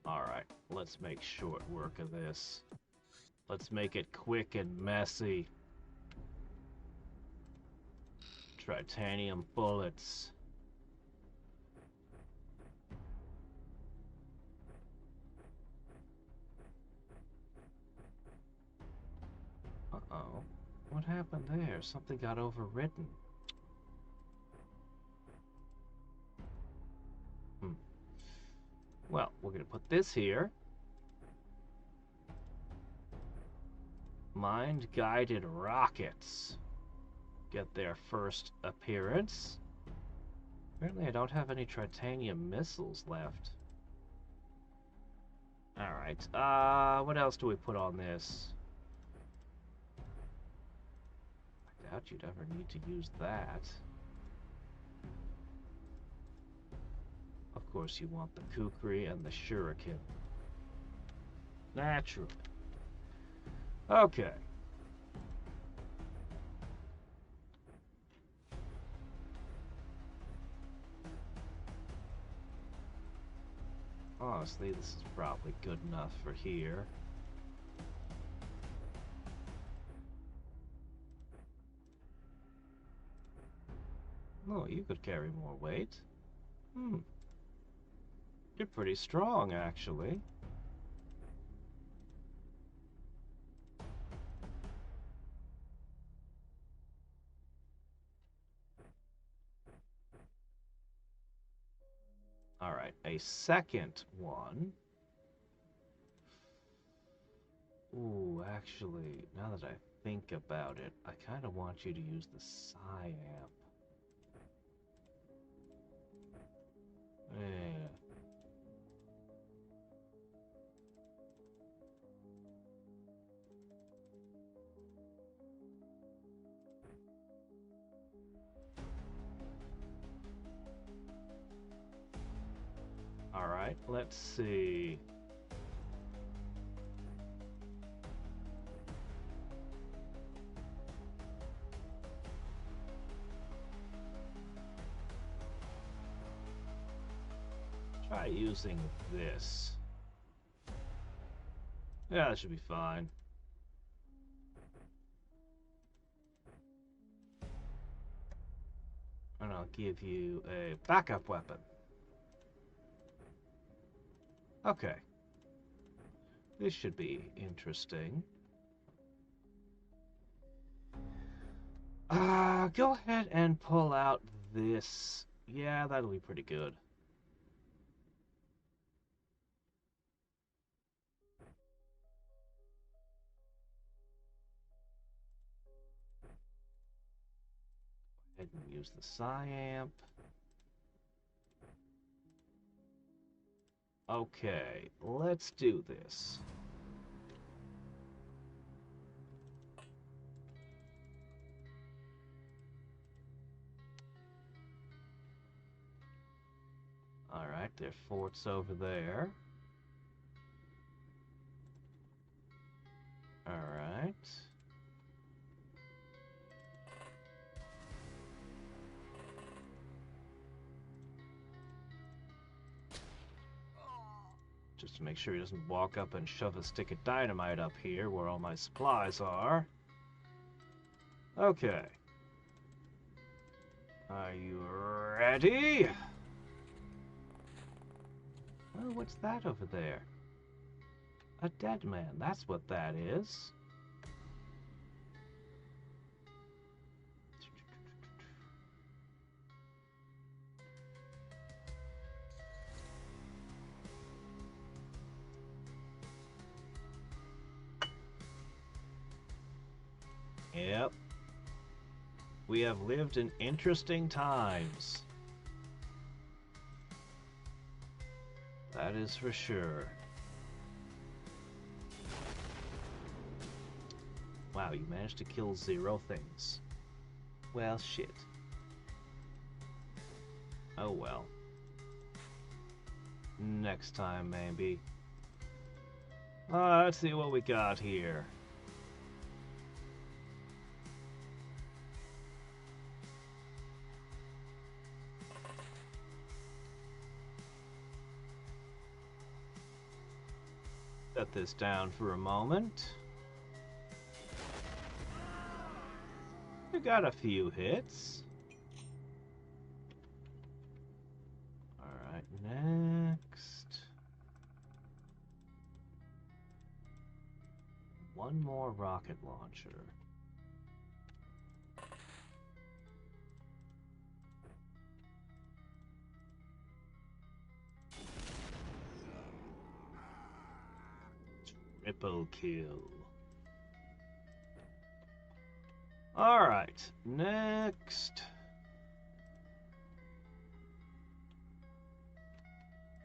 Alright, let's make short work of this. Let's make it quick and messy. Titanium bullets. Uh-oh. What happened there? Something got overwritten. Well, we're going to put this here. Mind-guided rockets get their first appearance. Apparently I don't have any titanium missiles left. Alright, what else do we put on this? I doubt you'd ever need to use that. Of course you want the kukri and the shuriken. Naturally. Okay. Honestly, this is probably good enough for here. Oh, you could carry more weight. You're pretty strong, actually. Alright, a second one. Ooh, actually, now that I think about it, I kind of want you to use the Psyamp. Yeah. Alright, let's see. Try using this. Yeah, that should be fine. And I'll give you a backup weapon. Okay. This should be interesting. Go ahead and pull out this. Yeah, that'll be pretty good. Go ahead and use the Psyamp. Okay, let's do this. Alright, their fort's over there. Alright. Just to make sure he doesn't walk up and shove a stick of dynamite up here where all my supplies are. Okay. Are you ready? Oh, what's that over there? A dead man, that's what that is. Yep. We have lived in interesting times. That is for sure. Wow, you managed to kill 0 things. Well, shit. Oh well. Next time, maybe. Let's see what we got here. Set this down for a moment. We got a few hits. Alright, next. One more rocket launcher. Triple kill. Alright, next.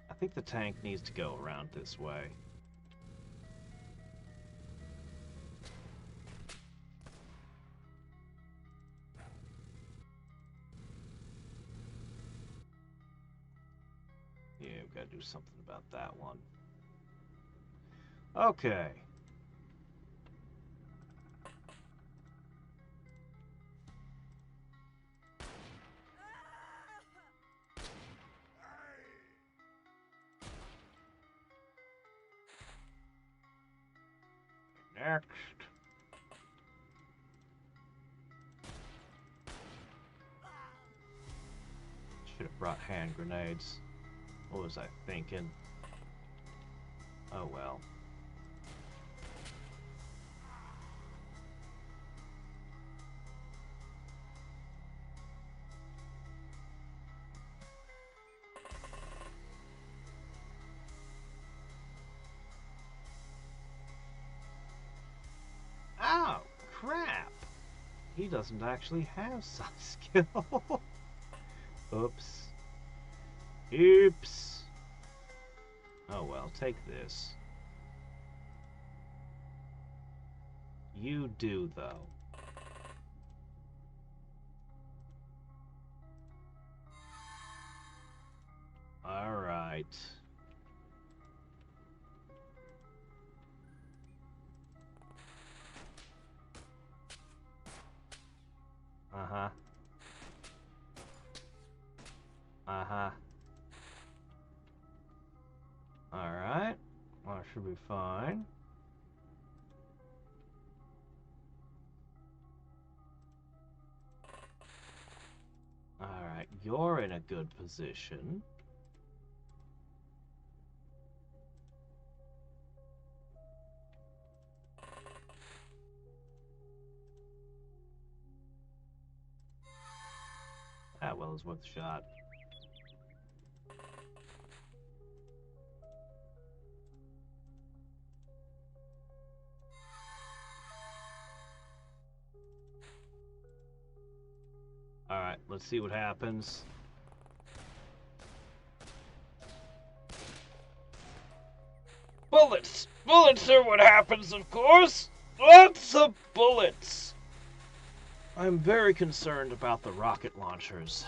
I think the tank needs to go around this way. Yeah, we've got to do something about that one. Okay. Next. Should have brought hand grenades. What was I thinking? Oh well. He doesn't actually have some skill. Oops. Oops. Oh well, take this. You do, though. Alright. Uh-huh. Uh-huh. Alright. Well, should be fine. Alright, you're in a good position. That well is worth a shot. Alright, let's see what happens. Bullets! Bullets are what happens, of course! Lots of bullets! I'm very concerned about the rocket launchers.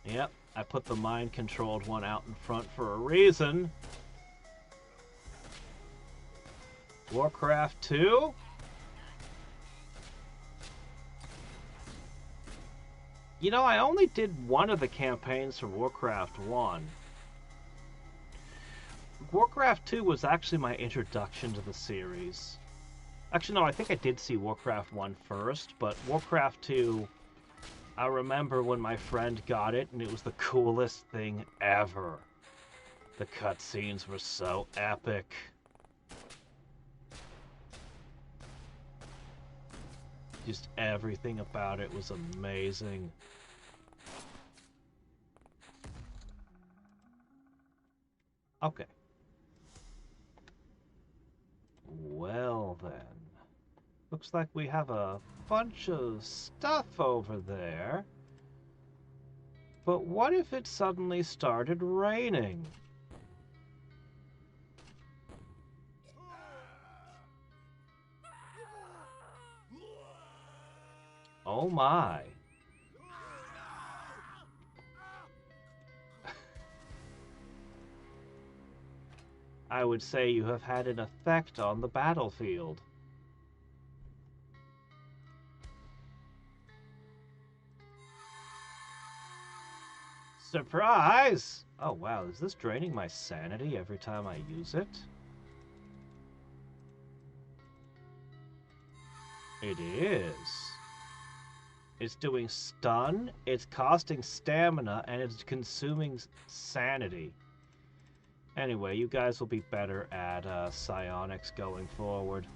Yep, I put the mind-controlled one out in front for a reason. Warcraft 2? You know, I only did one of the campaigns for Warcraft 1. Warcraft 2 was actually my introduction to the series. Actually, no, I think I did see Warcraft 1 first, but Warcraft 2, I remember when my friend got it, and it was the coolest thing ever. The cutscenes were so epic. Just everything about it was amazing. Okay. Well then. Looks like we have a bunch of stuff over there. But what if it suddenly started raining? Oh my. I would say you have had an effect on the battlefield. Surprise! Oh wow, is this draining my sanity every time I use it? It is. It's doing stun, it's costing stamina, and it's consuming sanity. Anyway, you guys will be better at psionics going forward.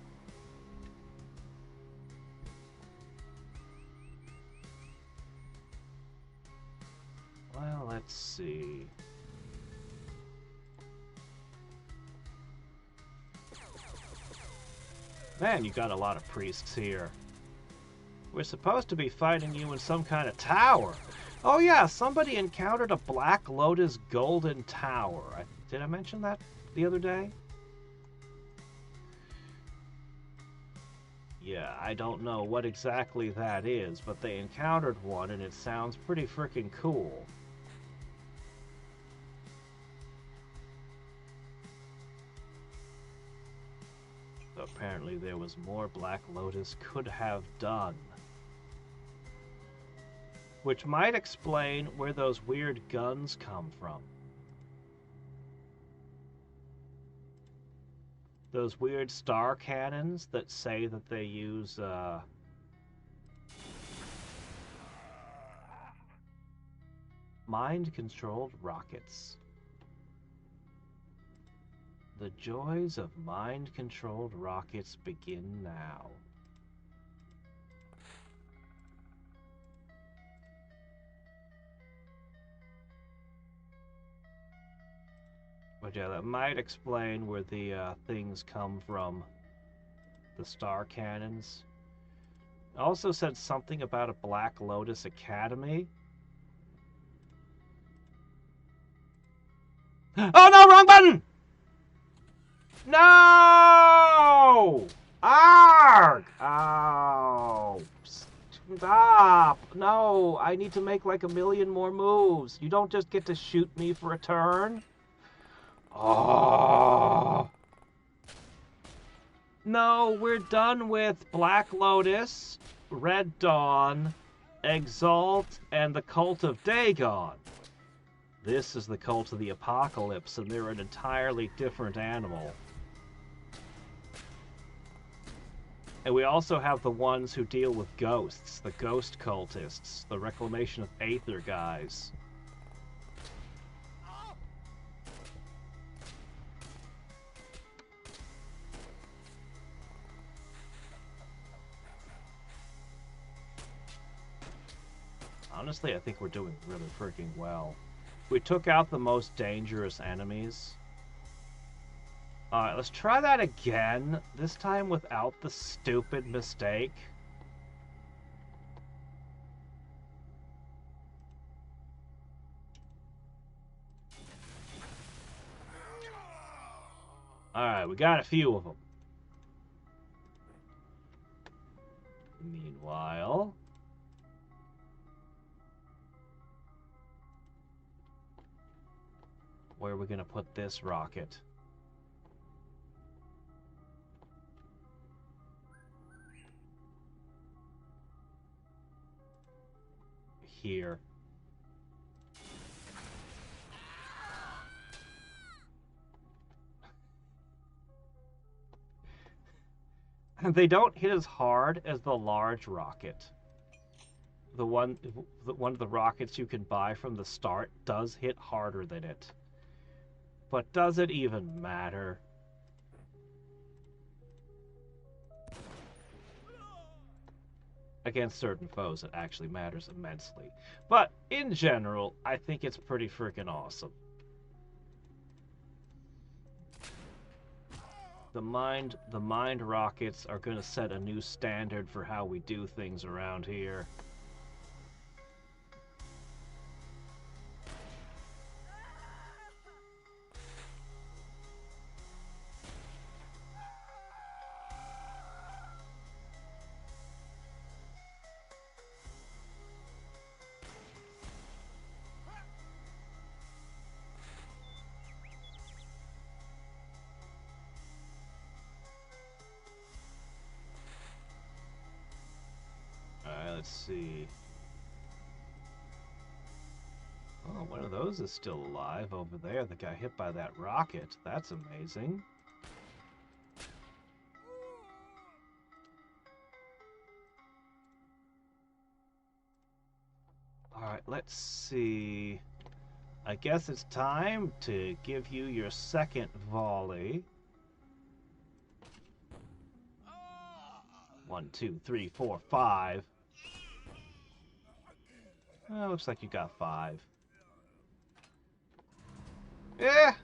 Well, let's see. Man, you got a lot of priests here. We're supposed to be fighting you in some kind of tower. Oh yeah, somebody encountered a Black Lotus golden tower. Did I mention that the other day? Yeah, I don't know what exactly that is, but they encountered one and it sounds pretty freaking cool. So apparently there was more Black Lotus could have done. Which might explain where those weird guns come from. Those weird star cannons that say that they use, mind-controlled rockets. The joys of mind-controlled rockets begin now. But yeah, that might explain where the things come from the star cannons. It also said something about a Black Lotus Academy. Oh no, wrong button! No! Argh! Oh. Stop! No, I need to make like 1,000,000 more moves. You don't just get to shoot me for a turn. Oh. No, we're done with Black Lotus, Red Dawn, Exalt, and the Cult of Dagon. This is the Cult of the Apocalypse, and they're an entirely different animal. And we also have the ones who deal with ghosts, the ghost cultists, the Reclamation of Aether guys. Honestly, I think we're doing really freaking well. We took out the most dangerous enemies. Alright, let's try that again. This time without the stupid mistake. Alright, we got a few of them. Meanwhile... where are we gonna put this rocket? Here. They don't hit as hard as the large rocket. One of the rockets you can buy from the start does hit harder than it. But does it even matter? Against certain foes, it actually matters immensely. But in general, I think it's pretty freaking awesome. The mind rockets are going to set a new standard for how we do things around here. Let's see. Oh, one of those is still alive over there that got hit by that rocket. That's amazing. Alright, let's see. I guess it's time to give you your second volley. 1, 2, 3, 4, 5. Oh, looks like you got 5. Yeah!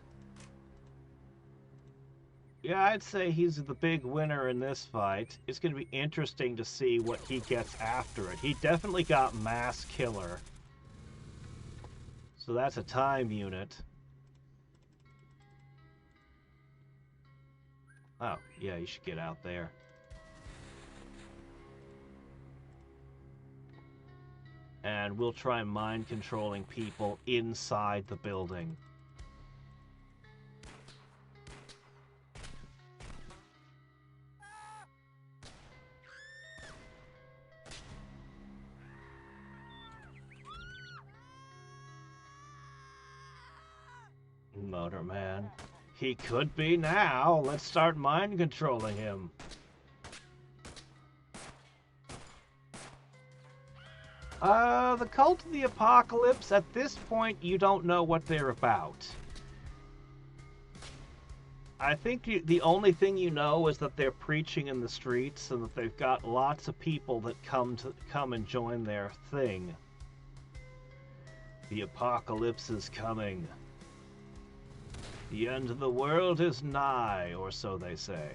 Yeah, I'd say he's the big winner in this fight. It's going to be interesting to see what he gets after it. He definitely got Mass Killer. So that's a time unit. Oh, yeah, you should get out there. And we'll try mind controlling people inside the building. Motorman. He could be now. Let's start mind controlling him. The Cult of the Apocalypse, at this point, you don't know what they're about. I think the only thing you know is that they're preaching in the streets and that they've got lots of people that come and join their thing. The apocalypse is coming. The end of the world is nigh, or so they say.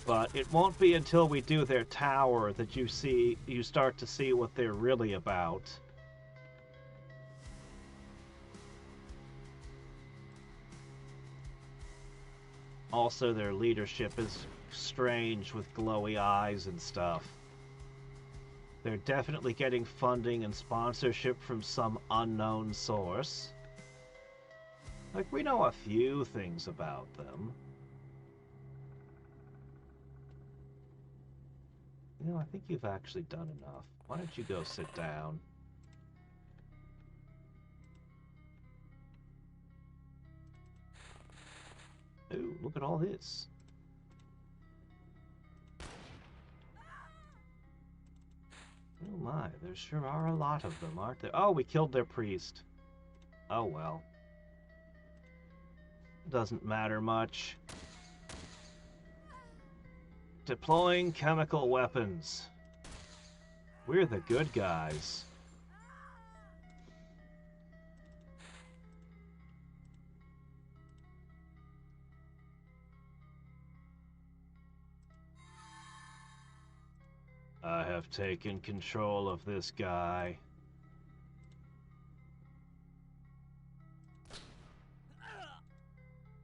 But it won't be until we do their tower that you start to see what they're really about. Also, their leadership is strange with glowy eyes and stuff. They're definitely getting funding and sponsorship from some unknown source. Like, we know a few things about them. You know, I think you've actually done enough. Why don't you go sit down? Ooh, look at all this. Oh my, there sure are a lot of them, aren't there? Oh, we killed their priest. Oh well. Doesn't matter much. Deploying chemical weapons. We're the good guys. I have taken control of this guy.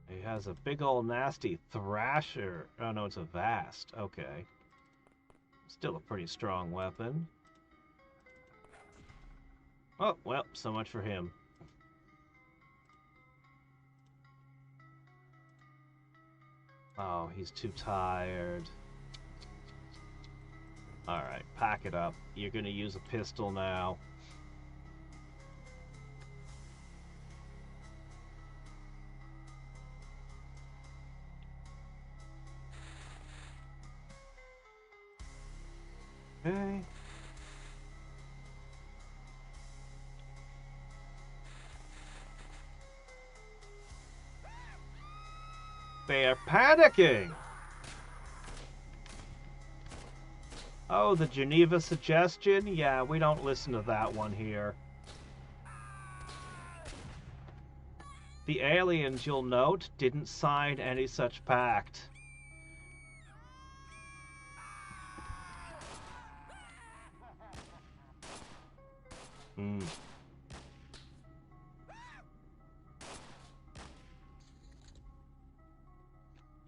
He has a big old nasty thrasher. Oh no, it's a vast. Okay. Still a pretty strong weapon. Oh, well, so much for him. Oh, he's too tired. Alright, pack it up. You're gonna use a pistol now. Okay. They are panicking! Oh, the Geneva suggestion? Yeah, we don't listen to that one here. The aliens, you'll note, didn't sign any such pact.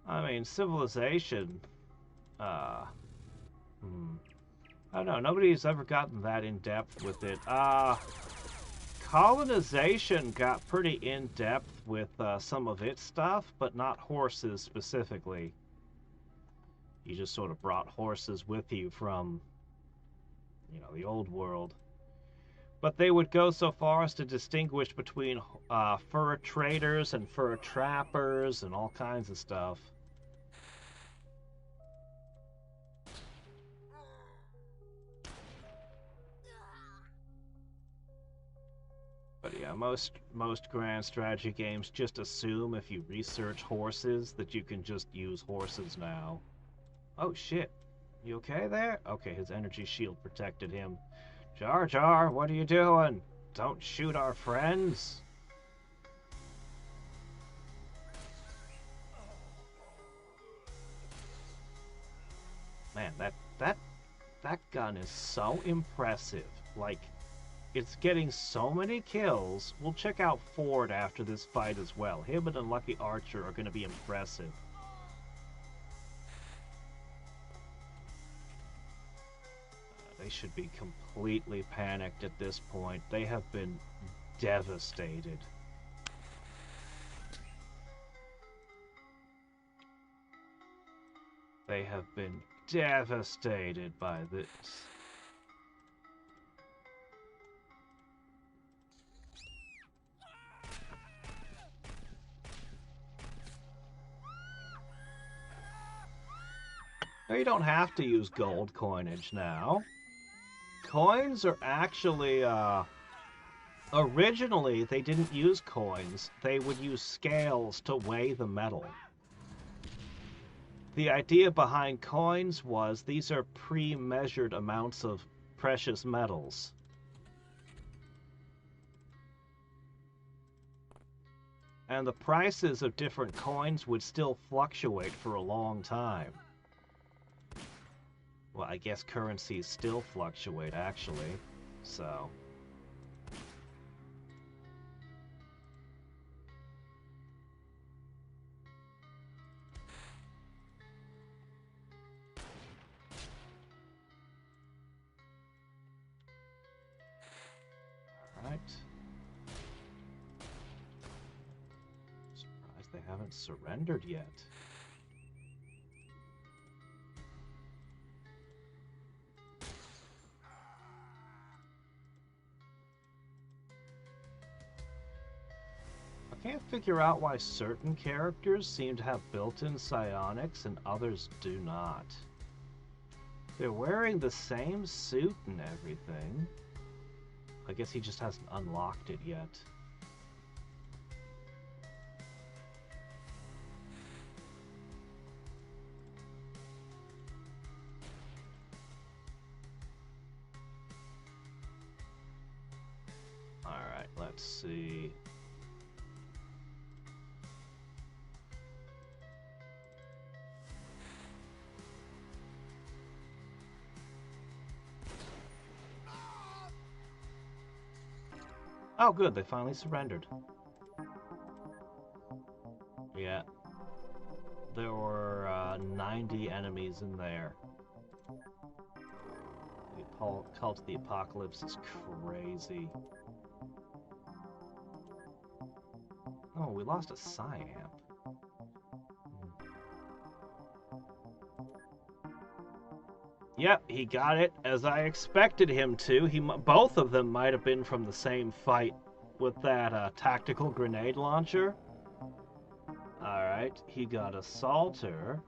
I mean, civilization, I don't know, nobody's ever gotten that in-depth with it. Colonization got pretty in-depth with some of its stuff, but not horses specifically. You just sort of brought horses with you from, you know, the old world. But they would go so far as to distinguish between fur traders and fur trappers and all kinds of stuff. But yeah, most grand strategy games just assume if you research horses that you can just use horses now. Oh shit. You okay there? Okay, his energy shield protected him. Jar Jar, what are you doing? Don't shoot our friends. Man, that gun is so impressive. Like, it's getting so many kills. We'll check out Ford after this fight as well. Him and Unlucky Archer are going to be impressive. They should be completely panicked at this point. They have been devastated. They have been devastated by this. No, you don't have to use gold coinage now. Coins are actually, originally they didn't use coins. They would use scales to weigh the metal. The idea behind coins was these are pre-measured amounts of precious metals. And the prices of different coins would still fluctuate for a long time. Well, I guess currencies still fluctuate, actually. So... Alright. Surprised they haven't surrendered yet. I can't figure out why certain characters seem to have built-in psionics and others do not. They're wearing the same suit and everything. I guess he just hasn't unlocked it yet. Alright, let's see. Oh, good, they finally surrendered. Yeah. There were 90 enemies in there. The Cult of the Apocalypse is crazy. Oh, we lost a Psyamp. Yep, he got it as I expected him to. Both of them might have been from the same fight with that tactical grenade launcher. Alright, he got Assaulter.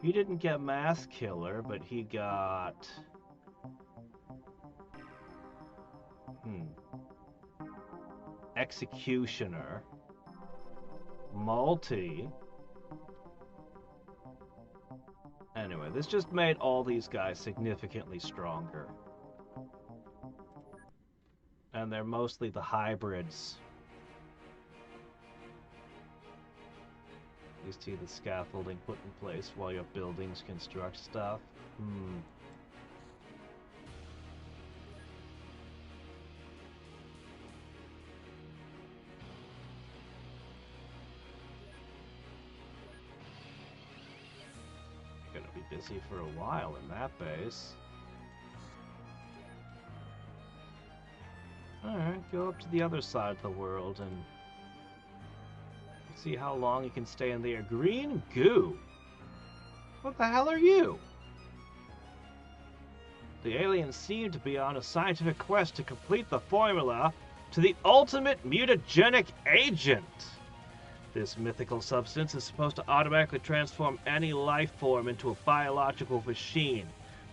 He didn't get Mass Killer, but he got... Executioner. Multi. Anyway, this just made all these guys significantly stronger. And they're mostly the hybrids. You see the scaffolding put in place while your buildings construct stuff. Gonna be busy for a while in that base. Alright, go up to the other side of the world and see how long you can stay in there. Green goo! What the hell are you? The aliens seem to be on a scientific quest to complete the formula to the ultimate mutagenic agent. This mythical substance is supposed to automatically transform any life form into a biological machine,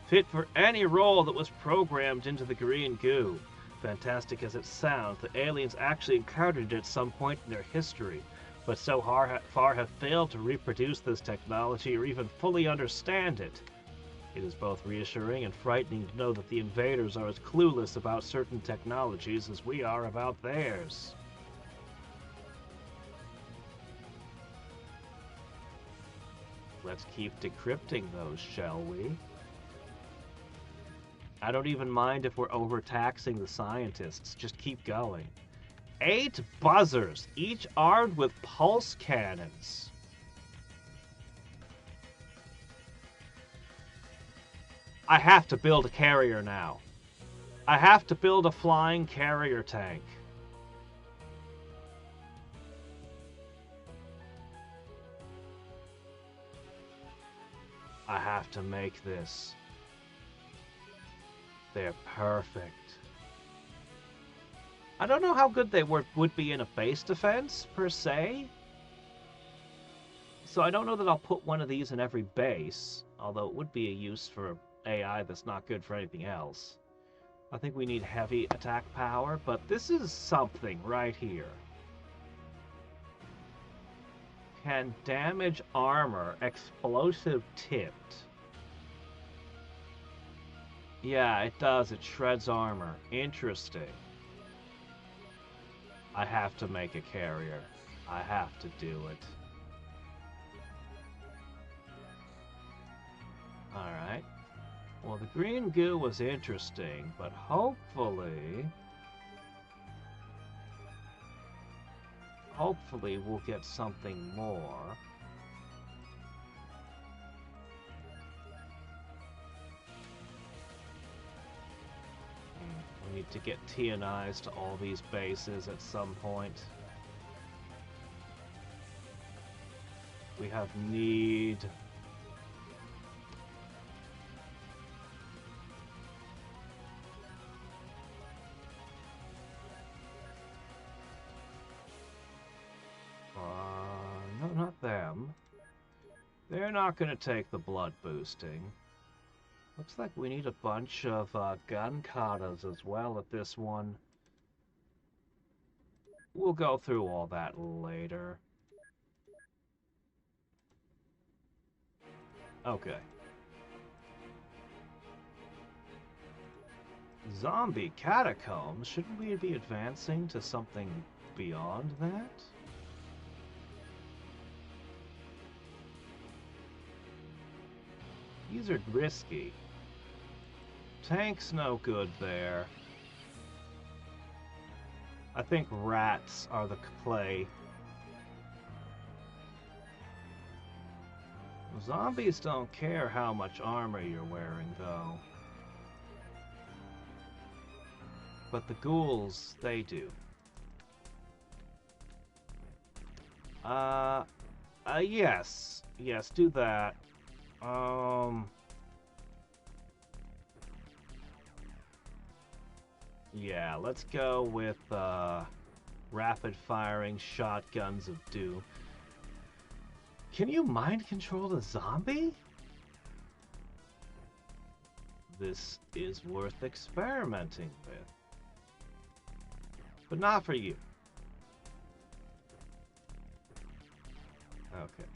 fit for any role that was programmed into the green goo. Fantastic as it sounds, the aliens actually encountered it at some point in their history, but so far have failed to reproduce this technology or even fully understand it. It is both reassuring and frightening to know that the invaders are as clueless about certain technologies as we are about theirs. Let's keep decrypting those, shall we? I don't even mind if we're overtaxing the scientists. Just keep going. 8 buzzers, each armed with pulse cannons. I have to build a carrier now. I have to build a flying carrier tank. I have to make this. They're perfect. I don't know how good they would be in a base defense, per se. So I don't know that I'll put one of these in every base, although it would be a use for AI that's not good for anything else. I think we need heavy attack power, but this is something right here. Can damage armor, explosive tipped. Yeah, it does. It shreds armor. Interesting. I have to make a carrier. I have to do it. Alright. Well, the green goo was interesting, but hopefully we'll get something more. We need to get TNIs to all these bases at some point. We have need. No, not them. They're not going to take the blood boosting. Looks like we need a bunch of gun katas as well at this one. We'll go through all that later. Okay. Zombie catacombs? Shouldn't we be advancing to something beyond that? These are risky. Tank's no good there. I think rats are the play. Zombies don't care how much armor you're wearing, though. But the ghouls, they do. Yes. Yes, do that. Yeah, let's go with, rapid-firing shotguns of doom. Can you mind control a zombie? This is worth experimenting with. But not for you. Okay.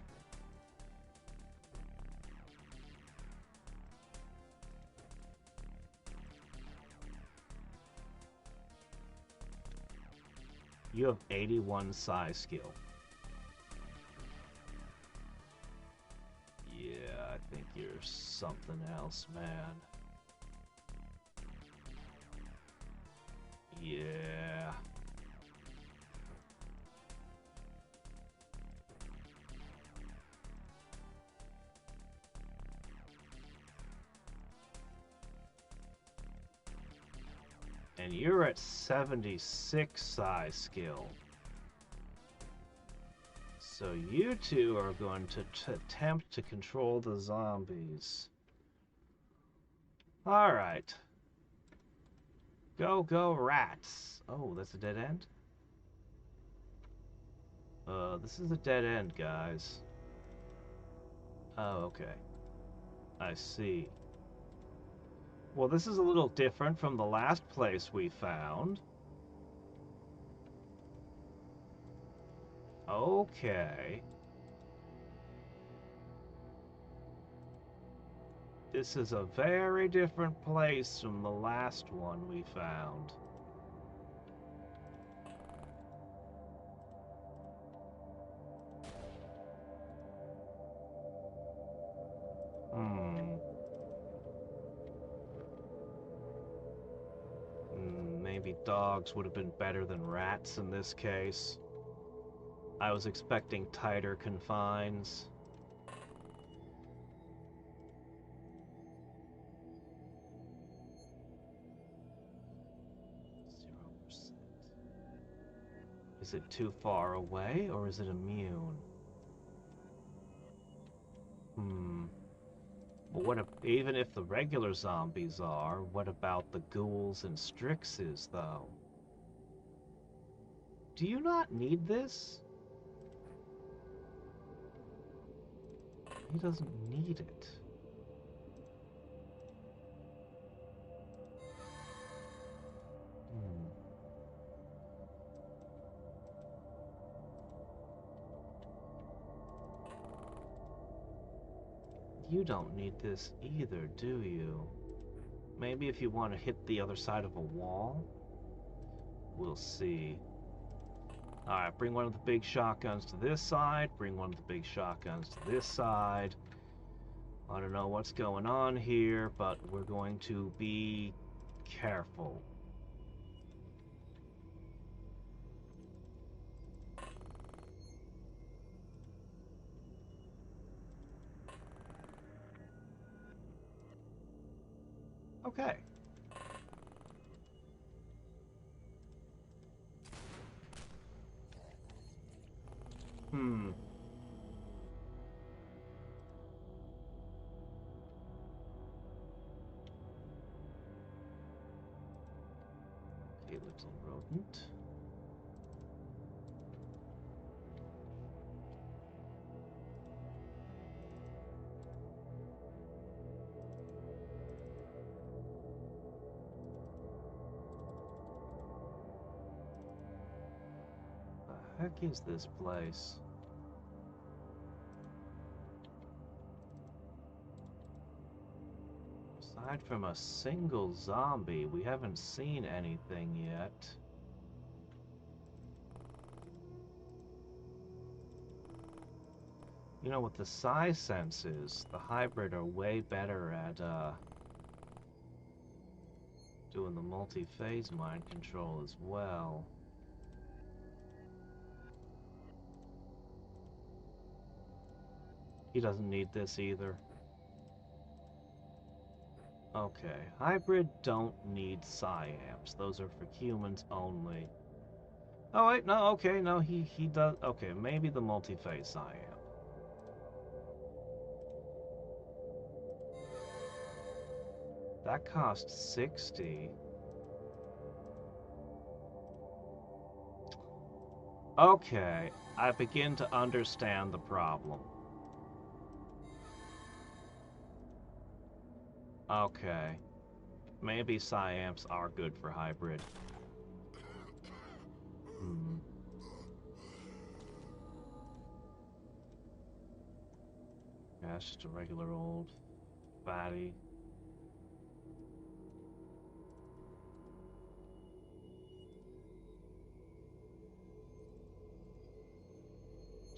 You have 81 psi skill. Yeah, I think you're something else, man. Yeah. And you're at 76 psi skill. So you two are going to attempt to control the zombies. Alright. Go, go, rats. Oh, that's a dead end? This is a dead end, guys. Oh, okay. I see. Well, this is a little different from the last place we found. Okay. This is a very different place from the last one we found. Maybe dogs would have been better than rats in this case. I was expecting tighter confines. Is it too far away, or is it immune? But what if, even if the regular zombies are, what about the ghouls and Strixes, though? Do you not need this? He doesn't need it. You don't need this either, do you? Maybe if you want to hit the other side of a wall? We'll see. Alright, bring one of the big shotguns to this side, bring one of the big shotguns to this side. I don't know what's going on here, but we're going to be careful. Okay. A little rodent. The heck is this place? Aside from a single zombie, we haven't seen anything yet. You know, with the psi senses, the hybrid are way better at doing the multi-phase mind control as well. He doesn't need this either. Okay, hybrid don't need psi-amps. Those are for humans only. Oh wait, no, okay, no, he does. Okay, maybe the multi-phase psi-amp. That costs 60. Okay, I begin to understand the problem. Okay, maybe psi-amps are good for hybrid. Yeah, it's just a regular old fatty.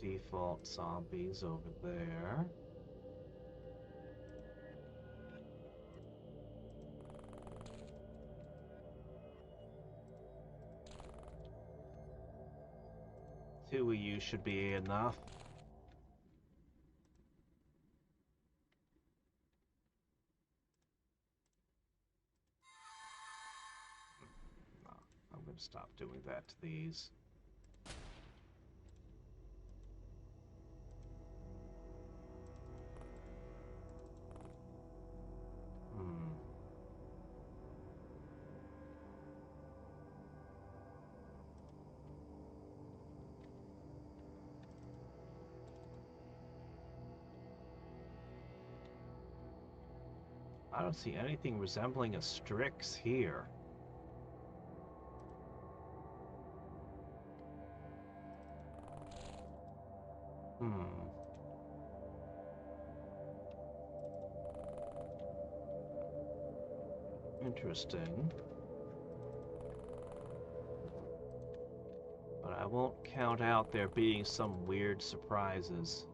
Default zombies over there. Two of you should be enough. No, I'm gonna stop doing that to these. I don't see anything resembling a Strix here. Interesting. But I won't count out there being some weird surprises.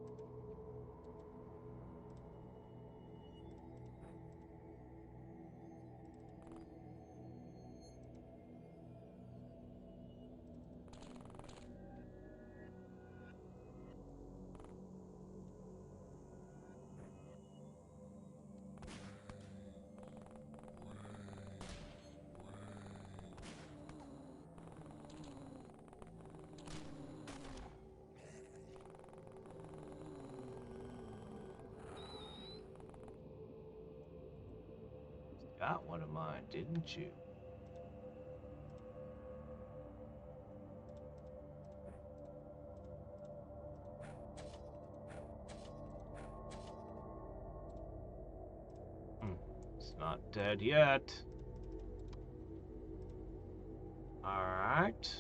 Got one of mine, didn't you? It's not dead yet. Alright.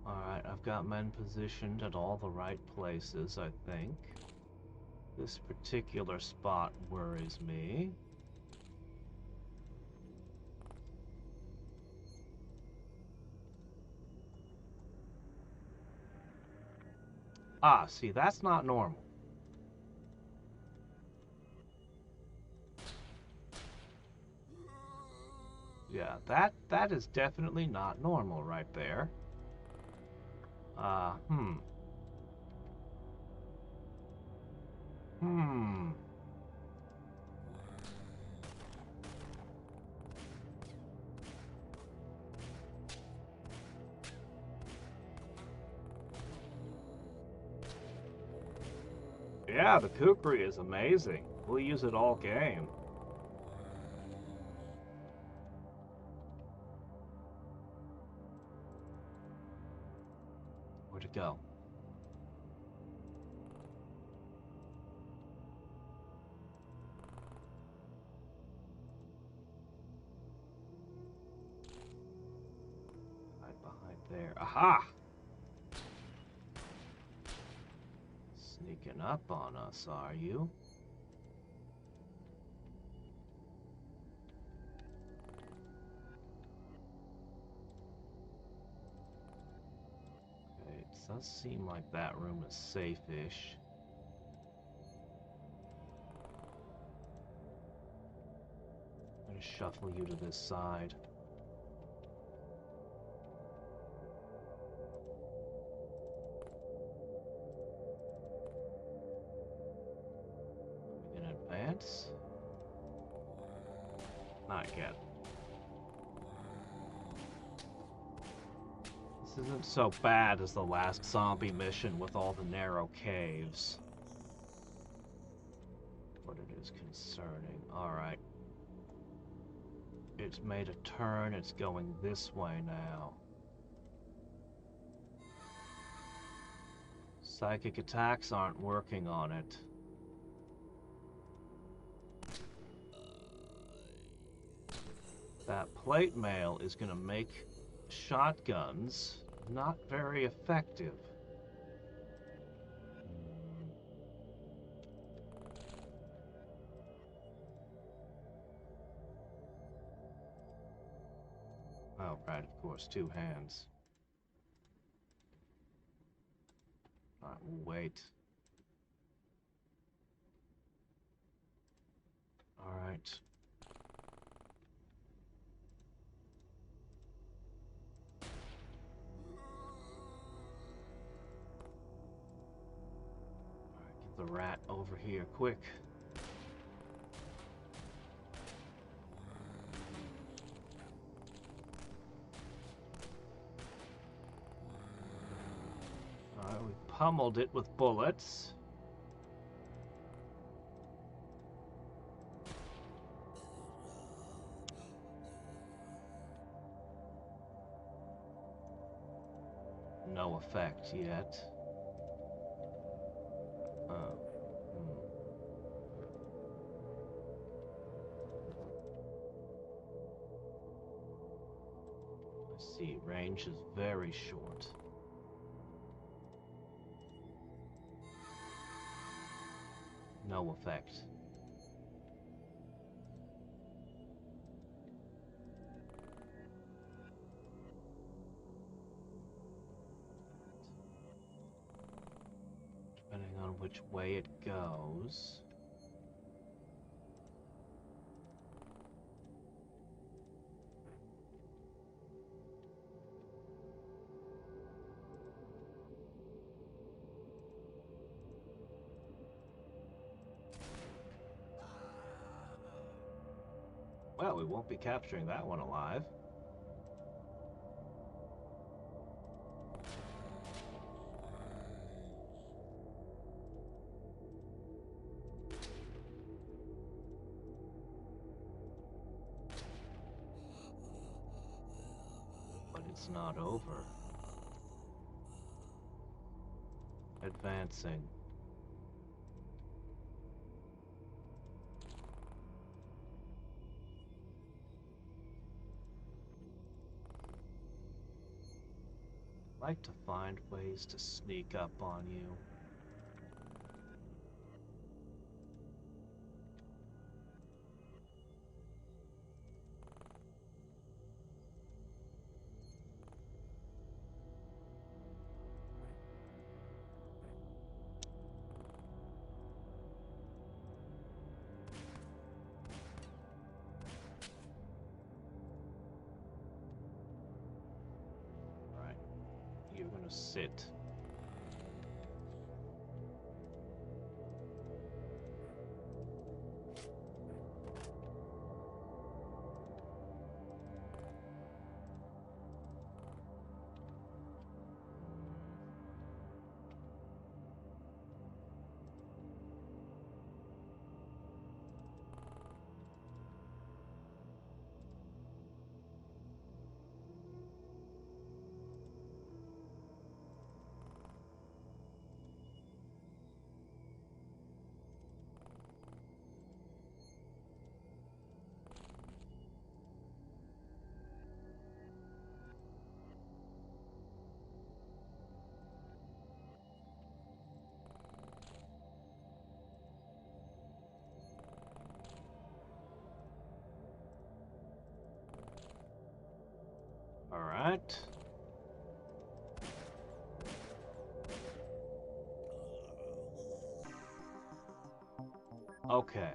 Alright, I've got men positioned at all the right places, I think. This particular spot worries me. Ah, see, that's not normal. Yeah, that is definitely not normal right there. Hmm. Hmm. Yeah, the kukri is amazing. We'll use it all game. Where'd it go? Right behind there. Aha! Sneaking up on us, are you? Okay, it does seem like that room is safe-ish. I'm gonna shuffle you to this side. Are we gonna advance? Not yet. This isn't so bad as the last zombie mission with all the narrow caves. But it is concerning. Alright. It's made a turn, it's going this way now. Psychic attacks aren't working on it. That plate mail is gonna make shotguns not very effective. Oh, right, of course, two hands. Alright, we'll wait. Alright. Alright, get the rat over here, quick. Alright, we pummeled it with bullets. No effect yet. Oh. I see, range is very short. No effect. Depending on which way it goes. Well, we won't be capturing that one alive. But it's not over. Advancing. Like to find ways to sneak up on you. gonna sit. Alright. Okay.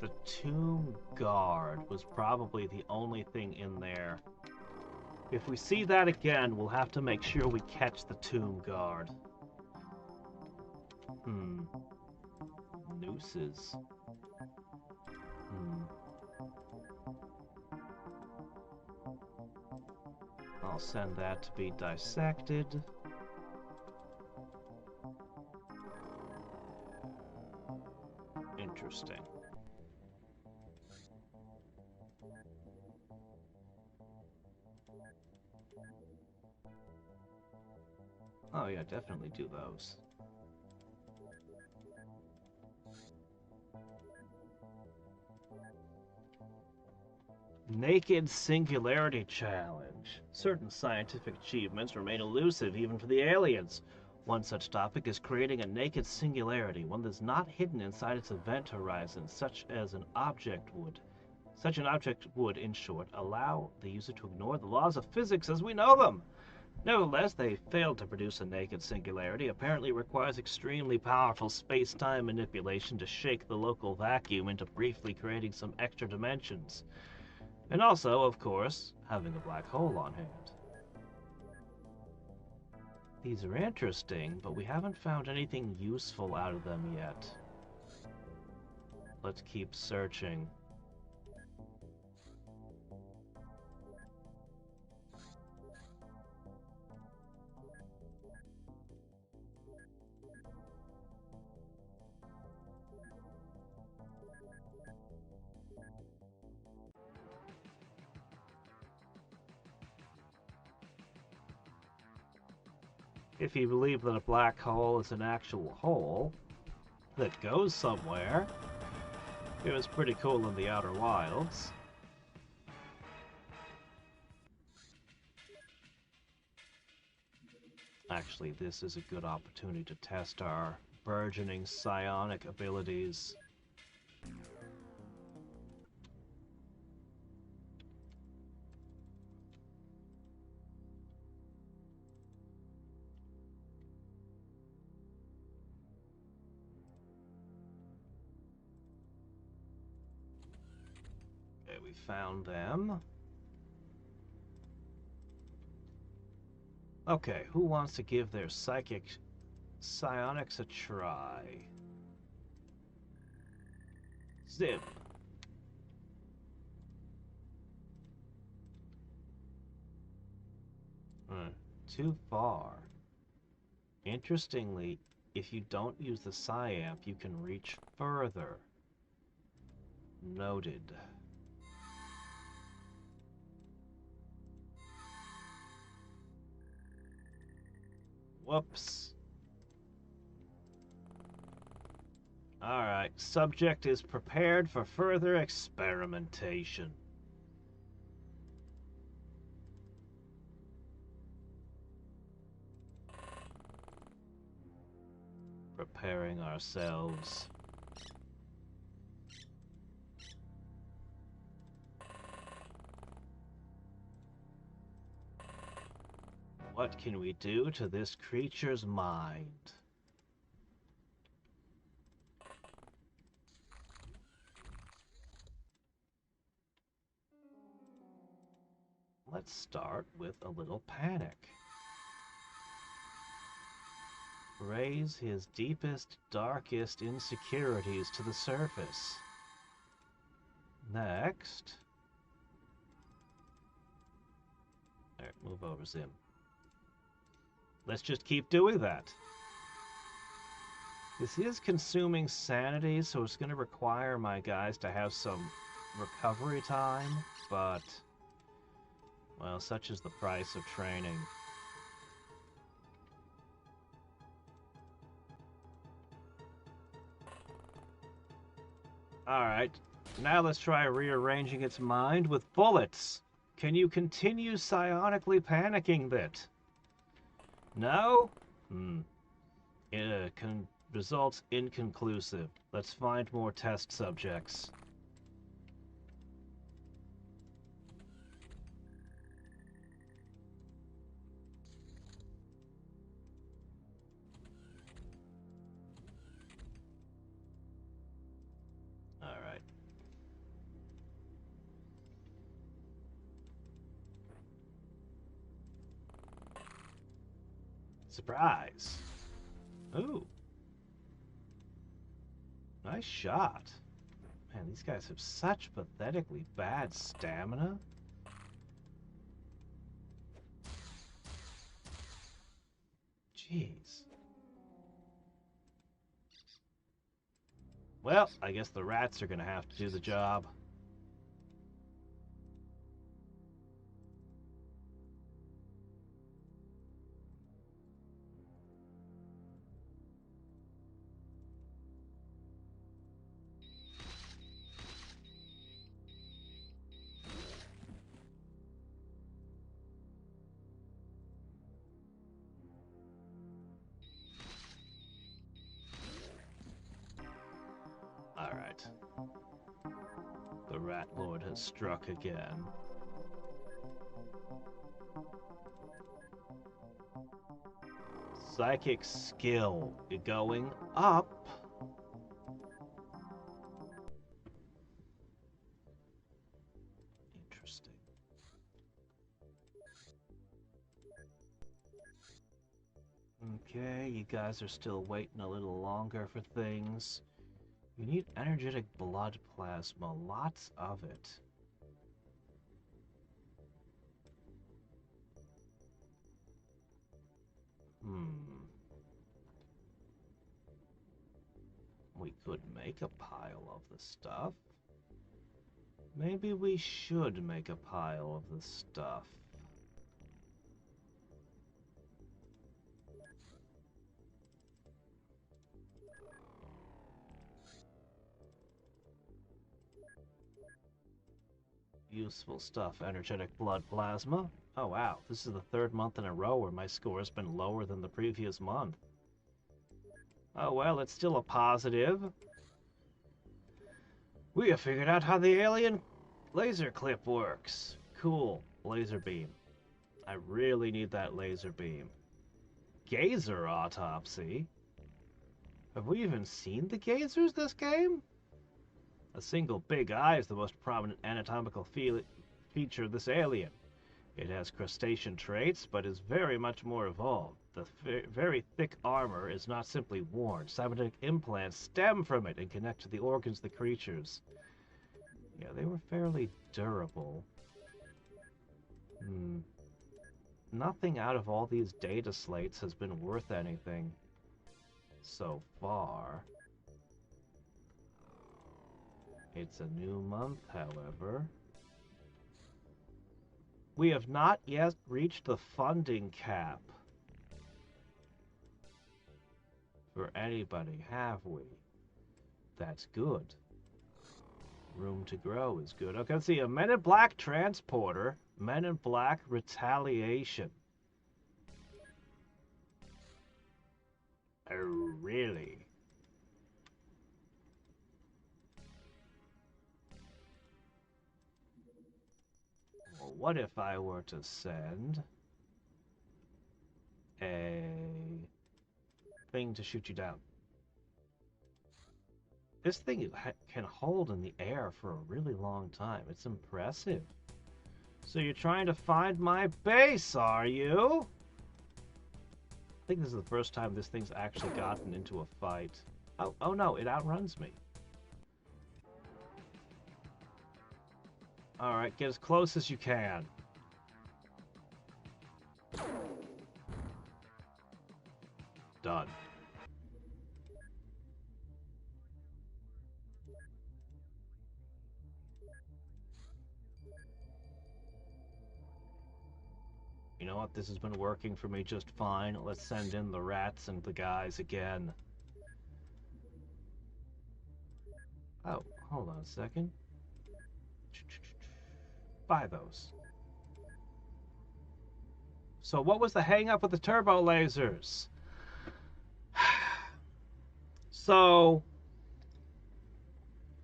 The tomb guard was probably the only thing in there. If we see that again, we'll have to make sure we catch the tomb guard. Nooses. I'll send that to be dissected. Interesting. Oh yeah, definitely do those. Naked Singularity Challenge. Certain scientific achievements remain elusive even for the aliens. One such topic is creating a naked singularity, one that's not hidden inside its event horizon, such an object would, in short, allow the user to ignore the laws of physics as we know them. Nevertheless, they failed to produce a naked singularity. Apparently it requires extremely powerful space-time manipulation to shake the local vacuum into briefly creating some extra dimensions. And also, of course, having a black hole on hand. These are interesting, but we haven't found anything useful out of them yet. Let's keep searching. If you believe that a black hole is an actual hole that goes somewhere, it was pretty cool in the Outer Wilds. Actually, this is a good opportunity to test our burgeoning psionic abilities. Okay, we found them. Okay, who wants to give their psychic psionics a try? Zip. Too far. Interestingly, if you don't use the psi-amp, you can reach further. Noted. Whoops. Alright, subject is prepared for further experimentation. Preparing ourselves. What can we do to this creature's mind? Let's start with a little panic. Raise his deepest, darkest insecurities to the surface. Next. Alright, move over, Zim. Let's just keep doing that. This is consuming sanity, so it's going to require my guys to have some recovery time, but, well, such is the price of training. Alright, now let's try rearranging its mind with bullets. Can you continue psionically panicking that? No? Results inconclusive. Let's find more test subjects. Alright. Surprise! Ooh. Nice shot. Man, these guys have such pathetically bad stamina. Jeez. Well, I guess the rats are gonna have to do the job. Alright. The Rat Lord has struck again. Psychic skill going up. Interesting. Okay, you guys are still waiting a little longer for things. You need energetic blood plasma, lots of it. We could make a pile of the stuff. Maybe we should make a pile of the stuff. Useful stuff, energetic blood plasma. Oh wow, this is the third month in a row where my score has been lower than the previous month. Oh well, it's still a positive. We have figured out how the alien laser clip works. Cool, laser beam. I really need that laser beam. Gazer autopsy? Have we even seen the gazers this game? A single big eye is the most prominent anatomical feature of this alien. It has crustacean traits, but is very much more evolved. The very thick armor is not simply worn. Cybernetic implants stem from it and connect to the organs of the creatures. Yeah, they were fairly durable. Nothing out of all these data slates has been worth anything so far. It's a new month, however. We have not yet reached the funding cap for anybody, have we? That's good. Room to grow is good. Okay, let's see. A Men in Black transporter. Men in Black retaliation. Oh, really? Well, what if I were to send a thing to shoot you down? This thing can hold in the air for a really long time. It's impressive. So you're trying to find my base, are you? I think this is the first time this thing's actually gotten into a fight. Oh no, it outruns me. Alright, get as close as you can. Done. You know what? This has been working for me just fine. Let's send in the rats and the guys again. Oh, hold on a second. Buy those. So what was the hang-up with the turbo lasers? So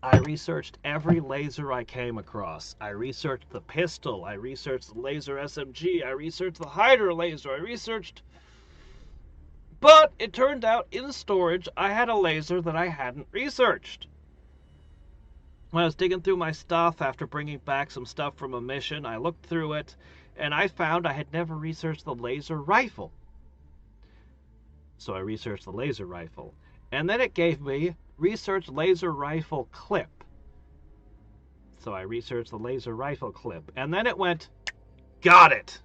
I researched every laser I came across. I researched the pistol. I researched the laser SMG. I researched the Hydra laser. I researched... But it turned out in storage I had a laser that I hadn't researched. When I was digging through my stuff after bringing back some stuff from a mission, I looked through it, and I found I had never researched the laser rifle. So I researched the laser rifle. And then it gave me research laser rifle clip. So I researched the laser rifle clip. And then it went, got it!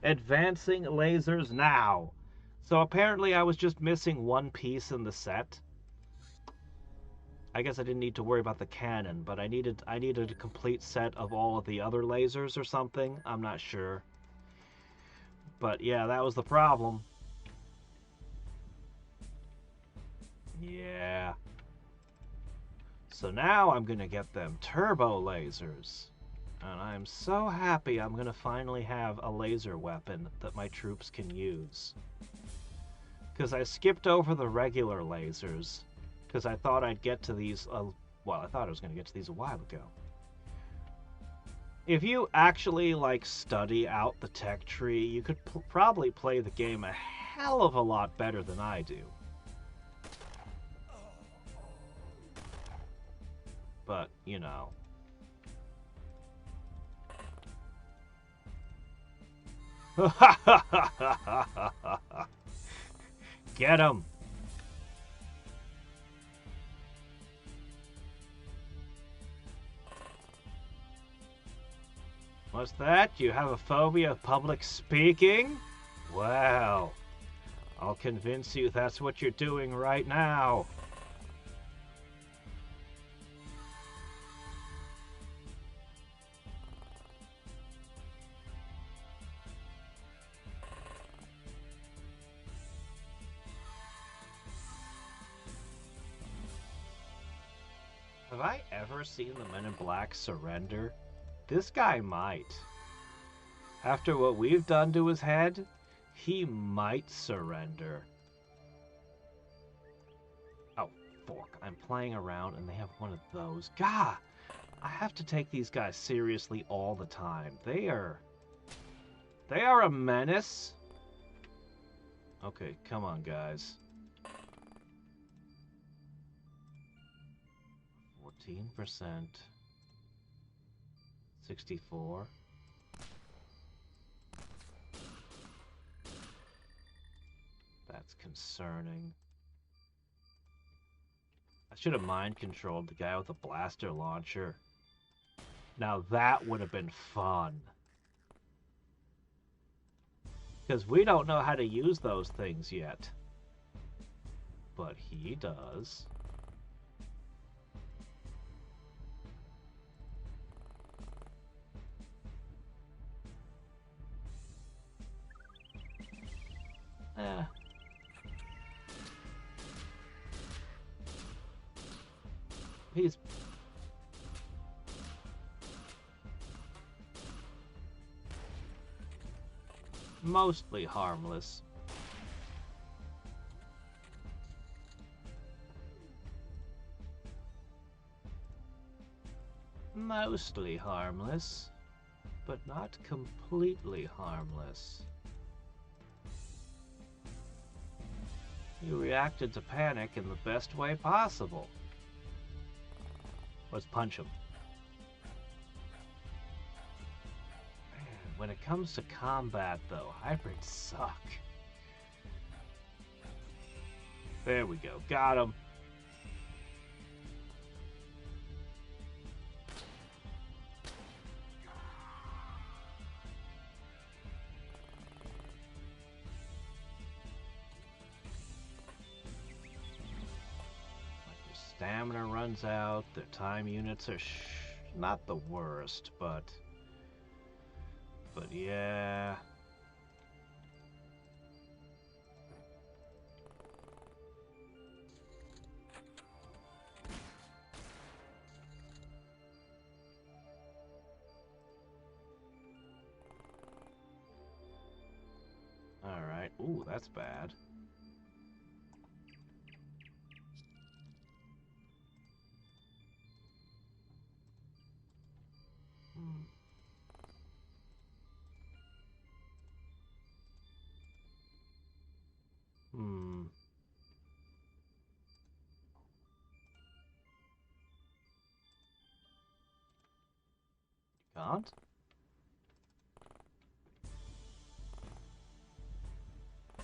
Advancing lasers now. So apparently I was just missing one piece in the set. I guess I didn't need to worry about the cannon, but I needed a complete set of all of the other lasers or something. I'm not sure. But yeah, that was the problem. Yeah. So now I'm gonna get them turbo lasers. And I'm so happy I'm gonna finally have a laser weapon that my troops can use. Because I skipped over the regular lasers. Because I thought I'd get to these, well, I thought I was going to get to these a while ago. If you actually, like, study out the tech tree, you could probably play the game a hell of a lot better than I do. But, you know. Get him! What's that? You have a phobia of public speaking? Well, I'll convince you that's what you're doing right now. Have I ever seen the Men in Black surrender? This guy might. After what we've done to his head, he might surrender. Oh, fork. I'm playing around and they have one of those. Gah! I have to take these guys seriously all the time. They are a menace. Okay, come on, guys. 14%. 64. That's concerning. I should have mind controlled the guy with the blaster launcher. Now that would have been fun. Because we don't know how to use those things yet. But he does. He's mostly harmless. Mostly harmless, but not completely harmless. You reacted to panic in the best way possible. Let's punch him. when it comes to combat, though, hybrids suck. There we go. Got him. Stamina runs out. Their time units are not the worst, but yeah. All right. Ooh, that's bad. Hmm. Can't? I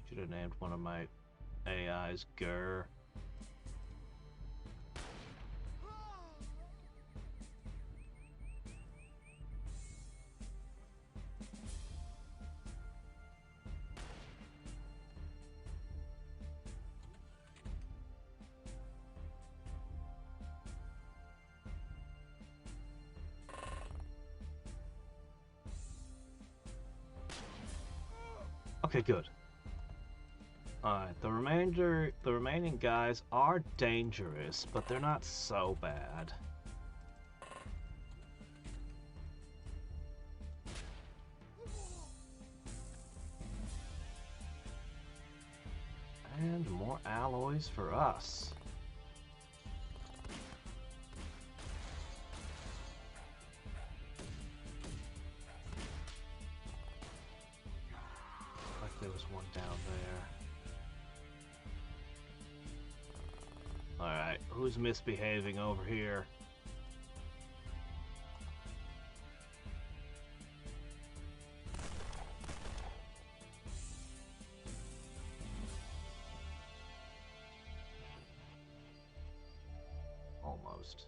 should have named one of my AIs Grr. Okay, good. Alright, the remaining guys are dangerous, but they're not so bad. And more alloys for us. Like there was one down there. Alright, who's misbehaving over here? Almost.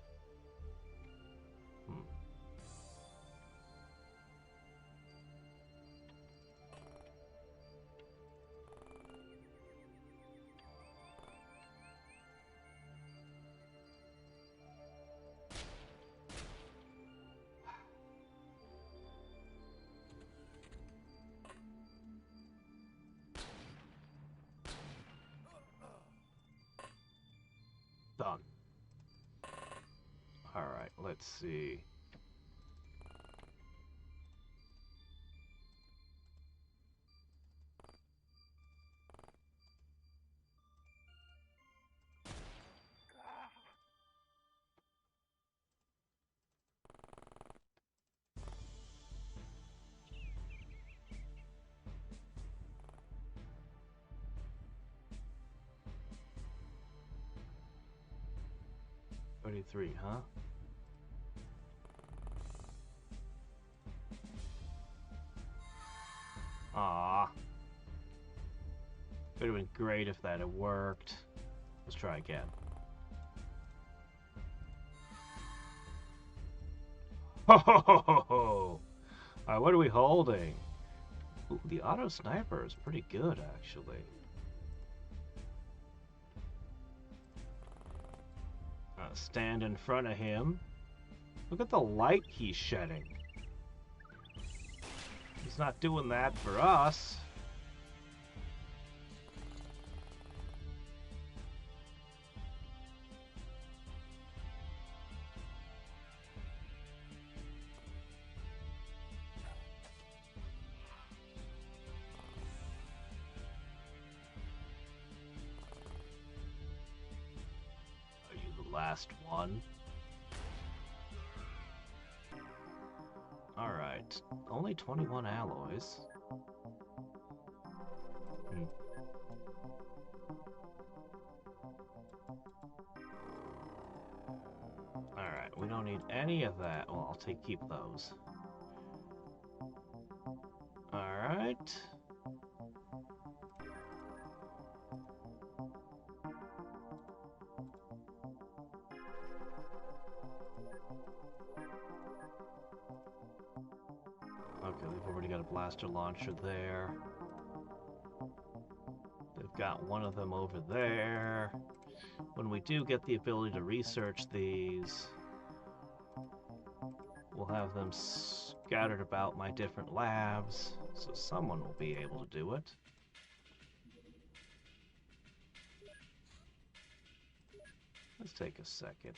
Done. Alright, let's see. $33, huh? Ah, would have been great if that had worked. Let's try again. Ho ho ho ho ho! Alright, what are we holding? Ooh, the auto sniper is pretty good, actually. Stand in front of him. Look at the light he's shedding. He's not doing that for us. Are you the last one? Alright, only 21 alloys. Alright, we don't need any of that. Well, keep those. Alright. Okay, they've already got a blaster launcher there. They've got one of them over there. When we do get the ability to research these, we'll have them scattered about my different labs, so someone will be able to do it. Let's take a second.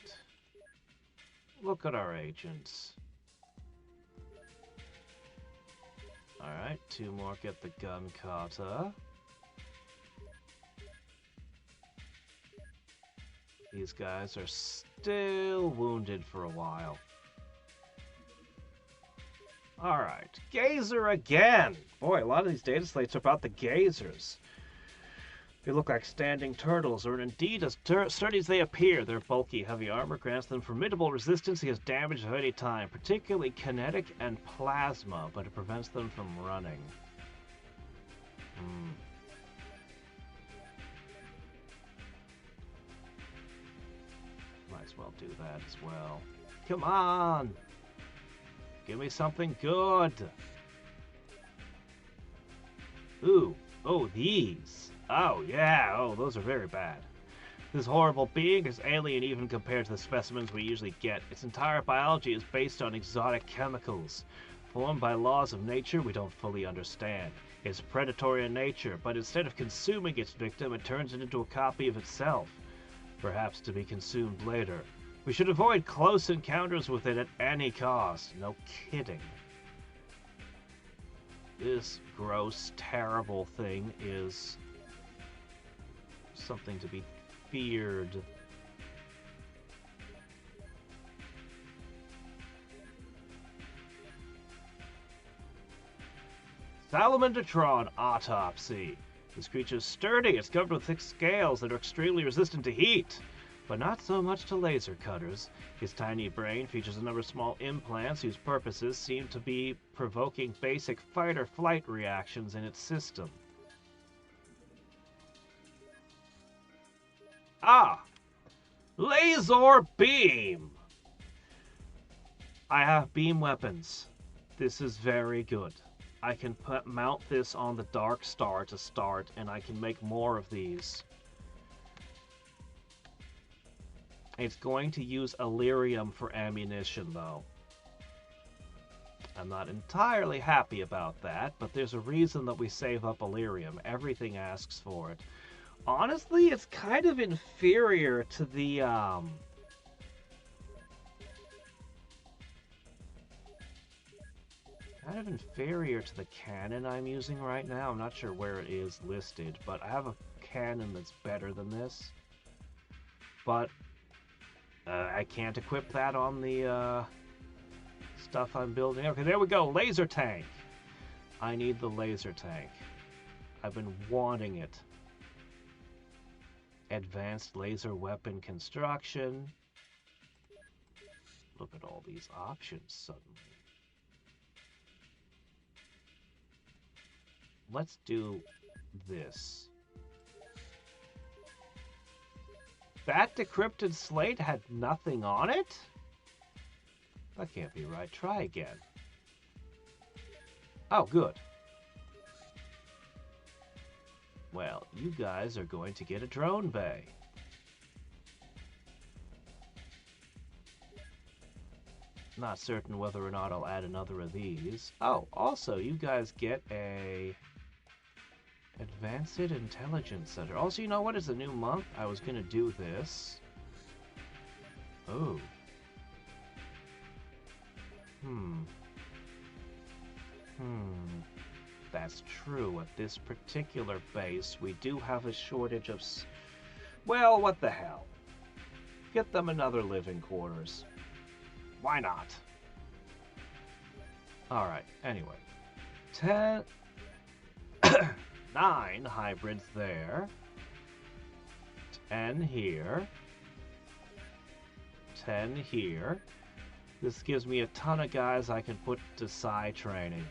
Look at our agents. Alright, 2 more get the gun kata. These guys are still wounded for a while. Alright, gazer again! Boy, a lot of these data slates are about the gazers. They look like standing turtles, or indeed as sturdy as they appear. Their bulky, heavy armor grants them formidable resistance against damage of any time, particularly kinetic and plasma, but it prevents them from running. Might as well do that as well. Come on! Give me something good! Ooh, oh, these! Oh, yeah. Oh, those are very bad. This horrible being is alien even compared to the specimens we usually get. Its entire biology is based on exotic chemicals, formed by laws of nature we don't fully understand. It's predatory in nature, but instead of consuming its victim, it turns it into a copy of itself, perhaps to be consumed later. We should avoid close encounters with it at any cost. No kidding. This gross, terrible thing is something to be feared. Salamandertron autopsy. This creature is sturdy. It's covered with thick scales that are extremely resistant to heat, but not so much to laser cutters. His tiny brain features a number of small implants whose purposes seem to be provoking basic fight-or-flight reactions in its system. Ah! Laser beam! I have beam weapons. This is very good. I can mount this on the Dark Star to start, and I can make more of these. It's going to use Illyrium for ammunition, though. I'm not entirely happy about that, but there's a reason that we save up Illyrium. Everything asks for it. Honestly, it's kind of inferior to the, cannon I'm using right now. I'm not sure where it is listed, but I have a cannon that's better than this. But I can't equip that on the stuff I'm building. Okay, there we go. Laser tank. I need the laser tank. I've been wanting it. Advanced laser weapon construction. Look at all these options suddenly. Let's do this. That decrypted slate had nothing on it? That can't be right. Try again. Oh, good. Well, you guys are going to get a drone bay. Not certain whether or not I'll add another of these. Oh, also, you guys get a Advanced Intelligence Center. Also, you know what? It's a new month. I was going to do this. Oh. That's true. At this particular base, we do have a shortage of... Well, what the hell? Get them another living quarters. Why not? Alright, anyway. 9 hybrids there. 10 here. 10 here. This gives me a ton of guys I can put to psi training.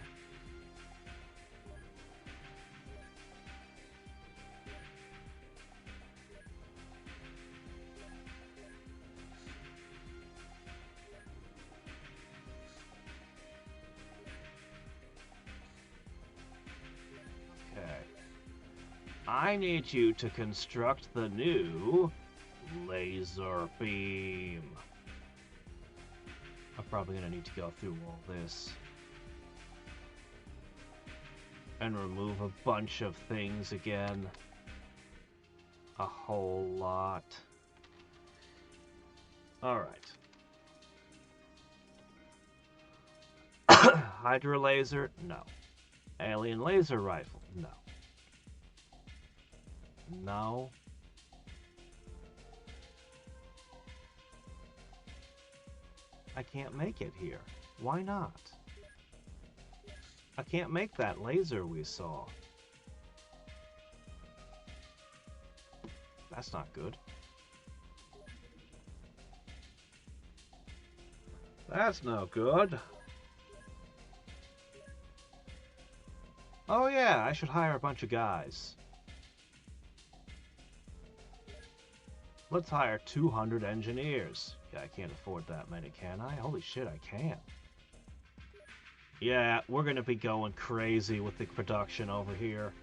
I need you to construct the new laser beam. I'm probably gonna need to go through all this and remove a bunch of things again. A whole lot. Alright. Hydra laser? No. Alien laser rifle? No. No. I can't make it here. Why not? I can't make that laser we saw. That's not good. That's no good. Oh yeah, I should hire a bunch of guys. Let's hire 200 engineers. Yeah, I can't afford that many, can I? Holy shit, I can. Yeah, we're gonna be going crazy with the production over here.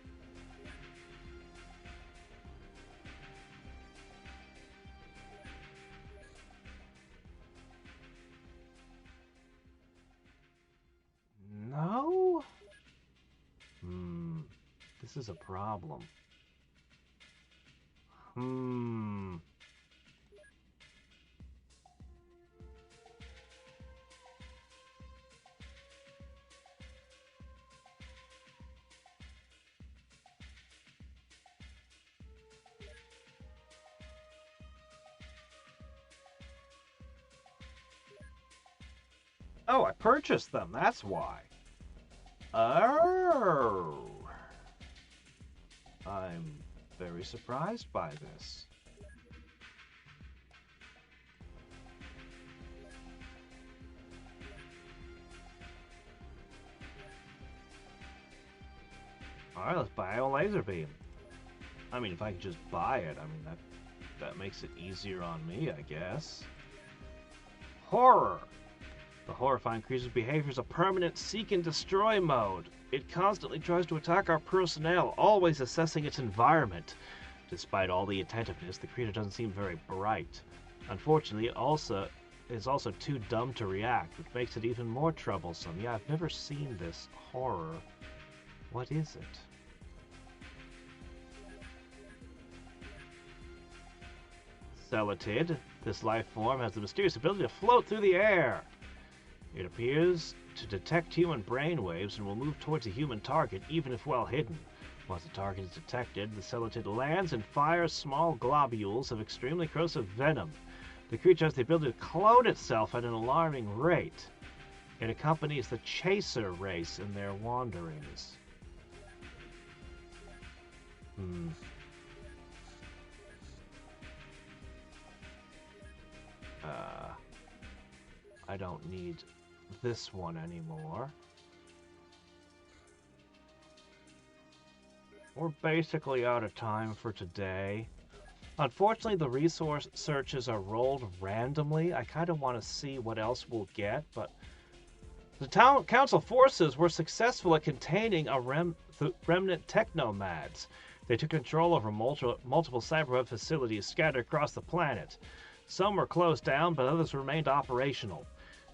No? This is a problem. Oh, I purchased them, that's why. Oh. I'm very surprised by this. Alright, let's buy a laser beam. I mean, if I could just buy it, I mean, that makes it easier on me, I guess. Horror! The horrifying creature's behavior is a permanent seek and destroy mode. It constantly tries to attack our personnel, always assessing its environment. Despite all the attentiveness, the creature doesn't seem very bright. Unfortunately, it is also too dumb to react, which makes it even more troublesome. Yeah, I've never seen this horror. What is it? Celatid. This life form has the mysterious ability to float through the air. It appears to detect human brainwaves and will move towards a human target, even if well hidden. Once the target is detected, the Celatid lands and fires small globules of extremely corrosive venom. The creature has the ability to clone itself at an alarming rate. It accompanies the Chaser race in their wanderings. I don't need this one anymore. We're basically out of time for today. Unfortunately, the resource searches are rolled randomly. I kind of want to see what else we'll get, but the town council forces were successful at containing the remnant technomads. They took control over multiple cyberweb facilities scattered across the planet. Some were closed down, but others remained operational.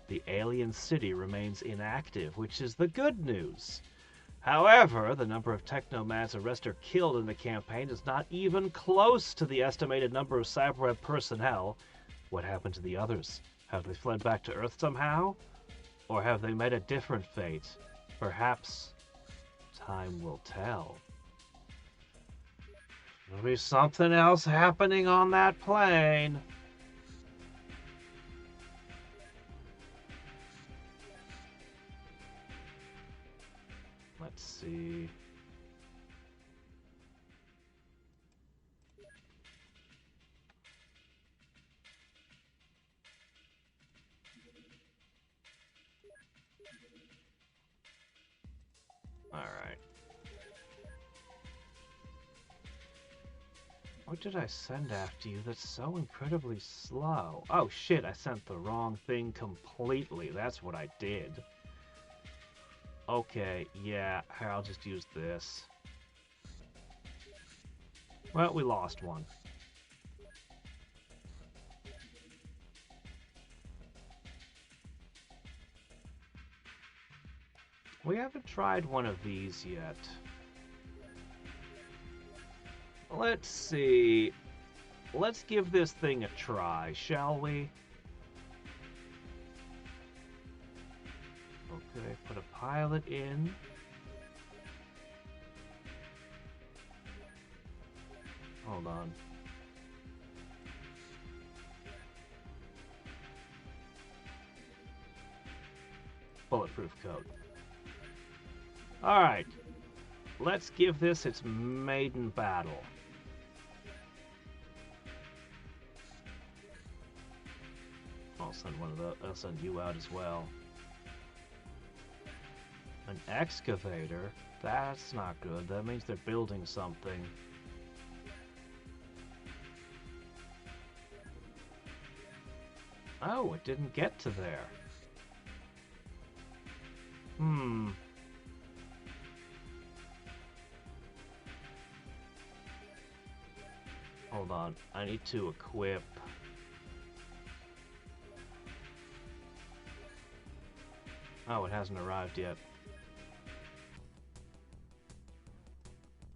The alien city remains inactive, which is the good news. However, the number of technomads arrested or killed in the campaign is not even close to the estimated number of cyberweb personnel. What happened to the others? Have they fled back to Earth somehow? Or have they met a different fate? Perhaps time will tell. There'll be something else happening on that plane. Let's see. All right. What did I send after you that's so incredibly slow? Oh shit, I sent the wrong thing completely. That's what I did. Okay, yeah, here, I'll just use this. Well, we lost one. We haven't tried one of these yet. Let's see. Let's give this thing a try, shall we? Okay, put a pilot in. Hold on. Bulletproof coat. Alright. Let's give this its maiden battle. I'll send you out as well. An excavator? That's not good. That means they're building something. Oh, it didn't get to there. Hold on. I need to equip... Oh, it hasn't arrived yet.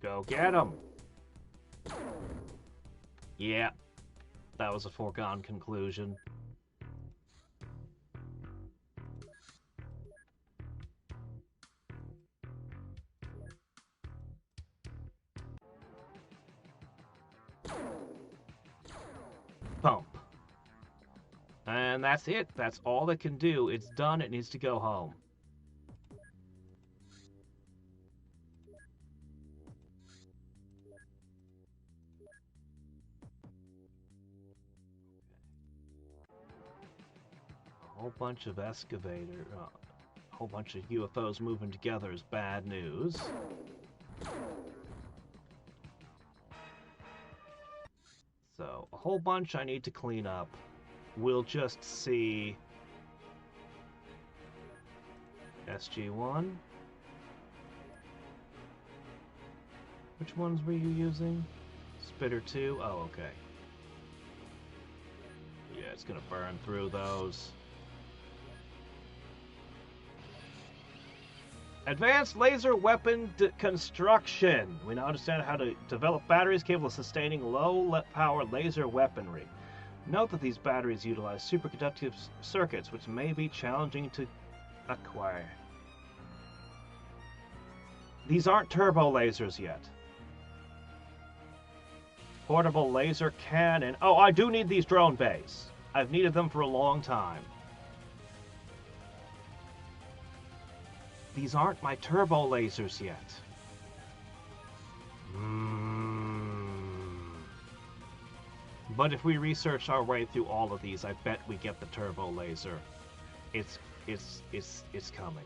Go get him! Yeah. That was a foregone conclusion. Bump. And that's it. That's all it can do. It's done. It needs to go home. A whole bunch of excavator, a whole bunch of UFOs moving together is bad news. So, a whole bunch I need to clean up. We'll just see... SG-1. Which ones were you using? Spitter 2? Oh, okay. Yeah, it's gonna burn through those. Advanced laser weapon construction. We now understand how to develop batteries capable of sustaining low-power laser weaponry. Note that these batteries utilize superconductive circuits, which may be challenging to acquire. These aren't turbo lasers yet. Portable laser cannon. Oh, I do need these drone bays. I've needed them for a long time. These aren't my turbo lasers yet. But if we research our way through all of these, I bet we get the turbo laser. It's coming.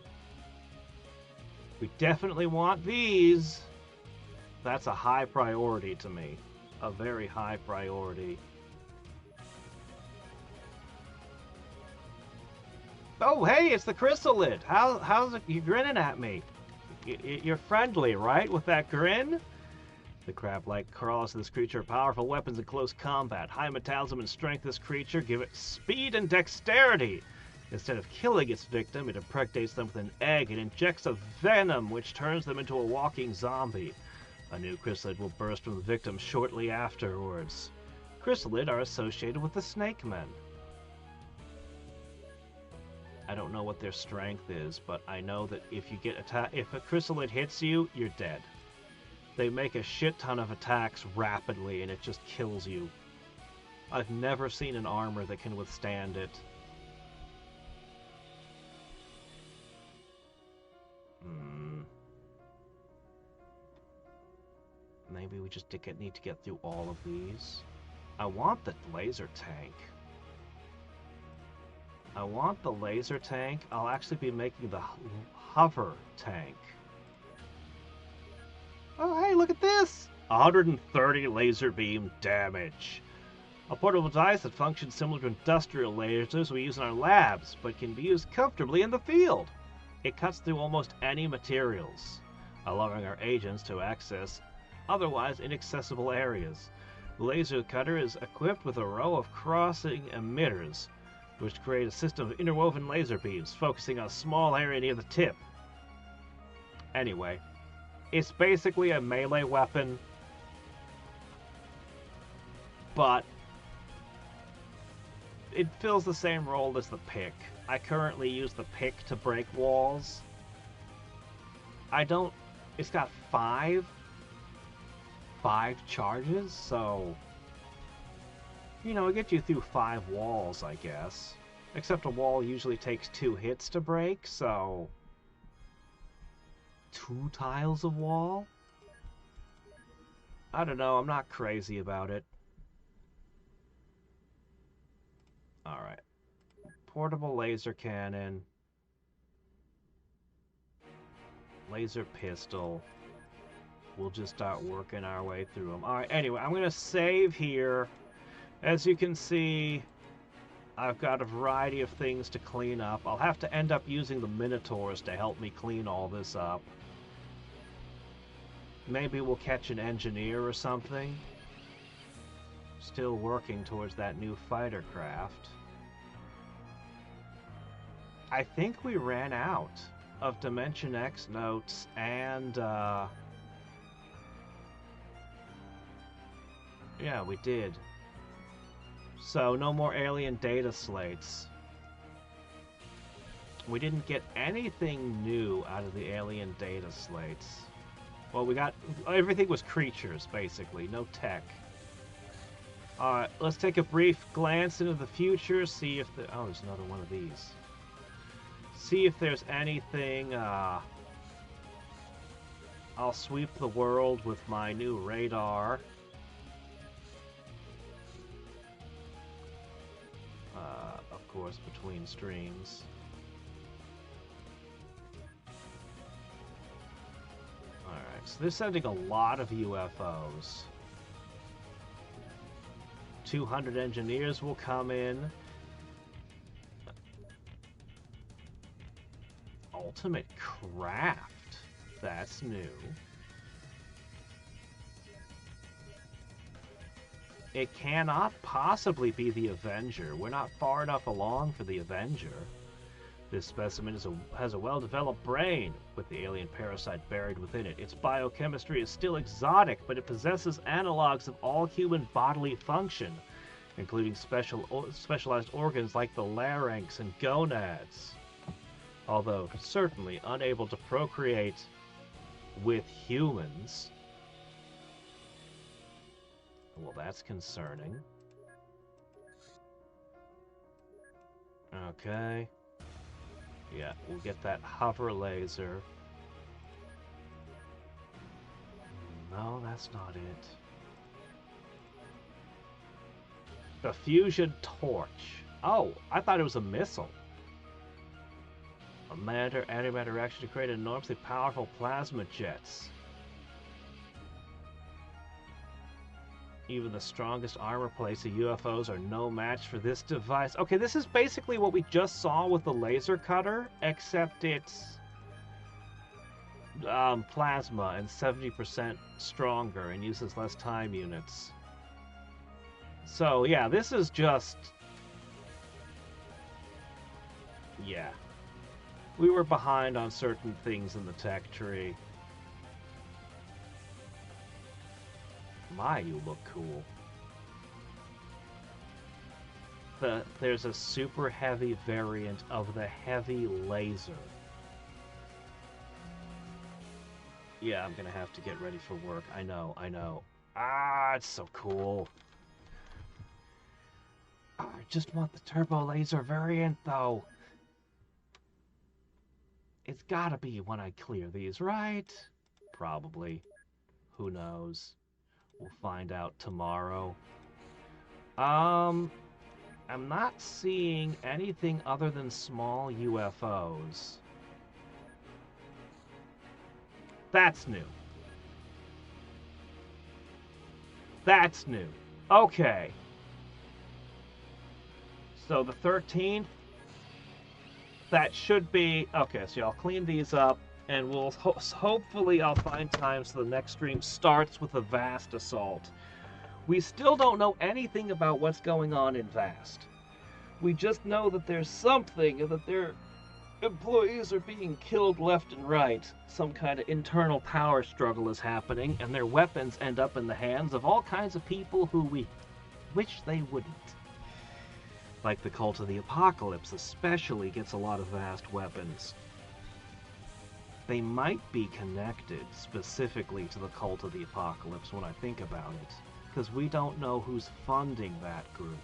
We definitely want these. That's a high priority to me. A very high priority. Oh, hey, it's the chrysalid. How's it? You grinning at me? You're friendly, right? With that grin? The crab-like claws of this creature are powerful weapons in close combat. High metabolism and strength of this creature give it speed and dexterity. Instead of killing its victim, it impregnates them with an egg and injects a venom which turns them into a walking zombie. A new chrysalid will burst from the victim shortly afterwards. Chrysalid are associated with the snake men. I don't know what their strength is, but I know that if a chrysalid hits you, you're dead. They make a shit ton of attacks rapidly and it just kills you. I've never seen an armor that can withstand it. Maybe we just need to get through all of these. I want the laser tank. I'll actually be making the hover tank. Oh, hey, look at this! 130 laser beam damage. A portable device that functions similar to industrial lasers we use in our labs, but can be used comfortably in the field. It cuts through almost any materials, allowing our agents to access otherwise inaccessible areas. The laser cutter is equipped with a row of crossing emitters, which create a system of interwoven laser beams, focusing on a small area near the tip. Anyway, it's basically a melee weapon, but it fills the same role as the pick. I currently use the pick to break walls. It's got five charges, so, you know, it gets you through 5 walls, I guess. Except a wall usually takes 2 hits to break, so 2 tiles of wall? I don't know, I'm not crazy about it. Alright. Portable laser cannon. Laser pistol. We'll just start working our way through them. Alright, anyway, I'm going to save here. As you can see, I've got a variety of things to clean up. I'll have to end up using the Minotaurs to help me clean all this up. Maybe we'll catch an engineer or something. Still working towards that new fighter craft. I think we ran out of Dimension X notes and, yeah, we did. So, no more alien data slates. We didn't get anything new out of the alien data slates. Well, we got... everything was creatures, basically. No tech. Alright, let's take a brief glance into the future, see if the... oh, there's another one of these. See if there's anything, I'll sweep the world with my new radar. Of course, between streams. Alright, so they're sending a lot of UFOs. 200 engineers will come in. Ultimate craft. That's new. It cannot possibly be the Avenger. We're not far enough along for the Avenger. This specimen has a well-developed brain, with the alien parasite buried within it. Its biochemistry is still exotic, but it possesses analogs of all human bodily function, including specialized organs like the larynx and gonads. Although certainly unable to procreate with humans. Well, that's concerning. Okay. Yeah, we'll get that hover laser. No, that's not it. The fusion torch. Oh, I thought it was a missile. A antimatter reaction to create enormously powerful plasma jets. Even the strongest armor plates of UFOs are no match for this device. Okay, this is basically what we just saw with the laser cutter, except it's plasma and 70% stronger and uses less time units. So yeah, this is just... yeah. We were behind on certain things in the tech tree. My, you look cool. There's a super heavy variant of the heavy laser. Yeah, I'm gonna have to get ready for work. I know, I know. Ah, it's so cool. I just want the turbo laser variant, though. It's gotta be when I clear these, right? Probably. Who knows? We'll find out tomorrow. I'm not seeing anything other than small UFOs. That's new. That's new. Okay. So the 13th, that should be... okay, so I'll clean these up. And we'll hopefully I'll find time so the next stream starts with a Vast assault. We still don't know anything about what's going on in Vast. We just know that there's something, and that their employees are being killed left and right. Some kind of internal power struggle is happening, and their weapons end up in the hands of all kinds of people who we wish they wouldn't. Like the Cult of the Apocalypse especially gets a lot of Vast weapons. They might be connected specifically to the Cult of the Apocalypse when I think about it, because we don't know who's funding that group.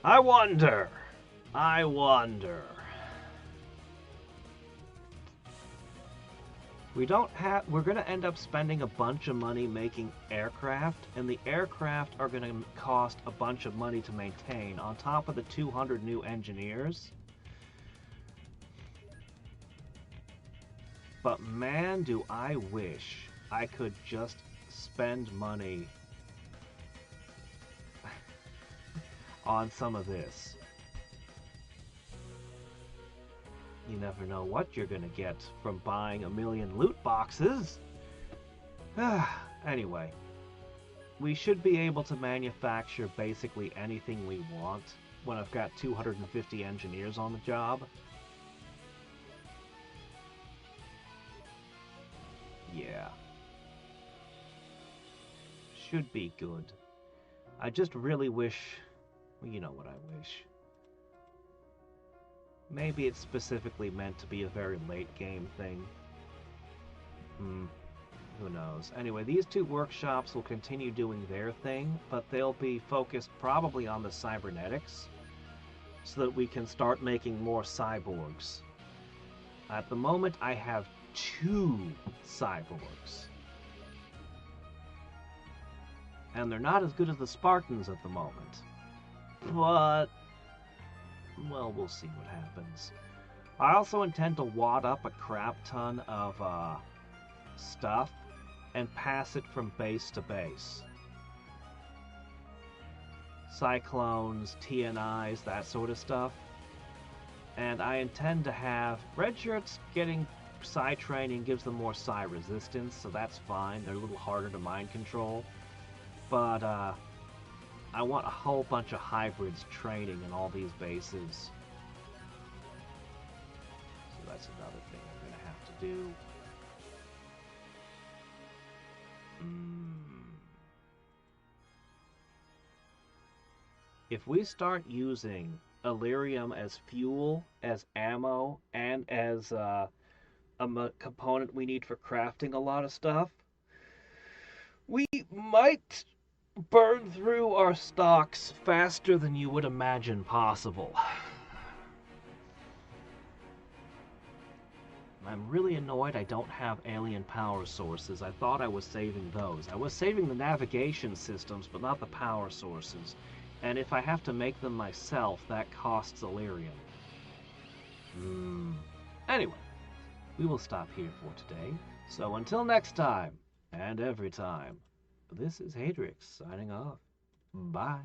I wonder. We're going to end up spending a bunch of money making aircraft, and the aircraft are going to cost a bunch of money to maintain, on top of the 200 new engineers. But man, do I wish I could just spend money on some of this. You never know what you're gonna get from buying a million loot boxes. Anyway, we should be able to manufacture basically anything we want when I've got 250 engineers on the job. Yeah. Should be good. I just really wish... Well, you know what I wish. Maybe it's specifically meant to be a very late game thing. Who knows. Anyway, these two workshops will continue doing their thing, but they'll be focused probably on the cybernetics, so that we can start making more cyborgs. At the moment, I have 2 cyborgs. And they're not as good as the Spartans at the moment. But... well, we'll see what happens. I also intend to wad up a crap ton of stuff and pass it from base to base. Cyclones, TNIs, that sort of stuff. And I intend to have... Red Shirts getting Psi training gives them more Psi resistance, so that's fine. They're a little harder to mind control. But, I want a whole bunch of hybrids training in all these bases. So that's another thing I'm going to have to do. If we start using Elerium as fuel, as ammo, and as a component we need for crafting a lot of stuff, we might burn through our stocks faster than you would imagine possible. I'm really annoyed I don't have alien power sources. I thought I was saving those. I was saving the navigation systems, but not the power sources. And if I have to make them myself, that costs Elerium. Anyway, we will stop here for today. So until next time, and every time, this is Hadriex signing off. Bye.